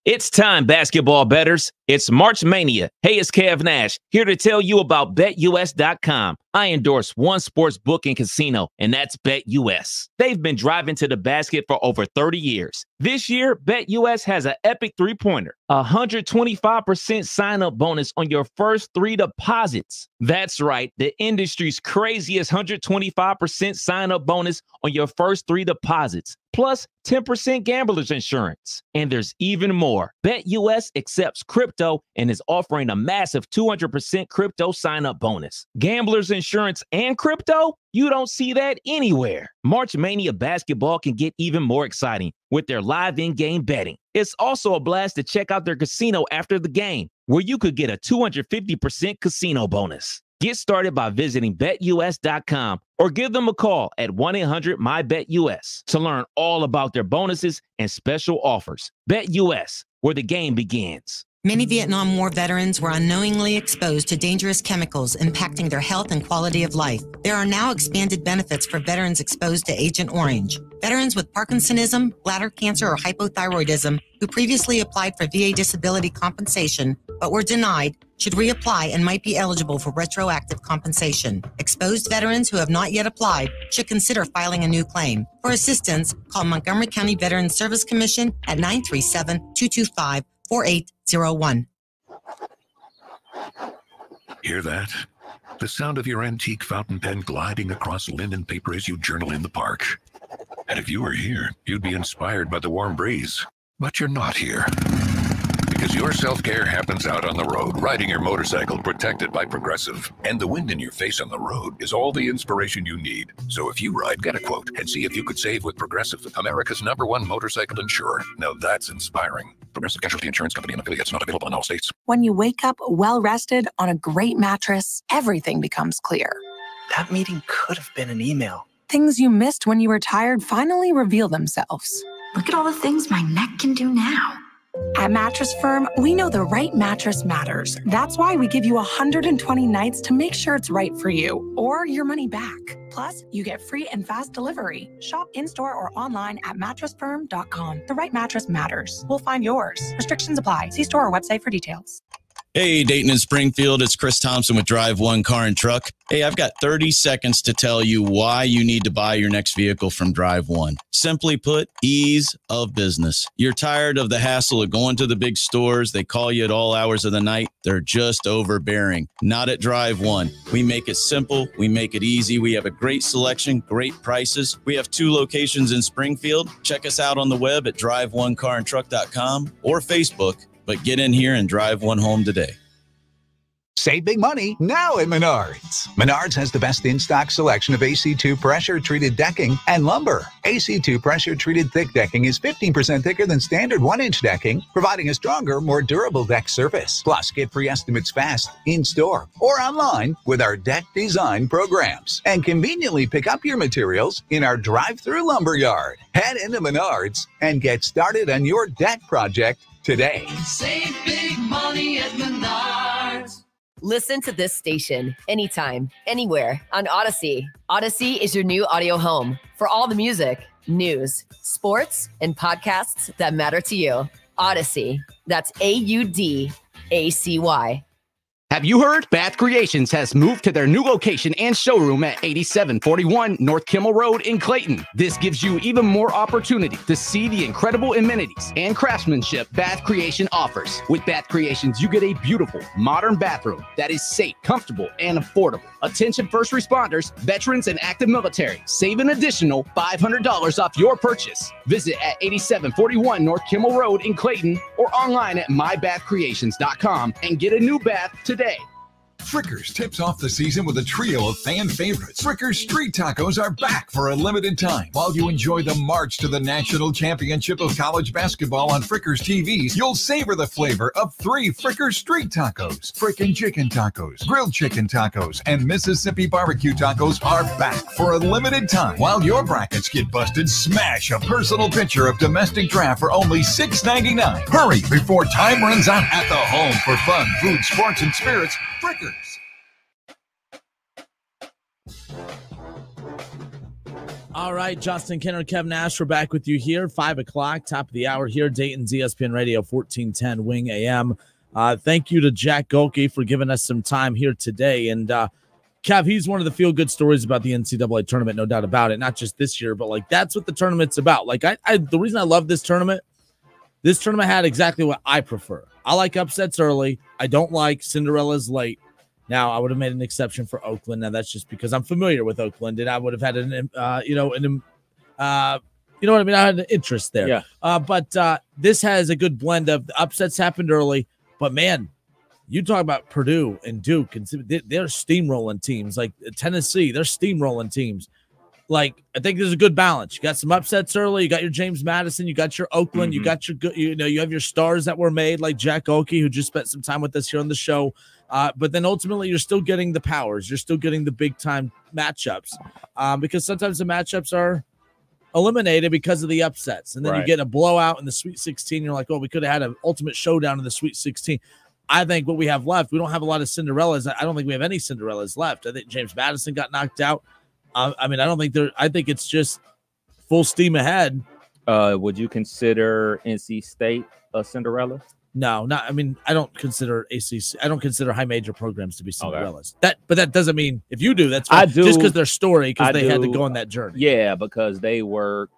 It's time, basketball bettors. It's March Mania. Hey, it's Kev Nash, here to tell you about BetUS.com. I endorse one sports book and casino, and that's BetUS. They've been driving to the basket for over 30 years. This year, BetUS has an epic three-pointer, 125% sign-up bonus on your first 3 deposits. That's right, the industry's craziest 125% sign-up bonus on your first 3 deposits, plus 10% gambler's insurance. And there's even more. BetUS accepts crypto crypto and is offering a massive 200% crypto sign-up bonus. Gamblers insurance and crypto? You don't see that anywhere. March Mania basketball can get even more exciting with their live in-game betting. It's also a blast to check out their casino after the game, where you could get a 250% casino bonus. Get started by visiting betus.com or give them a call at 1-800-MyBetUS to learn all about their bonuses and special offers. BetUS, where the game begins. Many Vietnam War veterans were unknowingly exposed to dangerous chemicals impacting their health and quality of life. There are now expanded benefits for veterans exposed to Agent Orange. Veterans with Parkinsonism, bladder cancer, or hypothyroidism who previously applied for VA disability compensation but were denied should reapply and might be eligible for retroactive compensation. Exposed veterans who have not yet applied should consider filing a new claim. For assistance, call Montgomery County Veterans Service Commission at 937-225-4801. Hear that? The sound of your antique fountain pen gliding across linen paper as you journal in the park. And if you were here, you'd be inspired by the warm breeze. But you're not here. Because your self-care happens out on the road, riding your motorcycle protected by Progressive. And the wind in your face on the road is all the inspiration you need. So if you ride, get a quote and see if you could save with Progressive, America's #1 motorcycle insurer. Now that's inspiring. Progressive Casualty Insurance Company and affiliates, not available in all states. When you wake up well-rested on a great mattress, everything becomes clear. That meeting could have been an email. Things you missed when you were tired finally reveal themselves. Look at all the things my neck can do now. At Mattress Firm, we know the right mattress matters. That's why we give you 120 nights to make sure it's right for you, or your money back. Plus, you get free and fast delivery. Shop in-store or online at mattressfirm.com. The right mattress matters. We'll find yours. Restrictions apply. See store or website for details. Hey, Dayton and Springfield, it's Chris Thompson with Drive One Car and Truck. Hey, I've got 30 seconds to tell you why you need to buy your next vehicle from Drive One. Simply put, ease of business. You're tired of the hassle of going to the big stores. They call you at all hours of the night. They're just overbearing. Not at Drive One. We make it simple. We make it easy. We have a great selection, great prices. We have 2 locations in Springfield. Check us out on the web at driveonecarandtruck.com or Facebook. But get in here and drive one home today. Save big money now at Menards. Menards has the best in-stock selection of AC2 pressure-treated decking and lumber. AC2 pressure-treated thick decking is 15% thicker than standard 1-inch decking, providing a stronger, more durable deck surface. Plus, get free estimates fast, in-store, or online with our deck design programs. And conveniently pick up your materials in our drive-through lumber yard. Head into Menards and get started on your deck project today. Save big money at Menards. Listen to this station anytime, anywhere on Odyssey. Odyssey is your new audio home for all the music, news, sports, and podcasts that matter to you. Odyssey. That's AUDACY. Have you heard? Bath Creations has moved to their new location and showroom at 8741 North Kimmel Road in Clayton. This gives you even more opportunity to see the incredible amenities and craftsmanship Bath Creation offers. With Bath Creations, you get a beautiful, modern bathroom that is safe, comfortable, and affordable. Attention first responders, veterans, and active military. Save an additional $500 off your purchase. Visit at 8741 North Kimmel Road in Clayton or online at mybathcreations.com and get a new bath today. Frickers tips off the season with a trio of fan favorites. Frickers Street Tacos are back for a limited time. While you enjoy the march to the National Championship of College Basketball on Frickers TVs, you'll savor the flavor of 3 Frickers Street Tacos. Frickin' Chicken Tacos, Grilled Chicken Tacos, and Mississippi Barbecue Tacos are back for a limited time. While your brackets get busted, smash a personal picture of domestic draft for only $6.99. Hurry before time runs out at the home for fun, food, sports, and spirits. Frickers. All right, Justin, Kinner, Kev Nash, we're back with you here, 5 o'clock, top of the hour here, Dayton's ESPN Radio, 1410 Wing AM. Thank you to Jack Gholke for giving us some time here today. And Kev, he's one of the feel-good stories about the NCAA tournament, no doubt about it. Not just this year, but, like, that's what the tournament's about. Like, the reason I love this tournament had exactly what I prefer. I like upsets early. I don't like Cinderella's late. Now, I would have made an exception for Oakland. Now, that's just because I'm familiar with Oakland, and I would have had I had an interest there. Yeah. But this has a good blend of the upsets happened early, But man, you talk about Purdue and Duke, and they're steamrolling teams. Like Tennessee, they're steamrolling teams. Like, I think there's a good balance. You got some upsets early. You got your James Madison. You got your Oakland. You got your good. You have your stars that were made, like Jack Gholke, who just spent some time with us here on the show. But then ultimately, you're still getting the powers. You're still getting the big time matchups, because sometimes the matchups are eliminated because of the upsets, and then you get a blowout in the Sweet 16. You're like, oh, we could have had an ultimate showdown in the Sweet 16. I think what we have left, we don't have a lot of Cinderellas. I don't think we have any Cinderellas left. I think James Madison got knocked out. I mean, I don't think I think it's just full steam ahead. Would you consider NC State a Cinderella? No, not. I mean, I don't consider ACC. I don't consider high major programs to be Cinderellas. Okay. But that doesn't mean if you do, that's fine. I do. Just because their story, because they had to go on that journey. Yeah, because they weren't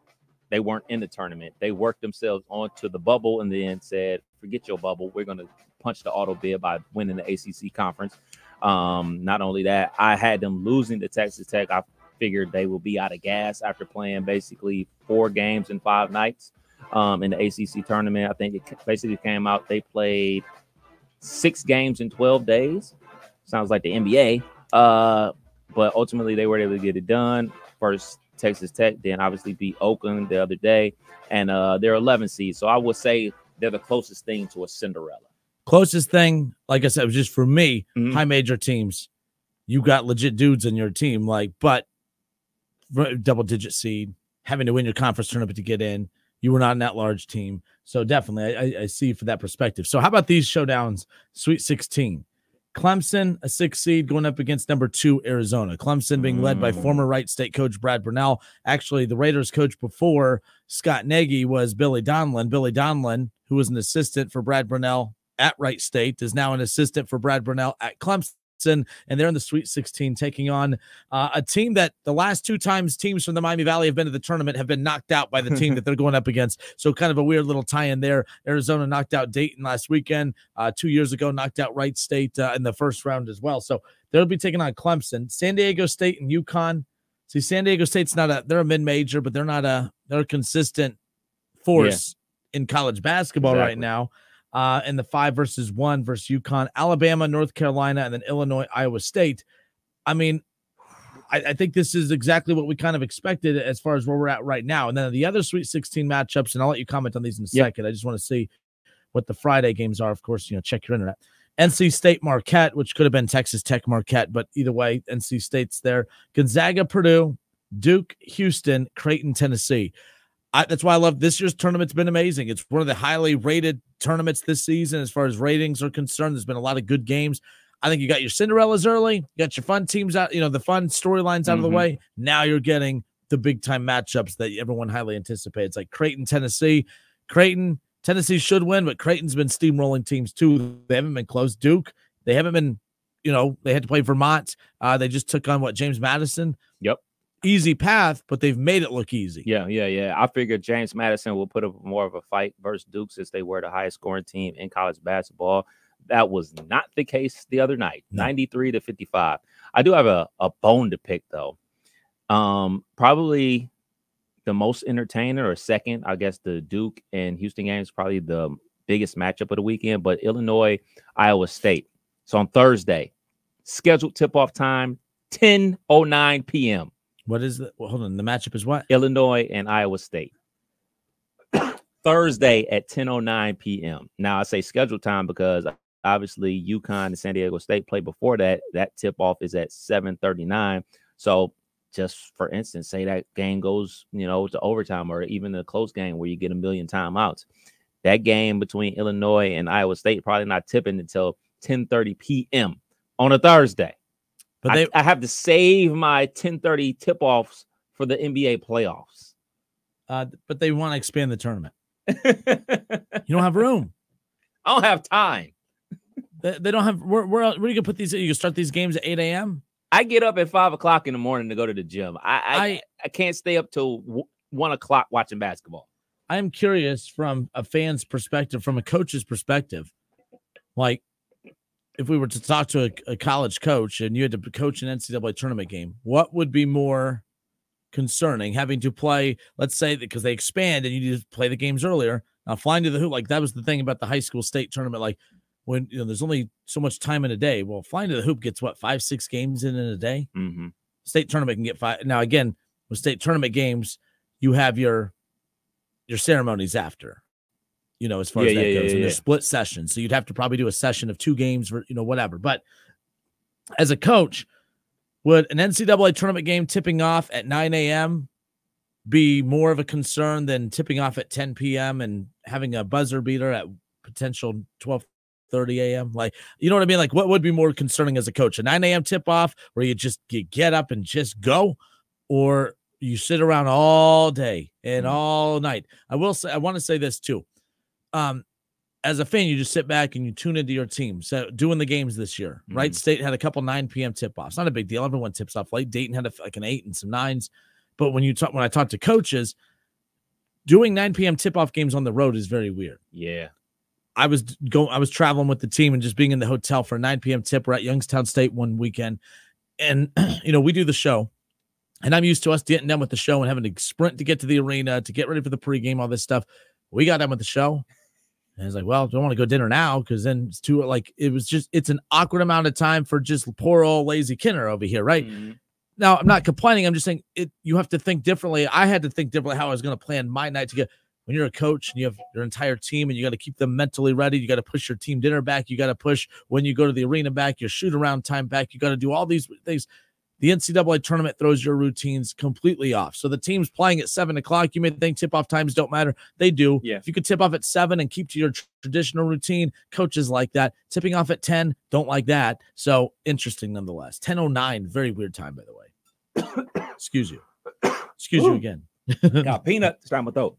in the tournament. They worked themselves onto the bubble and then said, "Forget your bubble. We're going to punch the auto bid by winning the ACC conference." Not only that, I had them losing to Texas Tech. I figured they will be out of gas after playing basically 4 games in 5 nights in the ACC tournament. I think it basically came out they played 6 games in 12 days. Sounds like the NBA. But ultimately they were able to get it done. First Texas Tech, then obviously beat Oakland the other day, and they're 11 seeds. So I would say they're the closest thing to a Cinderella. Closest thing, like I said, was just for me, high major teams. You got legit dudes in your team, but double-digit seed, having to win your conference tournament to get in. You were not in that large team. So definitely, I see for that perspective. So how about these showdowns? Sweet 16. Clemson, a 6 seed, going up against number 2, Arizona. Clemson being led by former Wright State coach Brad Brunell. Actually, the Raiders coach before Scott Nagy was Billy Donlin. Billy Donlin, who was an assistant for Brad Brunell at Wright State, is now an assistant for Brad Brunell at Clemson. And they're in the Sweet 16 taking on a team that the last 2 times teams from the Miami Valley have been to the tournament have been knocked out by the team that they're going up against. So kind of a weird little tie-in there. Arizona knocked out Dayton last weekend. 2 years ago, knocked out Wright State in the first round as well. So they'll be taking on Clemson. San Diego State and UConn. See, San Diego State's they're a mid-major, but they're a consistent force in college basketball right now. In the 5 versus 1 versus UConn, Alabama, North Carolina, and then Illinois, Iowa State. I mean, I think this is exactly what we kind of expected as far as where we're at right now. And then the other Sweet 16 matchups, and I'll let you comment on these in a second. I just want to see what the Friday games are. Of course, check your internet. NC State Marquette, which could have been Texas Tech Marquette, but either way, NC State's there. Gonzaga, Purdue, Duke, Houston, Creighton, Tennessee. That's why I love this year's tournament's been amazing. It's one of the highly rated tournaments this season as far as ratings are concerned. There's been a lot of good games. I think you got your Cinderellas early. You got your fun teams out, the fun storylines out of the way. Now you're getting the big-time matchups that everyone highly anticipates, like Creighton, Tennessee. Creighton, Tennessee should win, but Creighton's been steamrolling teams too. They haven't been close. Duke, they haven't been, they had to play Vermont. They just took on, James Madison? Yep. Easy path, but they've made it look easy. Yeah. I figured James Madison will put up more of a fight versus Duke since they were the highest scoring team in college basketball. That was not the case the other night, 93-55. I do have a bone to pick, though. Probably the most entertainer, or second, I guess the Duke and Houston game is probably the biggest matchup of the weekend, but Illinois, Iowa State. So on Thursday, scheduled tip-off time, 10:09 p.m. What is the hold on? The matchup is what? Illinois and Iowa State. Thursday at 10:09 p.m. Now I say scheduled time because obviously UConn and San Diego State play before that. That tip off is at 7:39. So just for instance, say that game goes, to overtime, or even a close game where you get 1 million timeouts. That game between Illinois and Iowa State probably not tipping until 10:30 p.m. on a Thursday. But I have to save my 10:30 tip-offs for the NBA playoffs. But they want to expand the tournament. You don't have room. I don't have time. They don't have. Where are you gonna put these? You can start these games at 8 a.m. I get up at 5 o'clock in the morning to go to the gym. I can't stay up till 1 o'clock watching basketball. I'm curious from a fan's perspective, from a coach's perspective, like, if we were to talk to a college coach and you had to coach an NCAA tournament game, what would be more concerning? Having to play, let's say, because they expand and you need to play the games earlier. Now, flying to the hoop, like that was the thing about the high school state tournament. Like, when there's only so much time in a day. Well, flying to the hoop gets what, 5-6 games in a day. Mm-hmm. State tournament can get 5. Now again, with state tournament games, you have your ceremonies after. As far as that goes, and there's split sessions. So you'd have to probably do a session of 2 games, or, whatever. But as a coach, would an NCAA tournament game tipping off at 9 a.m. be more of a concern than tipping off at 10 p.m. and having a buzzer beater at potential 12:30 a.m.? Like, you know what I mean? Like, what would be more concerning as a coach? A 9 a.m. tip off where you get up and just go, or you sit around all day and all night? I want to say this too. As a fan, you just sit back and you tune into your team. So doing the games this year, right? State had a couple 9 p.m. tip-offs. Not a big deal. Everyone tips off late. Dayton had like an 8 and some 9s. But when I talk to coaches, doing 9 p.m. tip-off games on the road is very weird. Yeah. I was traveling with the team and just being in the hotel for a 9 p.m. tip. We're at Youngstown State one weekend. And, we do the show. And I'm used to us getting done with the show and having to sprint to get to the arena, to get ready for the pregame, all this stuff. We got done with the show. And I was like, well, don't want to go dinner now because then it's too, it's an awkward amount of time for just poor old lazy Kinner over here, right? Mm-hmm. Now, I'm not complaining. I'm just saying you have to think differently. I had to think differently how I was going to plan my night to get. When you're a coach and you have your entire team and you got to keep them mentally ready, you got to push your team dinner back. You got to push when you go to the arena back, your shoot around time back. You got to do all these things. The NCAA tournament throws your routines completely off. So the team's playing at 7 o'clock. You may think tip-off times don't matter. They do. Yeah. If you could tip off at 7 and keep to your traditional routine, coaches like that. Tipping off at 10, don't like that. So interesting nonetheless. 10:09, very weird time, by the way. Excuse you. Excuse you again. Got peanuts. Time with those.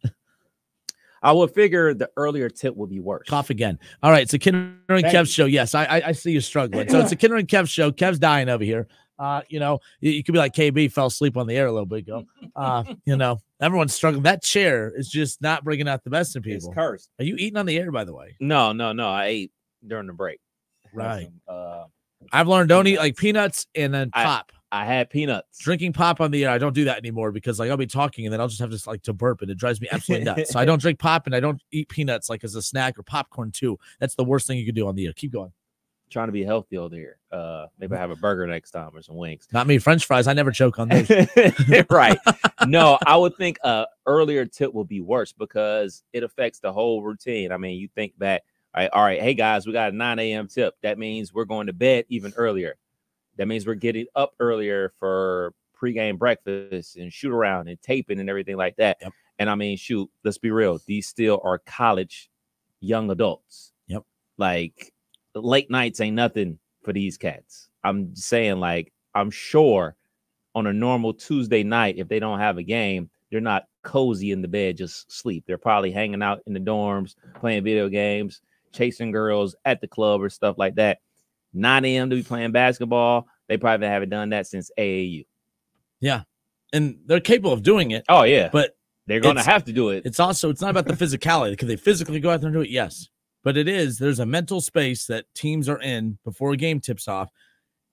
I would figure the earlier tip will be worse. Cough again. All right. It's a Kinner and Kev show. Yes, I see you struggling. So it's a Kinner and Kev show. Kev's dying over here. You could be like KB, fell asleep on the air a little bit ago. Everyone's struggling. That chair is just not bringing out the best in people. It's cursed. Are you eating on the air, by the way? No. I ate during the break. Right. I've learned don't eat like peanuts and then pop. I had peanuts. Drinking pop on the air, I don't do that anymore because I'll be talking and then I'll just have to burp and it drives me absolutely nuts. So I don't drink pop and I don't eat peanuts as a snack or popcorn too. That's the worst thing you could do on the air. Keep going. Trying to be healthy over here. Maybe I have a burger next time or some wings. Not me. French fries. I never choke on those. Right. No, I would think earlier tip will be worse because it affects the whole routine. I mean, you think back, all right, hey guys, we got a 9 a.m. tip. That means we're going to bed even earlier. That means we're getting up earlier for pregame breakfast and shoot around and taping and everything like that. Yep. And I mean, shoot, let's be real. These still are college young adults. Yep. Like late nights ain't nothing for these cats. I'm saying, I'm sure on a normal Tuesday night, if they don't have a game, they're not cozy in the bed, just sleep. They're probably hanging out in the dorms, playing video games, chasing girls at the club or stuff like that. 9 a.m. to be playing basketball. They probably haven't done that since AAU. Yeah. And they're capable of doing it. Oh, yeah. But they're going to have to do it. It's not about the physicality. Can they physically go out there and do it? Yes. But there's a mental space that teams are in before a game tips off,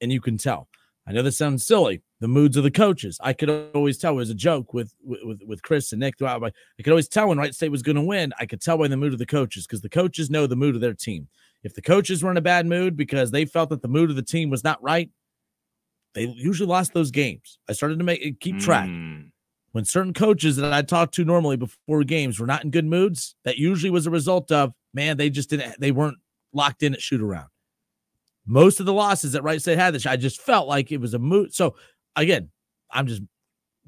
and you can tell. I know this sounds silly. The moods of the coaches. I could always tell. It was a joke with Chris and Nick throughout. I could always tell when Wright State was going to win. I could tell by the mood of the coaches because the coaches know the mood of their team. If the coaches were in a bad mood because they felt that the mood of the team was not right, they usually lost those games. I started to keep track. When certain coaches that I talked to normally before games were not in good moods, that usually was a result of, man, they weren't locked in at shoot around. Most of the losses that Wright State had this, I just felt like it was a mood. So again, I'm just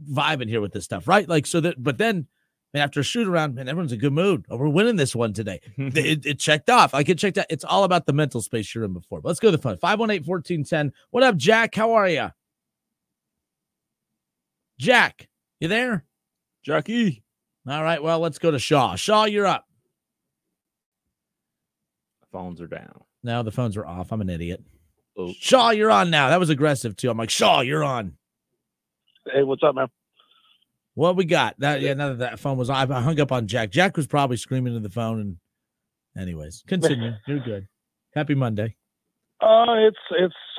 vibing here with this stuff, right? But then after a shoot around, man, everyone's in a good mood. Oh, we're winning this one today. It checked off. It checked out. It's all about the mental space you're in before. But let's go to the phone. 518-1410. What up, Jack? How are you? Jack, you there? Jackie. All right. Well, let's go to Shaw. Shaw, you're up. Phones are down. No, the phones are off. I'm an idiot. Oh. Shaw, you're on now. That was aggressive too. I'm like, Shaw, you're on. Hey, what's up, man? What we got? Now that phone was on. I hung up on Jack. Jack was probably screaming into the phone. And anyways, continue. You're good. Happy Monday. I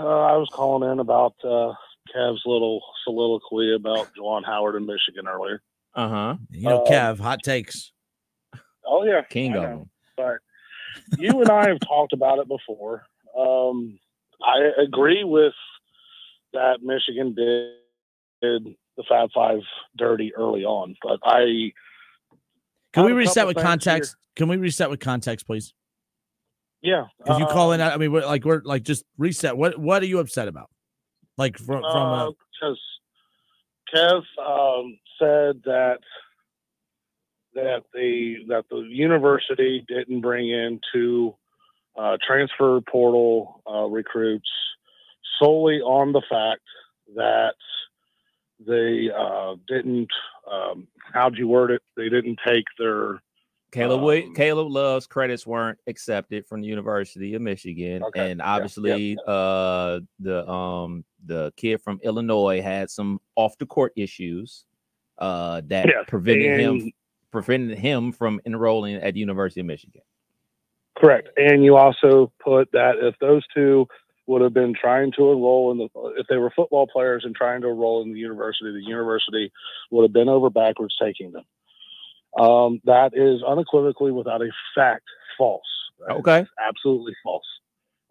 was calling in about Kev's little soliloquy about Juwan Howard in Michigan earlier. Uh-huh. Kev, hot takes. Oh yeah, king of them. But you and I have talked about it before. I agree with that Michigan did the Fab Five dirty early on, but can we reset with context? Can we reset with context, please? Yeah, because you call in. I mean, we're just reset. What are you upset about? Like from because Kev said that the university didn't bring in two transfer portal recruits solely on the fact that they didn't. How'd you word it? They didn't take their. Caleb Love's credits weren't accepted from the University of Michigan, and obviously the kid from Illinois had some off the court issues that prevented him from enrolling at the University of Michigan. Correct, and you also put that if those two would have been trying to enroll if they were football players and trying to enroll in the university would have been over backwards taking them. That is unequivocally, without a fact, false. Okay, absolutely false.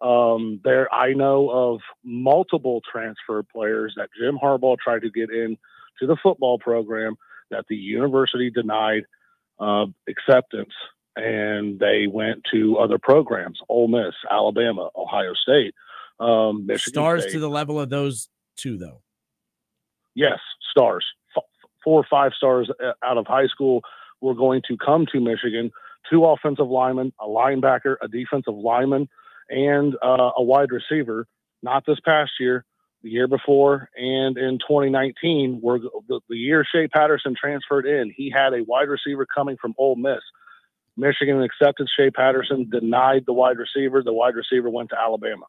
I know of multiple transfer players that Jim Harbaugh tried to get in to the football program that the university denied acceptance, and they went to other programs: Ole Miss, Alabama, Ohio State, Michigan Stars State. To the level of those two, though. Yes, stars. 4 or 5 stars out of high school were going to come to Michigan. 2 offensive linemen, a linebacker, a defensive lineman, and a wide receiver. Not this past year, the year before, and in 2019, the year Shea Patterson transferred in, he had a wide receiver coming from Ole Miss. Michigan accepted Shea Patterson, denied the wide receiver. The wide receiver went to Alabama.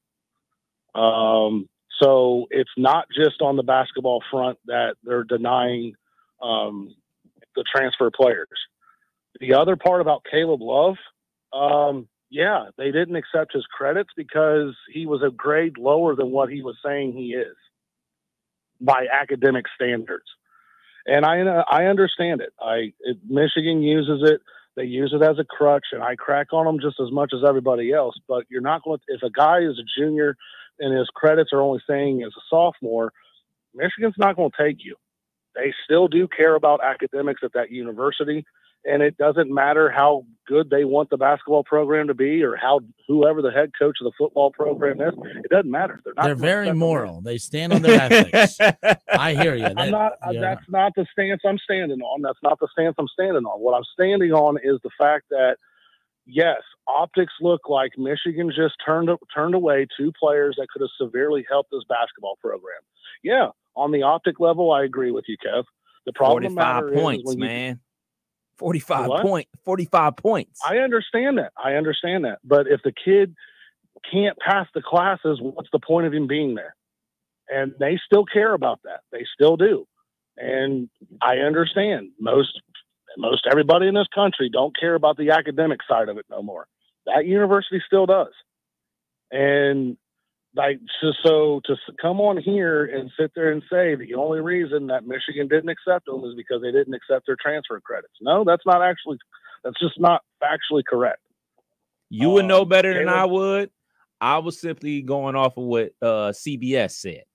So it's not just on the basketball front that they're denying the transfer players. The other part about Caleb Love, they didn't accept his credits because he was a grade lower than what he was saying he is by academic standards. And I understand it. Michigan uses it. They use it as a crutch, and I crack on them just as much as everybody else. But you're not going to, if a guy is a junior and his credits are only saying as a sophomore, Michigan's not going to take you. They still do care about academics at that university, and it doesn't matter how good they want the basketball program to be or whoever the head coach of the football program is. It doesn't matter. They're very moral. They stand on their ethics. I hear you. That's not the stance I'm standing on. That's not the stance I'm standing on. What I'm standing on is the fact that, yes, optics look like Michigan just turned away 2 players that could have severely helped this basketball program. Yeah, on the optic level, I agree with you, Kev. The problem 45 points, man. 45 points. I understand that. But if the kid can't pass the classes, what's the point of him being there? And they still care about that. They still do. And I understand most everybody in this country don't care about the academic side of it no more. That university still does. And so to come on here and sit there and say the only reason that Michigan didn't accept them is because they didn't accept their transfer credits. No, that's just not factually correct. You would know better than I would. I was simply going off of what CBS said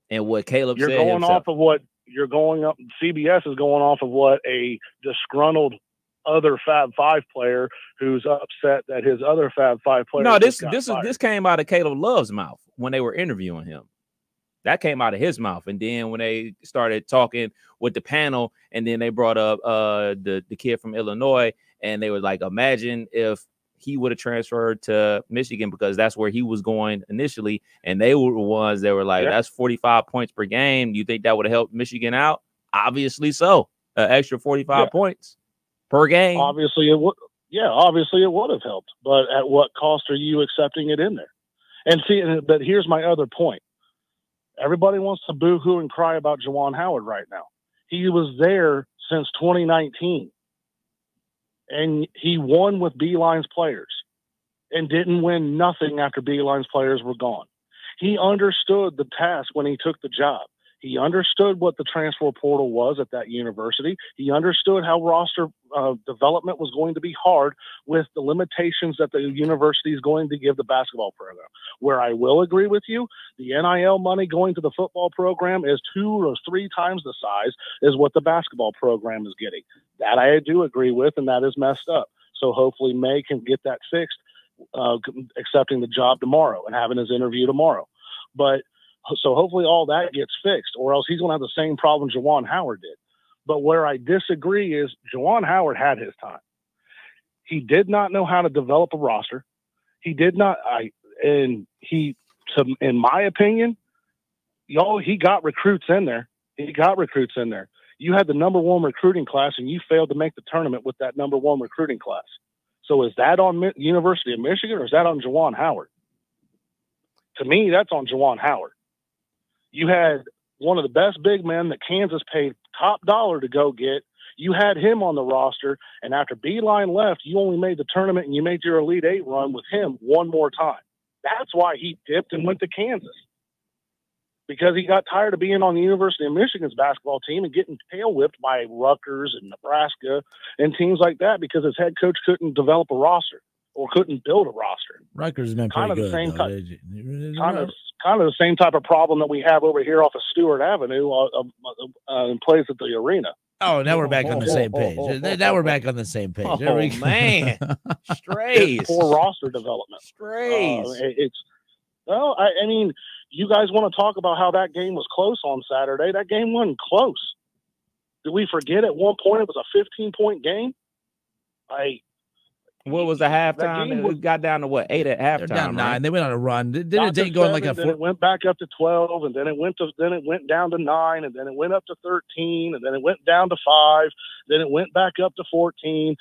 and what Caleb said himself. CBS is going off of what a disgruntled other Fab Five player who's upset that his other Fab Five player. No, this came out of Caleb Love's mouth when they were interviewing him. That came out of his mouth, and then when they started talking with the panel, and then they brought up the kid from Illinois, and they were like, imagine if he would have transferred to Michigan because that's where he was going initially, and they were the ones that were like, that's 45 points per game. You think that would have helped Michigan out? Obviously so. An extra 45 points per game. Obviously it would. Yeah, obviously it would have helped. But at what cost are you accepting it in there? And see, but here's my other point. Everybody wants to boo-hoo and cry about Juwan Howard right now. He was there since 2019. And he won with Beeline's players and didn't win nothing after Beeline's players were gone. He understood the task when he took the job. He understood what the transfer portal was at that university. He understood how roster development was going to be hard with the limitations that the university is going to give the basketball program. Where I will agree with you, the NIL money going to the football program is 2 or 3 times the size as what the basketball program is getting. That I do agree with, and that is messed up. So hopefully May can get that fixed, accepting the job tomorrow and having his interview tomorrow. But so hopefully all that gets fixed, or else he's going to have the same problem Juwan Howard did. But where I disagree is Juwan Howard had his time. He did not know how to develop a roster. He did not. In my opinion, he got recruits in there. You had the number 1 recruiting class, and you failed to make the tournament with that number 1 recruiting class. So is that on University of Michigan, or is that on Juwan Howard? To me, that's on Juwan Howard. You had one of the best big men that Kansas paid top dollar to go get. You had him on the roster, and after Beeline left, you only made the tournament and you made your Elite 8 run with him one more time. That's why he dipped and went to Kansas, because he got tired of being on the University of Michigan's basketball team and getting tail whipped by Rutgers and Nebraska and teams like that, because his head coach couldn't develop a roster or couldn't build a roster. Rutgers has been pretty good. Kind of the same type of problem that we have over here off of Stewart Avenue in place at the arena. Oh, now we're back on the same page. Now we're back on the same page. Oh, man. Strays. Poor roster development. Strays. I mean, you guys want to talk about how that game was close on Saturday. That game wasn't close. Did we forget at one point it was a 15-point game? What was the halftime? It got down to what, 8 at halftime? They're down 9. Right? They went on a run. Didn't it go like a 4? Then it went back up to 12, and then it went down to 9, and then it went up to 13, and then it went down to 5, then it went back up to 14.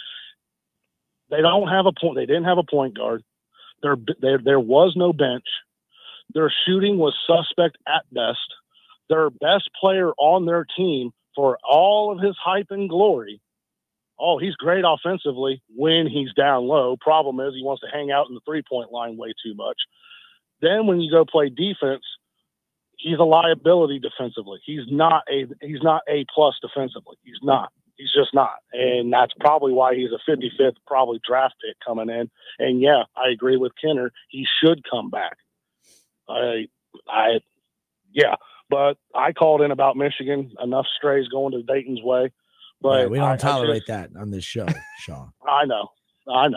They don't have a point. They didn't have a point guard. There was no bench. Their shooting was suspect at best. Their best player on their team, for all of his hype and glory, he's great offensively when he's down low. Problem is he wants to hang out in the three-point line way too much. Then when you go play defense, he's a liability defensively. He's not A+ defensively. He's not. He's just not. And that's probably why he's a 55th probably draft pick coming in. And yeah, I agree with Kinner. He should come back. But I called in about Michigan. Enough strays going to Dayton's way. But yeah, we don't tolerate that on this show, Sean. I know. I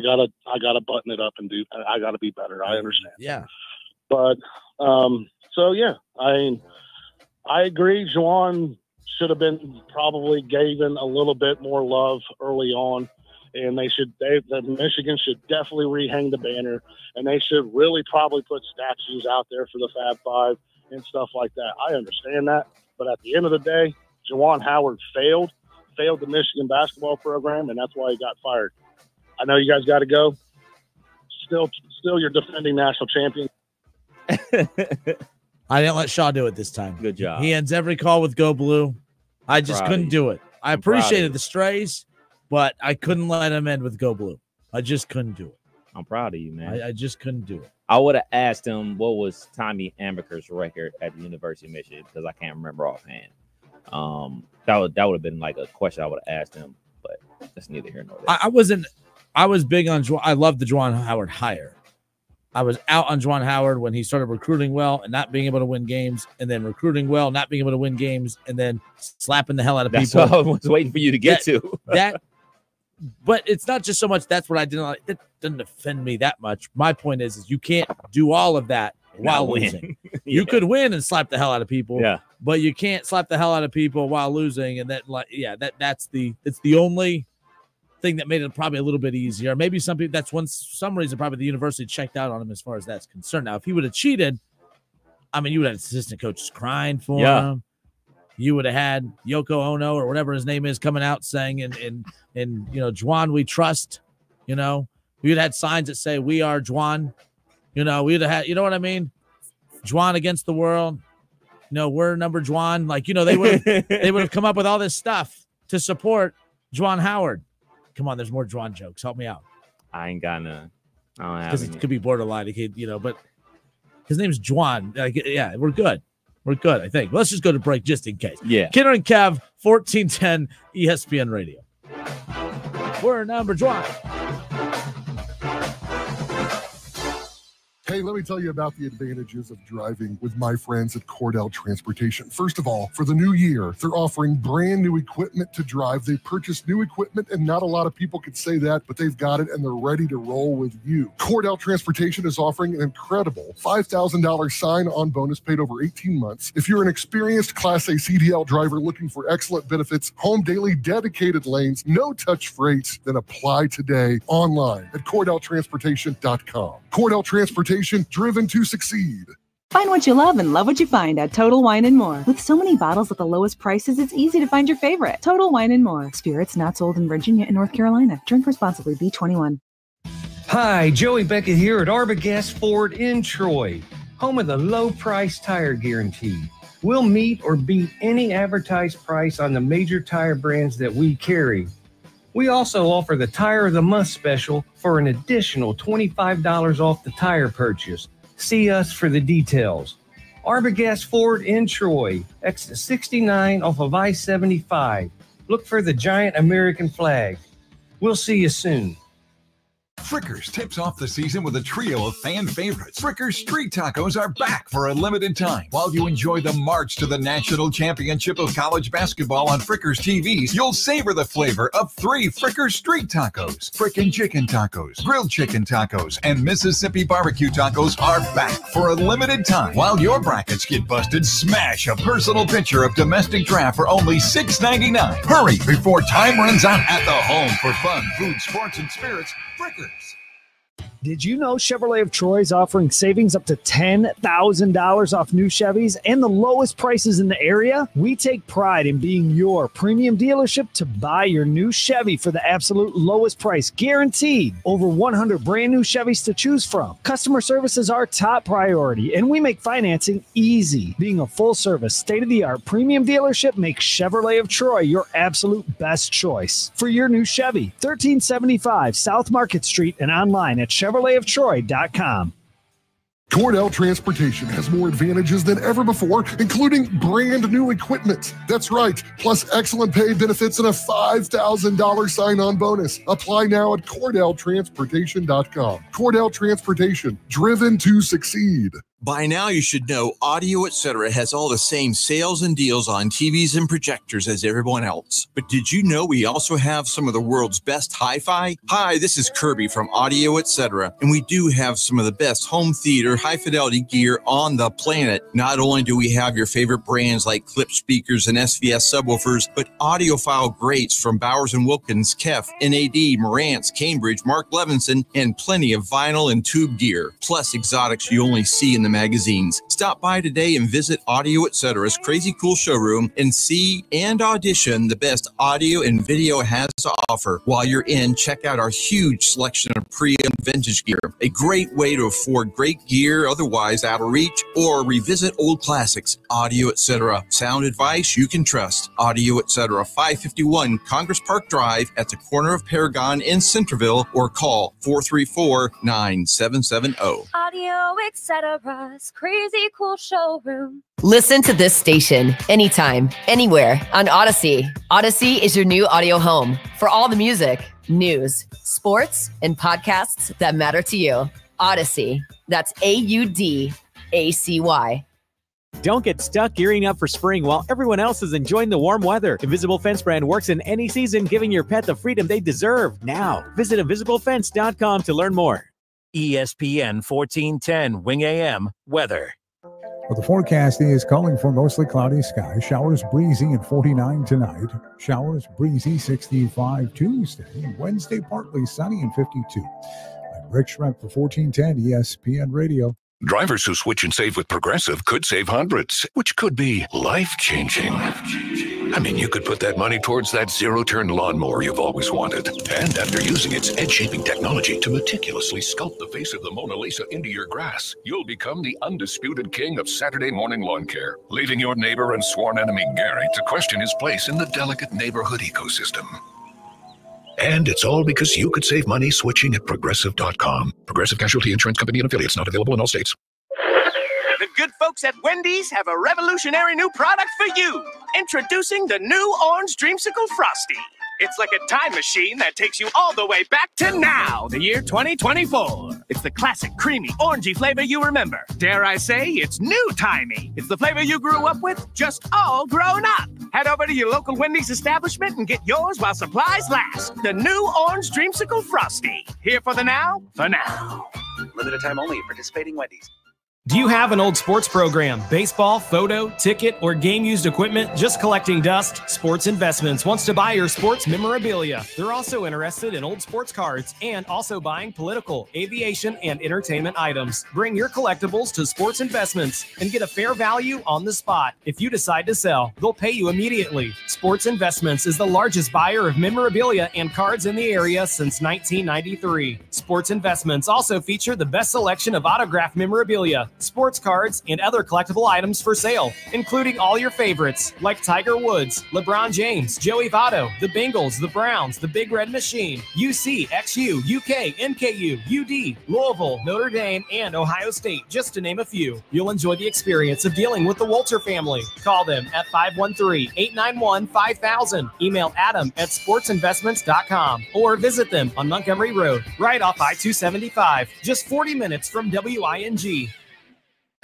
gotta button it up and I gotta be better. I understand. Yeah. But so yeah, I agree. Juwan should have been probably given a little bit more love early on, and Michigan should definitely rehang the banner, and they should really probably put statues out there for the Fab Five and stuff like that. I understand that, but at the end of the day, Juwan Howard failed the Michigan basketball program, and that's why he got fired. I know you guys got to go. Still, you're defending national champion. I didn't let Shaw do it this time. Good job. He ends every call with "Go Blue." I just couldn't do it. I appreciated the strays, but I couldn't let him end with "Go Blue." I just couldn't do it. I'm proud of you, man. I just couldn't do it. I would have asked him what was Tommy Amaker's record at the University of Michigan, because I can't remember offhand. That would have been like a question I would have asked him, but that's neither here nor there. I was big on I loved the Juwan Howard hire. I was out on Juwan Howard when he started recruiting well and not being able to win games, and then recruiting well, not being able to win games, and then slapping the hell out of people. That's what I was waiting for you to get to. But it's not just so much that's what I didn't like. It doesn't offend me that much. My point is you can't do all of that while losing. You could win and slap the hell out of people, but you can't slap the hell out of people while losing. And that's the only thing that made it probably a little bit easier. Maybe some reason probably the university checked out on him as far as that's concerned. Now, if he would have cheated, I mean, you would have assistant coaches crying for him. You would have had Yoko Ono or whatever his name is coming out saying, and Juwan, we trust. You'd have had signs that say, "We are Juwan." We'd have had, you know what I mean? Juwan against the world. We're number Juwan. They would have come up with all this stuff to support Juwan Howard. Come on, there's more Juwan jokes. Help me out. I ain't got none. I don't have because it could be borderline. But his name's Juwan. We're good. We're good, I think. Let's just go to break just in case. Yeah. Kinner and Kev, 1410 ESPN Radio. We're number drive. Hey, let me tell you about the advantages of driving with my friends at Cordell Transportation. First of all, for the new year, they're offering brand new equipment to drive. They purchased new equipment, and not a lot of people could say that, but they've got it, and they're ready to roll with you. Cordell Transportation is offering an incredible $5,000 sign-on bonus paid over 18 months. If you're an experienced Class A CDL driver looking for excellent benefits, home daily dedicated lanes, no-touch freights, then apply today online at CordellTransportation.com. Cordell Transportation, driven to succeed. Find what you love and love what you find at Total Wine & More. With so many bottles at the lowest prices, it's easy to find your favorite. Total Wine & More. Spirits not sold in Virginia and North Carolina. Drink responsibly. B21. Hi, Joey Beckett here at Arbogast Ford in Troy, home of the low price tire guarantee. We'll meet or beat any advertised price on the major tire brands that we carry. We also offer the Tire of the Month special for an additional $25 off the tire purchase. See us for the details. Arbogast Ford in Troy, exit 69 off of I-75. Look for the giant American flag. We'll see you soon. Frickers tips off the season with a trio of fan favorites. Frickers Street Tacos are back for a limited time. While you enjoy the march to the National Championship of College Basketball on Frickers TVs, you'll savor the flavor of 3 Frickers Street Tacos. Frickin' Chicken Tacos, Grilled Chicken Tacos, and Mississippi Barbecue Tacos are back for a limited time. While your brackets get busted, smash a personal picture of domestic draft for only $6.99. Hurry before time runs out at the home for fun, food, sports, and spirits. Frickers. Did you know Chevrolet of Troy is offering savings up to $10,000 off new Chevys and the lowest prices in the area? We take pride in being your premium dealership to buy your new Chevy for the absolute lowest price, guaranteed. Over 100 brand new Chevys to choose from. Customer service is our top priority, and we make financing easy. Being a full-service, state-of-the-art premium dealership makes Chevrolet of Troy your absolute best choice. For your new Chevy, 1375 South Market Street and online at ChevroletofTroy.com. Cordell Transportation has more advantages than ever before, including brand new equipment. That's right, plus excellent pay benefits and a $5,000 sign-on bonus. Apply now at CordellTransportation.com. Cordell Transportation, driven to succeed. By now, you should know Audio Etc. has all the same sales and deals on TVs and projectors as everyone else. But did you know we also have some of the world's best hi-fi? Hi, this is Kirby from Audio Etc. And we do have some of the best home theater, high-fidelity gear on the planet. Not only do we have your favorite brands like Clip speakers and SVS subwoofers, but audiophile greats from Bowers & Wilkins, Kef, NAD, Marantz, Cambridge, Mark Levinson, and plenty of vinyl and tube gear. Plus exotics you only see in the magazines. Stop by today and visit Audio Etc.'s crazy cool showroom and see and audition the best audio and video has to offer. While you're in, check out our huge selection of pre-owned vintage gear. A great way to afford great gear otherwise out of reach, or revisit old classics. Audio Etc. Sound advice you can trust. Audio Etc. 551 Congress Park Drive at the corner of Paragon in Centerville, or call 434-9770. Audio Etc.'s crazy cool showroom. Listen to this station anytime, anywhere on Odyssey. Odyssey is your new audio home for all the music, news, sports, and podcasts that matter to you. Odyssey. That's AUDACY. Don't get stuck gearing up for spring while everyone else is enjoying the warm weather. Invisible Fence brand works in any season, giving your pet the freedom they deserve. Now, visit invisiblefence.com to learn more. ESPN 1410 Wing AM weather. Well, the forecast is calling for mostly cloudy skies. Showers breezy and 49 tonight. Showers breezy 65 Tuesday. Wednesday partly sunny and 52. I'm Rick Schreck for 1410 ESPN Radio. Drivers who switch and save with Progressive could save hundreds, which could be life-changing. I mean, you could put that money towards that zero-turn lawnmower you've always wanted. And after using its edge-shaping technology to meticulously sculpt the face of the Mona Lisa into your grass, you'll become the undisputed king of Saturday morning lawn care, leaving your neighbor and sworn enemy Gary to question his place in the delicate neighborhood ecosystem. And it's all because you could save money switching at Progressive.com. Progressive Casualty Insurance Company and affiliates, not available in all states. The good folks at Wendy's have a revolutionary new product for you. Introducing the new Orange Dreamsicle Frosty. It's like a time machine that takes you all the way back to now, the year 2024. It's the classic creamy, orangey flavor you remember. Dare I say, it's new-timey. It's the flavor you grew up with, just all grown up. Head over to your local Wendy's establishment and get yours while supplies last. The new Orange Dreamsicle Frosty. Here for the now, for now. Limited time only at participating Wendy's. Do you have an old sports program, baseball, photo, ticket, or game-used equipment just collecting dust? Sports Investments wants to buy your sports memorabilia. They're also interested in old sports cards and also buying political, aviation, and entertainment items. Bring your collectibles to Sports Investments and get a fair value on the spot. If you decide to sell, they'll pay you immediately. Sports Investments is the largest buyer of memorabilia and cards in the area since 1993. Sports Investments also feature the best selection of autographed memorabilia, sports cards, and other collectible items for sale, including all your favorites like Tiger Woods, LeBron James, Joey Votto, the Bengals, the Browns, the Big Red Machine, UC, XU, UK, NKU, UD, Louisville, Notre Dame, and Ohio State, just to name a few. You'll enjoy the experience of dealing with the Walter family. Call them at 513-891-5000. Email adam@sportsinvestments.com or visit them on Montgomery Road, right off I-275, just 40 minutes from WING.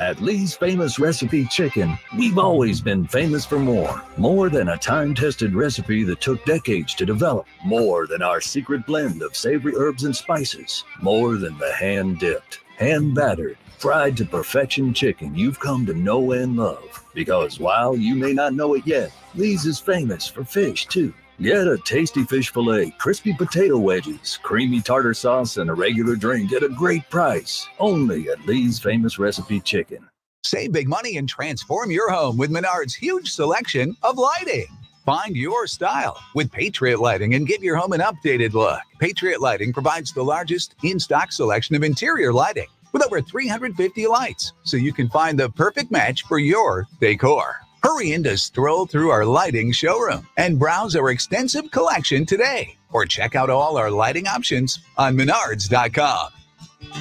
At Lee's Famous Recipe Chicken, we've always been famous for more. More than a time-tested recipe that took decades to develop. More than our secret blend of savory herbs and spices. More than the hand-dipped, hand-battered, fried to perfection chicken you've come to know and love. Because while you may not know it yet, Lee's is famous for fish, too. Get a tasty fish fillet, crispy potato wedges, creamy tartar sauce, and a regular drink at a great price. Only at Lee's Famous Recipe Chicken. Save big money and transform your home with Menard's huge selection of lighting. Find your style with Patriot Lighting and give your home an updated look. Patriot Lighting provides the largest in-stock selection of interior lighting with over 350 lights, so you can find the perfect match for your decor. Hurry in to stroll through our lighting showroom and browse our extensive collection today. Or check out all our lighting options on Menards.com.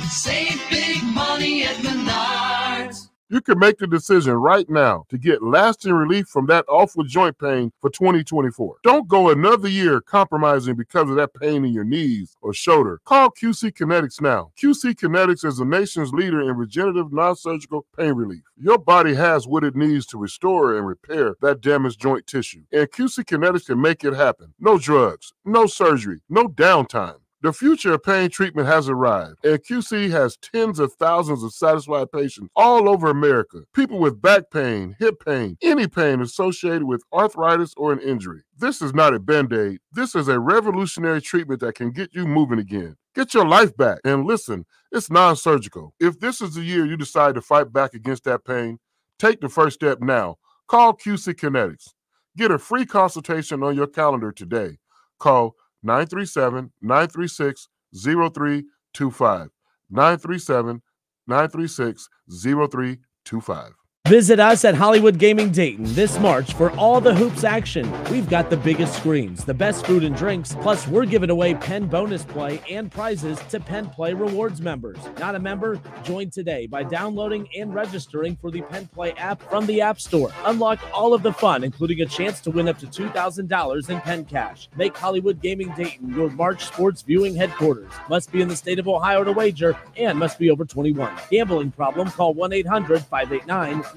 Save big money at Menards. You can make the decision right now to get lasting relief from that awful joint pain for 2024. Don't go another year compromising because of that pain in your knees or shoulder. Call QC Kinetics now. QC Kinetics is the nation's leader in regenerative non-surgical pain relief. Your body has what it needs to restore and repair that damaged joint tissue. And QC Kinetics can make it happen. No drugs, no surgery, no downtime. The future of pain treatment has arrived, and QC has tens of thousands of satisfied patients all over America. People with back pain, hip pain, any pain associated with arthritis or an injury. This is not a Band-Aid. This is a revolutionary treatment that can get you moving again. Get your life back. And listen, it's non-surgical. If this is the year you decide to fight back against that pain, take the first step now. Call QC Kinetics. Get a free consultation on your calendar today. Call 937-936-0325. 937-936-0325. Visit us at Hollywood Gaming Dayton this March for all the hoops action. We've got the biggest screens, the best food and drinks, plus we're giving away Penn bonus play and prizes to Penn Play Rewards members. Not a member? Join today by downloading and registering for the Penn Play app from the App Store. Unlock all of the fun, including a chance to win up to $2,000 in Penn cash. Make Hollywood Gaming Dayton your March sports viewing headquarters. Must be in the state of Ohio to wager and must be over 21. Gambling problem? Call 1-800-589-9966.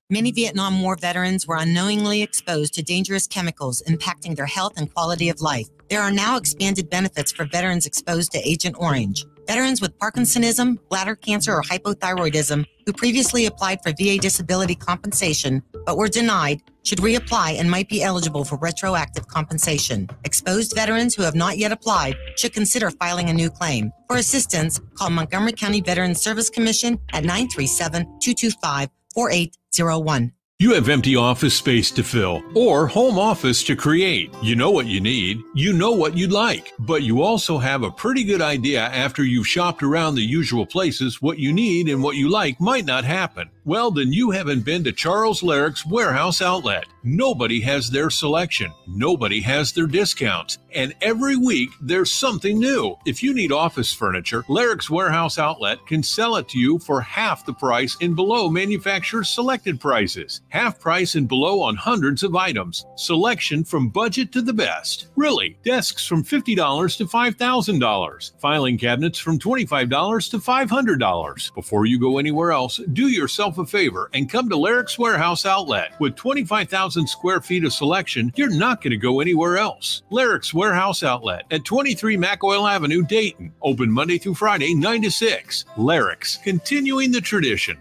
Many Vietnam War veterans were unknowingly exposed to dangerous chemicals impacting their health and quality of life. There are now expanded benefits for veterans exposed to Agent Orange. Veterans with Parkinsonism, bladder cancer, or hypothyroidism who previously applied for VA disability compensation but were denied should reapply and might be eligible for retroactive compensation. Exposed veterans who have not yet applied should consider filing a new claim. For assistance, call Montgomery County Veterans Service Commission at 937-225-4801. You have empty office space to fill or home office to create. You know what you need. You know what you'd like. But you also have a pretty good idea after you've shopped around the usual places what you need and what you like might not happen. Well, then you haven't been to Charles Larrick's Warehouse Outlet. Nobody has their selection. Nobody has their discounts. And every week, there's something new. If you need office furniture, Larrick's Warehouse Outlet can sell it to you for half the price and below manufacturer's selected prices. Half price and below on hundreds of items. Selection from budget to the best. Really, desks from $50 to $5,000. Filing cabinets from $25 to $500. Before you go anywhere else, do yourself a favor and come to Larrick's Warehouse Outlet. With 25,000 square feet of selection, you're not going to go anywhere else. Larrick's Warehouse Outlet at 23 McOil Avenue, Dayton. Open Monday through Friday, 9 to 6. Larrick's, continuing the tradition.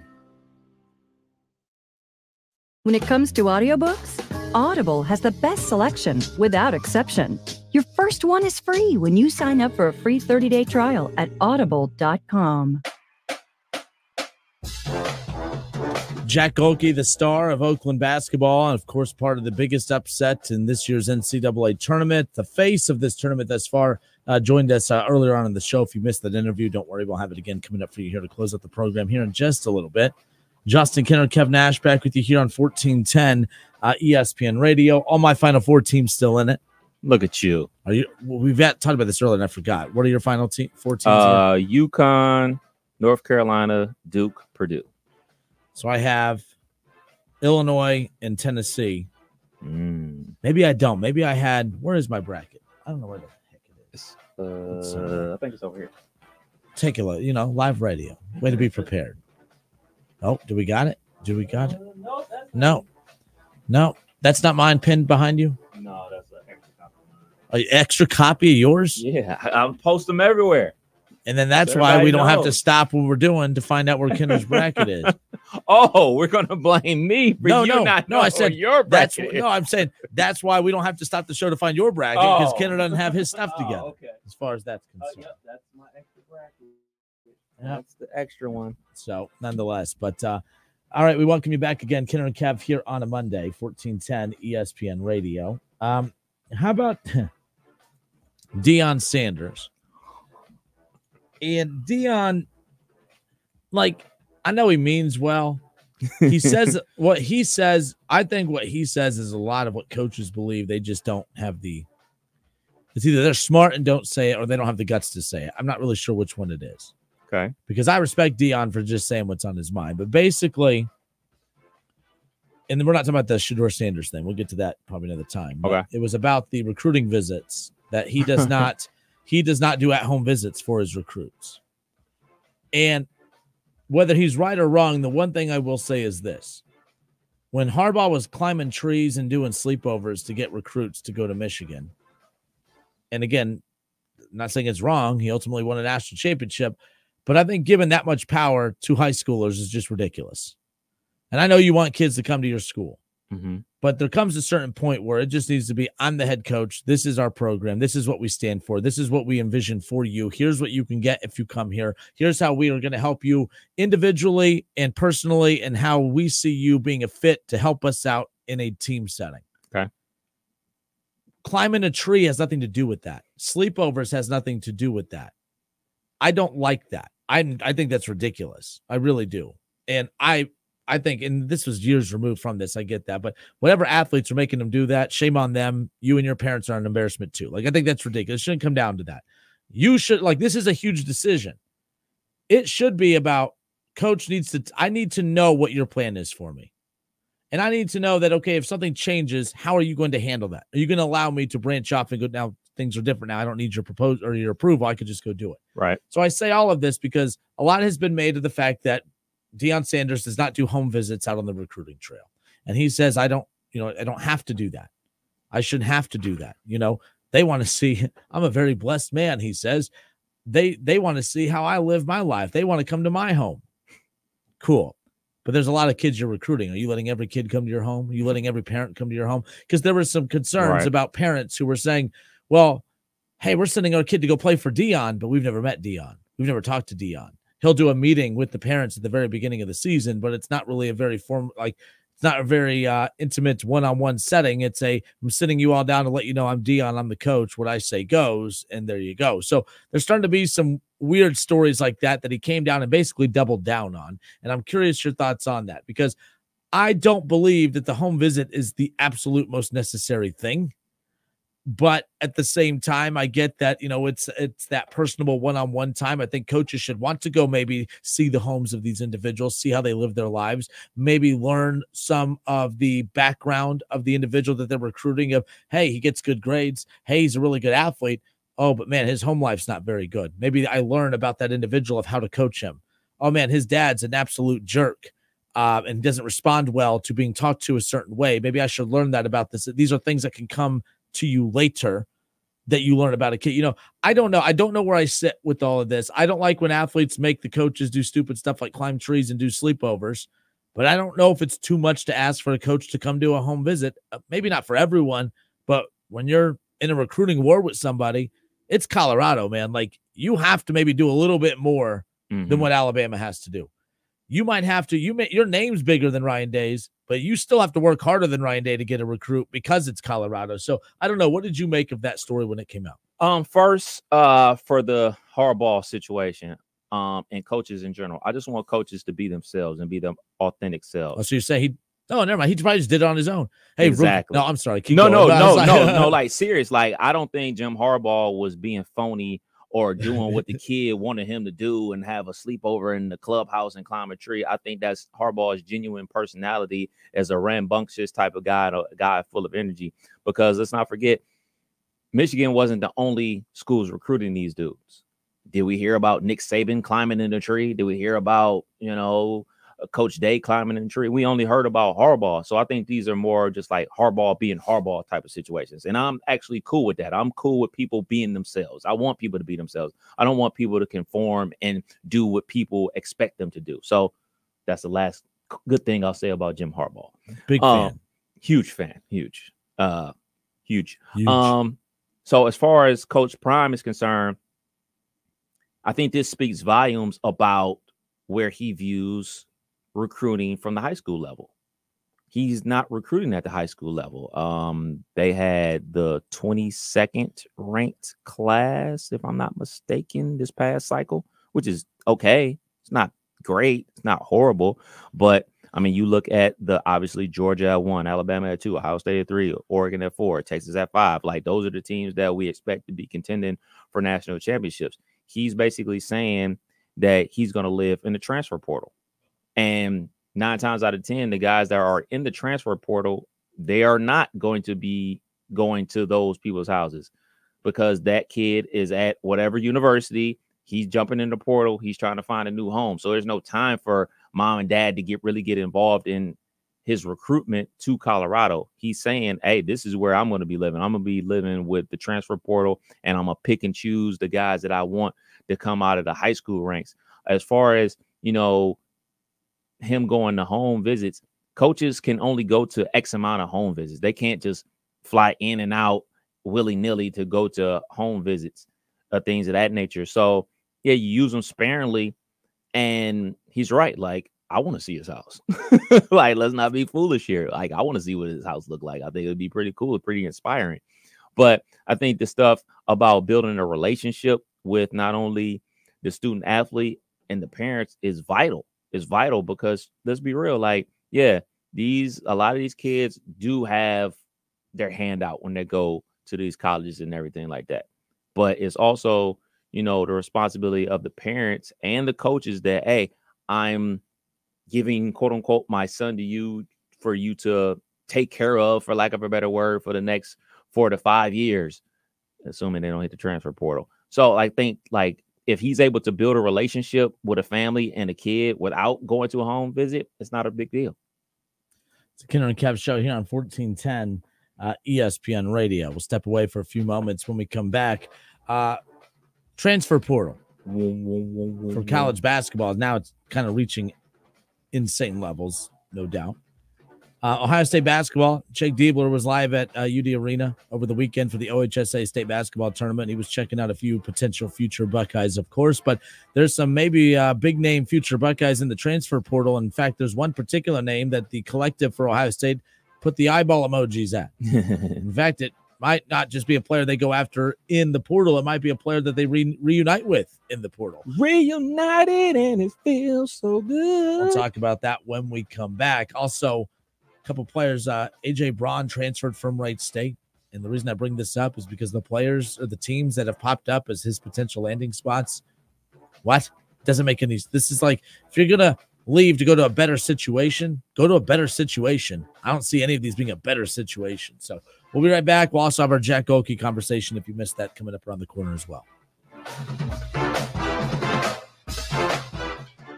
When it comes to audiobooks, Audible has the best selection without exception. Your first one is free when you sign up for a free 30-day trial at audible.com. Jack Gholke, the star of Oakland basketball, and of course part of the biggest upset in this year's NCAA tournament. The face of this tournament thus far joined us earlier on in the show. If you missed that interview, don't worry, we'll have it again coming up for you here to close out the program here in just a little bit. Justin Kinner, Kev Nash back with you here on 1410 ESPN Radio. All my Final Four teams still in it. Look at you. Are you? We've talked about this earlier, and I forgot. What are your final four teams? UConn, North Carolina, Duke, Purdue. So I have Illinois and Tennessee. Maybe I don't. Maybe I had. Where is my bracket? I don't know where the heck it is. I think it's over here. Take a look. Live radio. Way to be prepared. Oh, do we got it? No. That's not mine pinned behind you? No, that's an extra copy. An extra copy of yours? Yeah, I'll post them everywhere. And then that's why we don't have to stop what we're doing to find out where Kinner's bracket is. Oh, we're going to blame me for not knowing I said your bracket. I'm saying that's why we don't have to stop the show to find your bracket because Kinner doesn't have his stuff together. Okay. As far as that's concerned. Yep, that's my extra bracket. That's the extra one. So, nonetheless, but all right, we welcome you back again, Kinner and Kev, here on a Monday, 1410 ESPN Radio. How about Deion Sanders? And Deion, I know he means well. He says what he says. I think what he says is a lot of what coaches believe. They just don't have it's either they're smart and don't say it or they don't have the guts to say it. I'm not really sure which one it is. Okay. Because I respect Deion for just saying what's on his mind. But basically, and we're not talking about the Shedeur Sanders thing. We'll get to that probably another time. Okay. It was about the recruiting visits that he does not do at-home visits for his recruits. And whether he's right or wrong, the one thing I will say is this. When Harbaugh was climbing trees and doing sleepovers to get recruits to go to Michigan, and again, I'm not saying it's wrong. He ultimately won a national championship. But I think giving that much power to high schoolers is just ridiculous. And I know you want kids to come to your school. Mm-hmm. But there comes a certain point where it just needs to be, I'm the head coach. This is our program. This is what we stand for. This is what we envision for you. Here's what you can get if you come here. Here's how we are going to help you individually and personally and how we see you being a fit to help us out in a team setting. Okay. Climbing a tree has nothing to do with that. Sleepovers has nothing to do with that. I don't like that. I think that's ridiculous. I really do. And I think, and this was years removed from this, I get that, but whatever athletes are making them do that, shame on them. You and your parents are an embarrassment too. I think that's ridiculous. It shouldn't come down to that. You should, this is a huge decision. It should be about coach I need to know what your plan is for me. And I need to know that, okay, if something changes, how are you going to handle that? Are you going to allow me to branch off and go, now things are different now. I don't need your proposal or your approval. I could just go do it. Right. So I say all of this because a lot has been made of the fact that Deion Sanders does not do home visits out on the recruiting trail. And he says, I don't have to do that. I shouldn't have to do that. They want to see, I'm a very blessed man. He says they want to see how I live my life. They want to come to my home. Cool. But there's a lot of kids you're recruiting. Are you letting every kid come to your home? Are you letting every parent come to your home? Because there were some concerns about parents who were saying, well, hey, we're sending our kid to go play for Deion, but we've never met Deion. We've never talked to Deion. He'll do a meeting with the parents at the very beginning of the season, but it's not really a very It's not a very intimate one-on-one setting. It's I'm sitting you all down to let you know I'm Dion, I'm the coach. What I say goes, and there you go. So there's starting to be some weird stories like that he came down and basically doubled down on. And I'm curious your thoughts on that, because I don't believe that the home visit is the absolute most necessary thing. But at the same time, I get that, it's that personable one-on-one time. I think coaches should want to go maybe see the homes of these individuals, see how they live their lives, maybe learn some of the background of the individual that they're recruiting of, hey, he gets good grades. Hey, he's a really good athlete. Oh, but man, his home life's not very good. Maybe I learn about that individual of how to coach him. Oh man, his dad's an absolute jerk and doesn't respond well to being talked to a certain way. Maybe I should learn that about this. These are things that can come to you later that you learn about a kid. I don't know. I don't know where I sit with all of this. I don't like when athletes make the coaches do stupid stuff like climb trees and do sleepovers, but I don't know if it's too much to ask for a coach to come do a home visit. Maybe not for everyone, but when you're in a recruiting war with somebody, it's Colorado, man. Like, you have to maybe do a little bit more than what Alabama has to do. You might have to, your name's bigger than Ryan Day's, but you still have to work harder than Ryan Day to get a recruit because it's Colorado. So I don't know. What did you make of that story when it came out? First, for the Harbaugh situation, and coaches in general, I just want coaches to be themselves and be them authentic selves. Oh, so you say never mind. He probably just did it on his own. Hey, exactly. No, I'm sorry. No, like serious. Like, I don't think Jim Harbaugh was being phony or doing what the kid wanted him to do and have a sleepover in the clubhouse and climb a tree. I think that's Harbaugh's genuine personality as a rambunctious type of guy, a guy full of energy. Because let's not forget, Michigan wasn't the only schools recruiting these dudes. Did we hear about Nick Saban climbing in the tree? Did we hear about, Coach Day climbing in the tree? We only heard about Harbaugh. So I think these are more just like Harbaugh being Harbaugh type of situations. And I'm actually cool with that. I'm cool with people being themselves. I want people to be themselves. I don't want people to conform and do what people expect them to do. So that's the last good thing I'll say about Jim Harbaugh. Big fan. Huge fan. Huge. So as far as Coach Prime is concerned, I think this speaks volumes about where he views recruiting from the high school level. He's not recruiting at the high school level. They had the 22nd ranked class, if I'm not mistaken, this past cycle, which is okay. It's not great. It's not horrible. But I mean, you look at obviously Georgia at 1, Alabama at 2, Ohio State at 3, Oregon at 4, Texas at 5. Like, those are the teams that we expect to be contending for national championships. He's basically saying that he's going to live in the transfer portal. And 9 times out of 10, the guys that are in the transfer portal, they are not going to be going to those people's houses because that kid is at whatever university. He's jumping in the portal. He's trying to find a new home. So there's no time for mom and dad to really get involved in his recruitment to Colorado. He's saying, hey, this is where I'm going to be living. I'm going to be living with the transfer portal, and I'm going to pick and choose the guys that I want to come out of the high school ranks. As far as, him going to home visits, coaches can only go to X amount of home visits. They can't just fly in and out willy-nilly to go to home visits, things of that nature. So yeah, you use them sparingly. And he's right. Like, I want to see his house. Like, let's not be foolish here. Like, I want to see what his house look like. I think it'd be pretty cool, pretty inspiring. But I think the stuff about building a relationship with not only the student athlete and the parents is vital. It's vital because, let's be real, like, yeah, a lot of these kids do have their hand out when they go to these colleges and everything like that. But it's also, the responsibility of the parents and the coaches that, hey, I'm giving, quote unquote, my son to you for you to take care of, for lack of a better word, for the next 4 to 5 years, assuming they don't hit the transfer portal. So I think, like, if he's able to build a relationship with a family and a kid without going to a home visit, it's not a big deal. It's a Kinner Kev Show here on 1410 ESPN Radio. We'll step away for a few moments. When we come back, transfer portal for college basketball. Now it's kind of reaching insane levels, no doubt. Ohio State basketball. Jake Diebler was live at UD Arena over the weekend for the OHSAA state basketball tournament. He was checking out a few potential future Buckeyes, of course, but there's some maybe big name future Buckeyes in the transfer portal. In fact, there's one particular name that the collective for Ohio State put the eyeball emojis at. In fact, it might not just be a player they go after in the portal. It might be a player that they reunite with in the portal. Reunited, and it feels so good. We'll talk about that when we come back. Also, couple players, A.J. Braun transferred from Wright State. And the reason I bring this up is because the players or the teams that have popped up as his potential landing spots, what? Doesn't make any. This is like, if you're going to leave to go to a better situation, go to a better situation. I don't see any of these being a better situation. So we'll be right back. We'll also have our Jack Gholke conversation if you missed that coming up around the corner as well.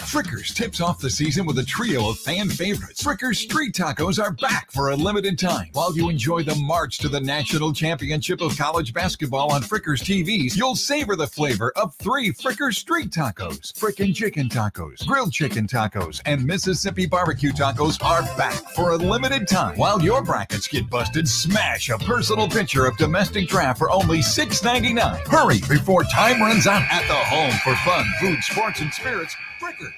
Frickers tips off the season with a trio of fan favorites. Frickers Street Tacos are back for a limited time. While you enjoy the march to the national championship of college basketball on Frickers TVs, you'll savor the flavor of 3 Frickers Street Tacos. Frickin' Chicken Tacos, Grilled Chicken Tacos, and Mississippi Barbecue Tacos are back for a limited time. While your brackets get busted, smash a personal pitcher of domestic draft for only $6.99. Hurry before time runs out at the home for fun, food, sports, and spirits. Frickers.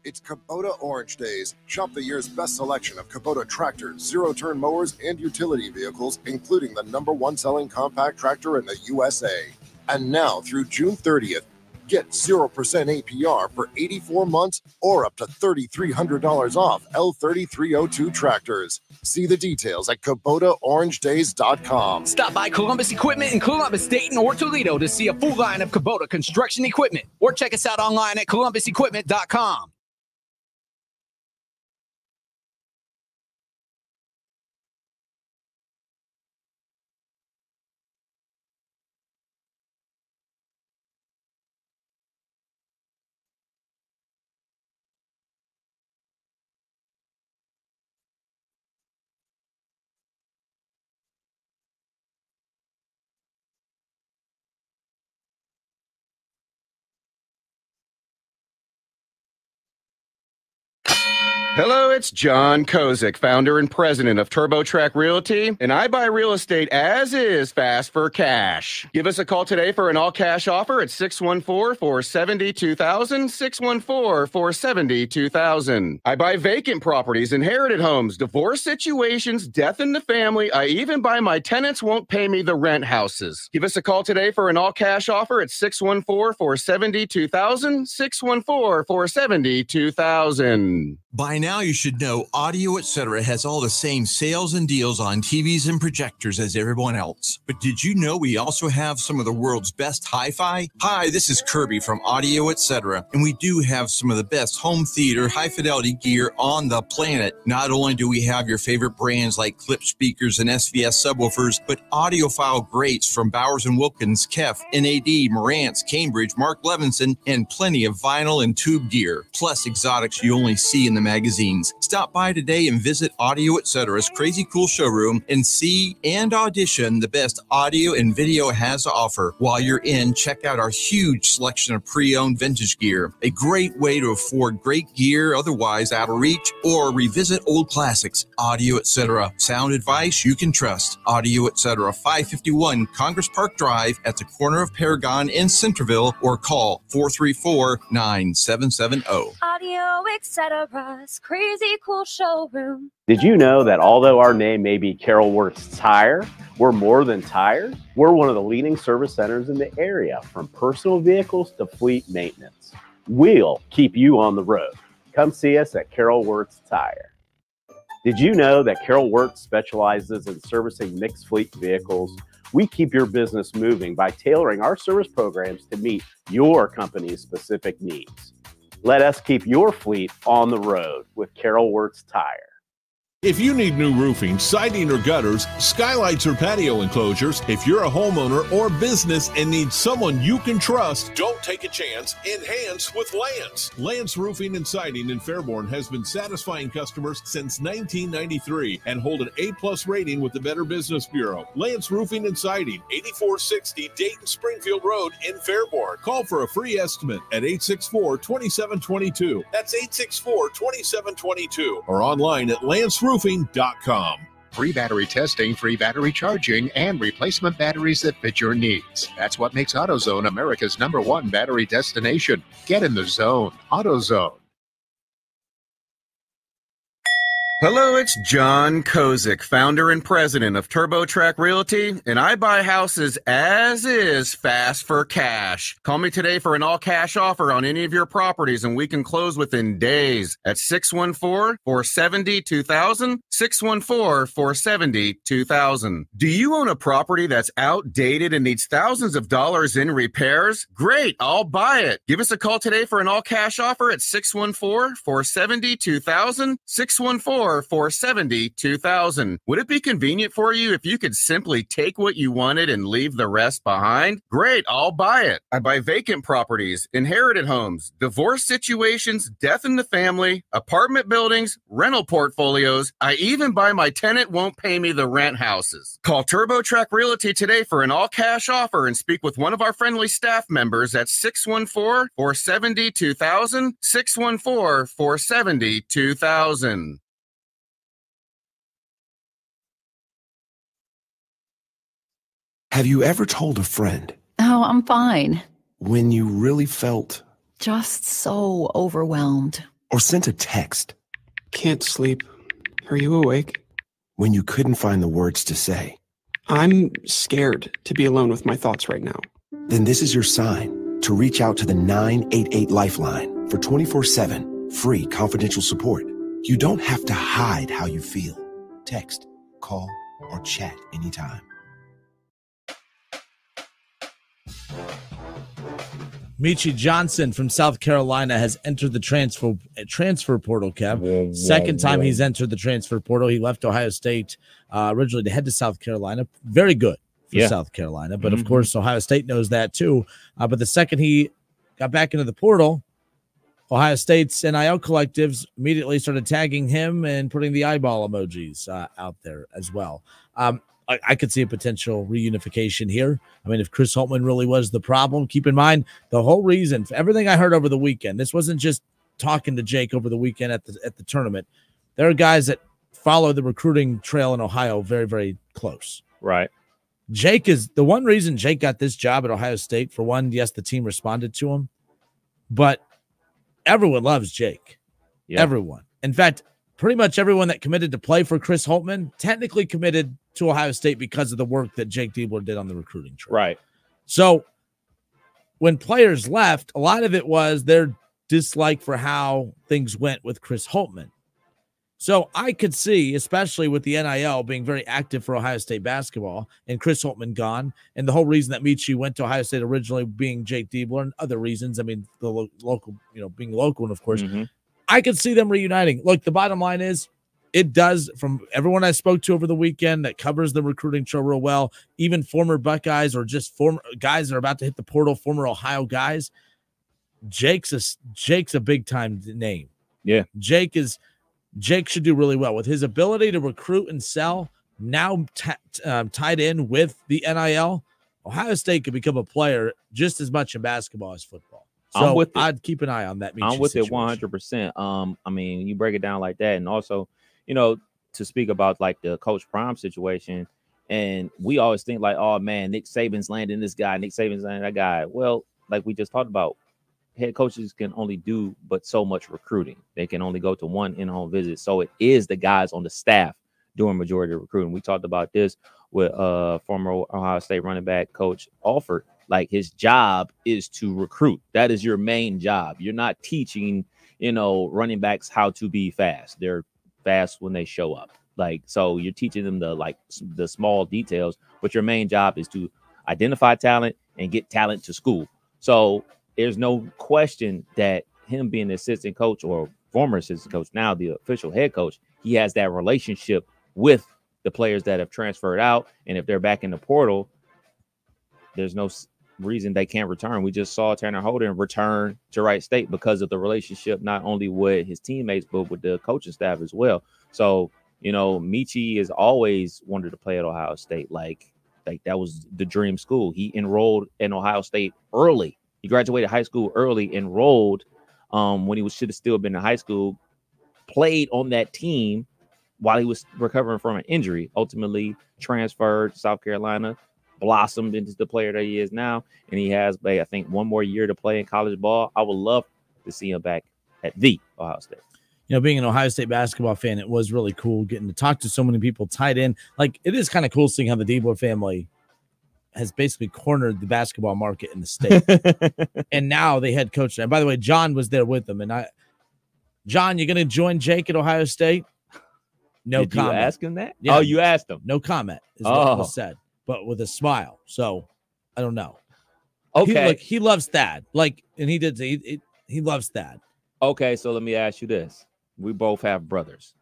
It's Kubota Orange Days. Shop the year's best selection of Kubota tractors, zero-turn mowers, and utility vehicles, including the #1 selling compact tractor in the USA. And now through June 30th, get 0% APR for 84 months or up to $3,300 off L3302 tractors. See the details at KubotaOrangeDays.com. Stop by Columbus Equipment in Columbus, Dayton, or Toledo to see a full line of Kubota construction equipment, or check us out online at ColumbusEquipment.com. Hello, it's John Kozik, founder and president of TurboTrack Realty, and I buy real estate as is, fast for cash. Give us a call today for an all-cash offer at 614-470-2000, 614-470-2000. I buy vacant properties, inherited homes, divorce situations, death in the family. I even buy my tenants won't pay me the rent houses. Give us a call today for an all-cash offer at 614-470-2000, 614-470-2000. By now, you should know Audio Etc. has all the same sales and deals on TVs and projectors as everyone else. But did you know we also have some of the world's best hi-fi? Hi, this is Kirby from Audio Etc. And we do have some of the best home theater, high-fidelity gear on the planet. Not only do we have your favorite brands like Clip speakers and SVS subwoofers, but audiophile greats from Bowers & Wilkins, Kef, NAD, Marantz, Cambridge, Mark Levinson, and plenty of vinyl and tube gear. Plus exotics you only see in the magazines. Stop by today and visit Audio Etc.'s crazy cool showroom and see and audition the best audio and video has to offer. While you're in, check out our huge selection of pre-owned vintage gear. A great way to afford great gear otherwise out of reach, or revisit old classics. Audio Etc. Sound advice you can trust. Audio Etc. 551 Congress Park Drive at the corner of Paragon in Centerville, or call 434-9770. Audio Etc. Crazy cool showroom. Did you know that although our name may be Carol Works Tire, we're more than tires? We're one of the leading service centers in the area, from personal vehicles to fleet maintenance. We'll keep you on the road. Come see us at Carol Works Tire. Did you know that Carol Works specializes in servicing mixed fleet vehicles? We keep your business moving by tailoring our service programs to meet your company's specific needs. Let us keep your fleet on the road with Carol Works Tire. If you need new roofing, siding, or gutters, skylights, or patio enclosures, if you're a homeowner or business and need someone you can trust, don't take a chance. Enhance with Lance. Lance Roofing and Siding in Fairborn has been satisfying customers since 1993 and hold an A+ rating with the Better Business Bureau. Lance Roofing and Siding, 8460 Dayton Springfield Road in Fairborn. Call for a free estimate at 864-2722. That's 864-2722 or online at lanceroofing.com. Free battery testing, free battery charging, and replacement batteries that fit your needs. That's what makes AutoZone America's #1 battery destination. Get in the zone. AutoZone. Hello, it's John Kozik, founder and president of TurboTrack Realty, and I buy houses as is, fast for cash. Call me today for an all-cash offer on any of your properties, and we can close within days at 614-470-2000, 614-470-2000. Do you own a property that's outdated and needs thousands of dollars in repairs? Great, I'll buy it. Give us a call today for an all-cash offer at 614-470-2000, 614-470-2000. Would it be convenient for you if you could simply take what you wanted and leave the rest behind? Great, I'll buy it. I buy vacant properties, inherited homes, divorce situations, death in the family, apartment buildings, rental portfolios. I even buy my tenant won't pay me the rent houses. Call TurboTrack Realty today for an all-cash offer and speak with one of our friendly staff members at 614-470-2000, 614-470-2000. Have you ever told a friend? Oh, I'm fine. When you really felt? Just so overwhelmed. Or sent a text? Can't sleep. Are you awake? When you couldn't find the words to say? I'm scared to be alone with my thoughts right now. Then this is your sign to reach out to the 988 Lifeline for 24/7 free confidential support. You don't have to hide how you feel. Text, call, or chat anytime. Michi Johnson from South Carolina has entered the transfer portal, Kev. Second time he's entered the transfer portal. He left Ohio State originally to head to South Carolina. Very good for South Carolina. But, of course, Ohio State knows that too. But the second he got back into the portal, Ohio State's NIL collectives immediately started tagging him and putting the eyeball emojis out there as well. I could see a potential reunification here. I mean, if Chris Holtmann really was the problem, keep in mind the whole reason for everything I heard over the weekend. This wasn't just talking to Jake over the weekend at the tournament. There are guys that follow the recruiting trail in Ohio very, very close. Right. Jake is the one reason Jake got this job at Ohio State. For one, yes, the team responded to him, but everyone loves Jake. Yeah. Everyone. In fact, pretty much everyone that committed to play for Chris Holtmann technically committed to Ohio State because of the work that Jake Diebler did on the recruiting trail. Right. So when players left, a lot of it was their dislike for how things went with Chris Holtmann. So I could see, especially with the NIL being very active for Ohio State basketball and Chris Holtmann gone, and the whole reason that Michi went to Ohio State originally being Jake Diebler and other reasons. I mean, the local, being local, and of course, I could see them reuniting. Look, the bottom line is, it does, from everyone I spoke to over the weekend that covers the recruiting trail real well, even former Buckeyes or just former guys that are about to hit the portal, former Ohio guys. Jake's a big time name. Yeah. Jake should do really well with his ability to recruit and sell. Now tied in with the NIL, Ohio State could become a player just as much in basketball as football. So I'd keep an eye on that. I'm with it 100%. I mean, you break it down like that, and also, to speak about like the Coach Prime situation, and we always think like, oh man, Nick Saban's landing this guy, Nick Saban's landing that guy. Well, like we just talked about, head coaches can only do but so much recruiting. They can only go to one in-home visit. So it is the guys on the staff doing majority of recruiting. We talked about this with former Ohio State running back Coach Alford. Like, his job is to recruit. That is your main job. You're not teaching, running backs how to be fast. They're fast when they show up. Like, so you're teaching them the small details, but your main job is to identify talent and get talent to school. So there's no question that him being the assistant coach or former assistant coach, now the official head coach, he has that relationship with the players that have transferred out. And if they're back in the portal, there's no reason they can't return. We just saw Tanner Holden return to Wright State because of the relationship, not only with his teammates, but with the coaching staff as well. So, you know, Michi has always wanted to play at Ohio State. Like that was the dream school. He enrolled in Ohio State early. He graduated high school early, enrolled when he should have still been in high school, played on that team while he was recovering from an injury, ultimately transferred to South Carolina, blossomed into the player that he is now, and he has, I think, one more year to play in college ball. I would love to see him back at the Ohio State. You know, being an Ohio State basketball fan, it was really cool getting to talk to so many people tied in. Like, it is kind of cool seeing how the Diebler family has basically cornered the basketball market in the state. And now they head coach. And by the way, John was there with them. And John, you're going to join Jake at Ohio State? No Did comment. You ask him that? Yeah. Oh, you asked him. No comment is what was said, but with a smile. So I don't know. Okay. He loves Thad. Like, and he did. He loves Thad. Okay. So let me ask you this. We both have brothers.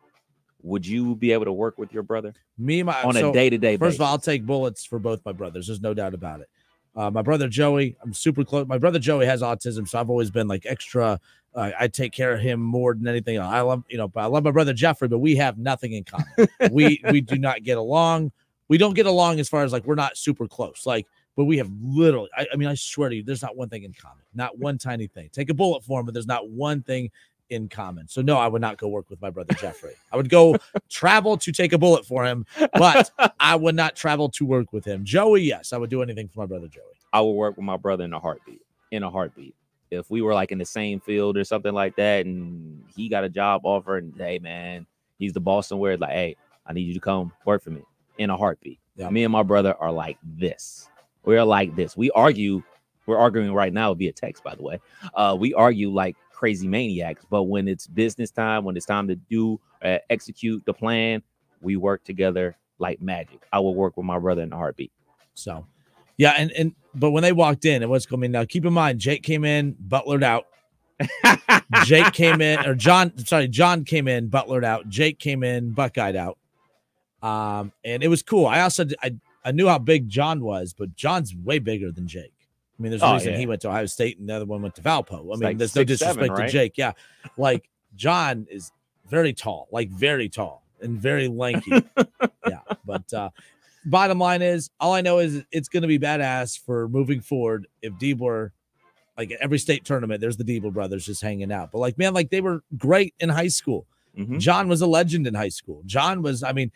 Would you be able to work with your brother? On a day-to-day basis? First of all, I'll take bullets for both my brothers. There's no doubt about it. My brother Joey, I'm super close. My brother Joey has autism, so I've always been like extra. I take care of him more than anything else. I love my brother Jeffrey, but we have nothing in common. we do not get along. We don't get along as far as like we're not super close. Like, but we have literally. I mean, I swear to you, there's not one thing in common. Not one tiny thing. Take a bullet for him, but there's not one thing in common. So no, I would not go work with my brother Jeffrey. I would go travel to take a bullet for him, but I would not travel to work with him. Joey, yes, I would do anything for my brother Joey. I would work with my brother in a heartbeat. If we were like in the same field or something like that, and he got a job offer, and hey man, he's the boss somewhere, it's like, hey, I need you to come work for me in a heartbeat. Yeah. Me and my brother are like this. We're like this. We argue. We're arguing right now via text, by the way. We argue like crazy maniacs, but when it's business time, when it's time to execute the plan, we work together like magic. I will work with my brother in a heartbeat. So, yeah, but when they walked in, it was coming. Now, keep in mind, Jake came in, butlered out. Jake came in, or John came in, butlered out. Jake came in, Buckeyed out. And it was cool. I knew how big John was, but John's way bigger than Jake. I mean, there's a reason he went to Ohio State and the other one went to Valpo. I mean, like there's no disrespect to Jake. Yeah. Like, John is very tall, like very tall and very lanky. Yeah. But bottom line is, all I know is it's going to be badass for moving forward if Diebler, like at every state tournament, there's the Diebler brothers just hanging out. But like, man, like they were great in high school. Mm-hmm. John was a legend in high school. John was, he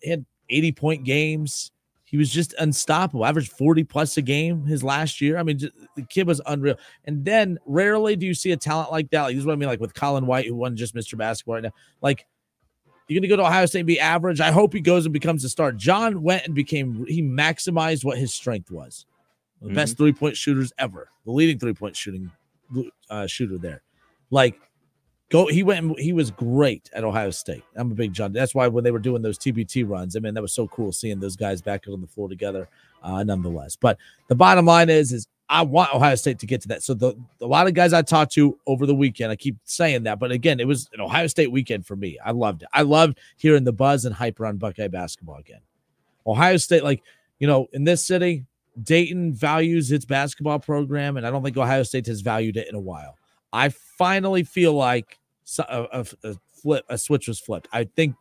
had 80-point games. He was just unstoppable. Averaged 40+ a game his last year. I mean, the kid was unreal. And then rarely do you see a talent like that. Like, this is what I mean, like with Colin White, who won just Mr. Basketball right now. Like, you're going to go to Ohio State and be average. I hope he goes and becomes a star. John went and he maximized what his strength was. The best three-point shooters ever. The leading three-point shooting shooter there. Like, he went and he was great at Ohio State. I'm a big John. That's why when they were doing those TBT runs, I mean, that was so cool seeing those guys back on the floor together, nonetheless. But the bottom line is I want Ohio State to get to that. So a lot of guys I talked to over the weekend, I keep saying that, but again, it was an Ohio State weekend for me. I loved it. I loved hearing the buzz and hype around Buckeye basketball again. Ohio State, like, in this city, Dayton values its basketball program, and I don't think Ohio State has valued it in a while. I finally feel like a switch was flipped. I think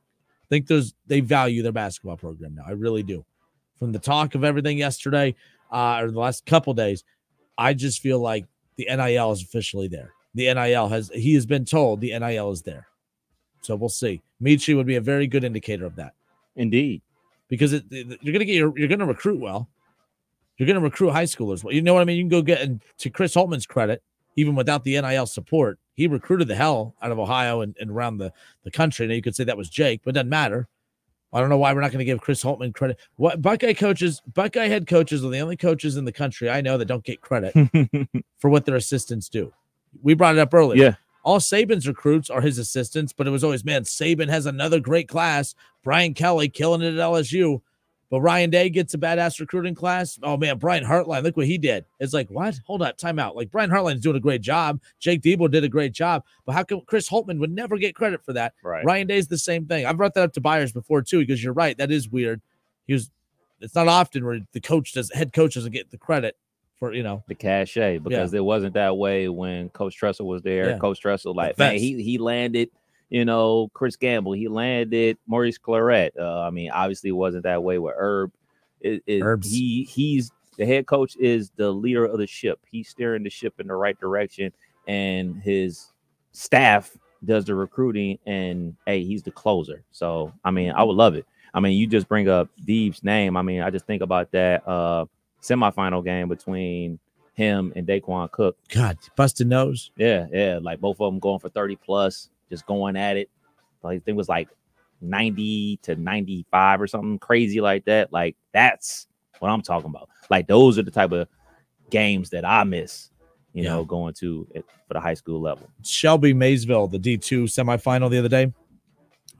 they value their basketball program now. I really do. From the talk of everything yesterday or the last couple days, I just feel like the NIL is officially there. The NIL he has been told the NIL is there. So we'll see. Michi would be a very good indicator of that. Indeed. Because you're going to recruit well. You're going to recruit high schoolers well. You know what I mean? You can go get, and to Chris Holtman's credit, even without the NIL support, he recruited the hell out of Ohio and around the country. Now, you could say that was Jake, but it doesn't matter. I don't know why we're not going to give Chris Holtman credit. Buckeye head coaches are the only coaches in the country I know that don't get credit for what their assistants do. We brought it up earlier. Yeah. All Saban's recruits are his assistants, but it was always, man, Saban has another great class. Brian Kelly killing it at LSU. But Ryan Day gets a badass recruiting class. Oh, man, Brian Hartline, look what he did. It's like, what? Hold up, time out. Like, Brian Hartline's doing a great job. Jake Debo did a great job. But how come Chris Holtman would never get credit for that? Right. Ryan Day's the same thing. I've brought that up to Byers before, too, because you're right. That is weird. It's not often where the head coach doesn't get the credit for, the cachet, because it wasn't that way when Coach Tressel was there. Yeah. Coach Tressel, like, man, he landed, Chris Gamble. He landed Maurice Claret. I mean, obviously it wasn't that way with Herb. Herbs. He's the head coach, is the leader of the ship. He's steering the ship in the right direction, and his staff does the recruiting, and hey, he's the closer. So, I mean, I would love it. I mean, you just bring up Deeb's name. I mean, I just think about that semifinal game between him and Daquan Cook. God, busted nose. Yeah. Like both of them going for 30 plus, just going at it. I think it was like 90 to 95 or something crazy like that. Like, that's what I'm talking about. Like, those are the type of games that I miss, going to for the high school level. Shelby Maysville, the D2 semifinal the other day.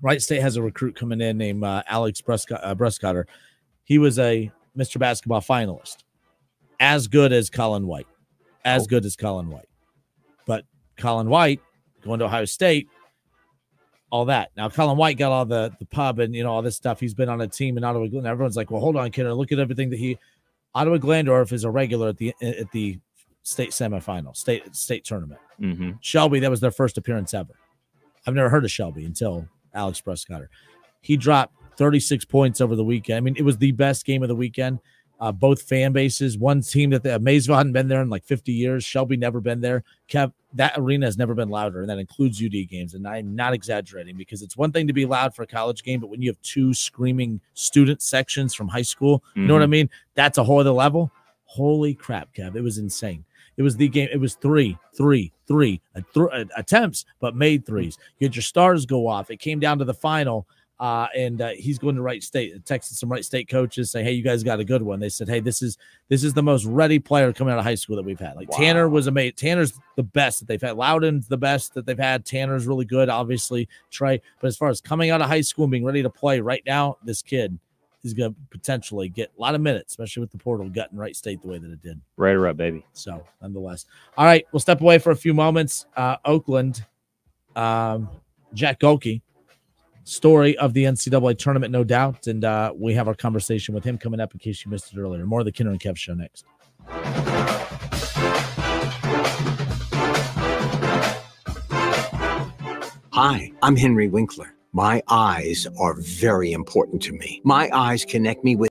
Wright State has a recruit coming in named Alex Bruscotter. He was a Mr. Basketball finalist. As good as Colin White. But Colin White going to Ohio State, all that. Now, Colin White got all the pub and, all this stuff. He's been on a team in Ottawa Glandorf. Everyone's like, well, hold on, Kinner. Look at everything that Ottawa Glandorf is a regular at the state semifinal, state tournament. Mm-hmm. Shelby, that was their first appearance ever. I've never heard of Shelby until Alex Bruscotter. He dropped 36 points over the weekend. I mean, it was the best game of the weekend. Both fan bases, one team that Maysville hadn't been there in like 50 years. Shelby never been there. Kev, that arena has never been louder, and that includes UD games. And I'm not exaggerating, because it's one thing to be loud for a college game, but when you have two screaming student sections from high school, you know what I mean? That's a whole other level. Holy crap, Kev. It was insane. It was the game. It was three attempts, but made threes. You had your stars go off. It came down to the final, and he's going to Wright State. Texted some Wright State coaches, saying, "Hey, you guys got a good one." They said, "Hey, this is the most ready player coming out of high school that we've had." Like, wow. Tanner was amazing. Tanner's the best that they've had. Loudon's the best that they've had. Tanner's really good, obviously. Trey, but as far as coming out of high school and being ready to play right now, this kid is going to potentially get a lot of minutes, especially with the portal gutting Wright State the way that it did. Right her up, baby. So, nonetheless. All right, we'll step away for a few moments. Oakland, Jack Gholke, story of the NCAA tournament, no doubt, and we have our conversation with him coming up in case you missed it earlier. More of the Kinner and Kev Show next. Hi, I'm Henry Winkler. My eyes are very important to me. My eyes connect me with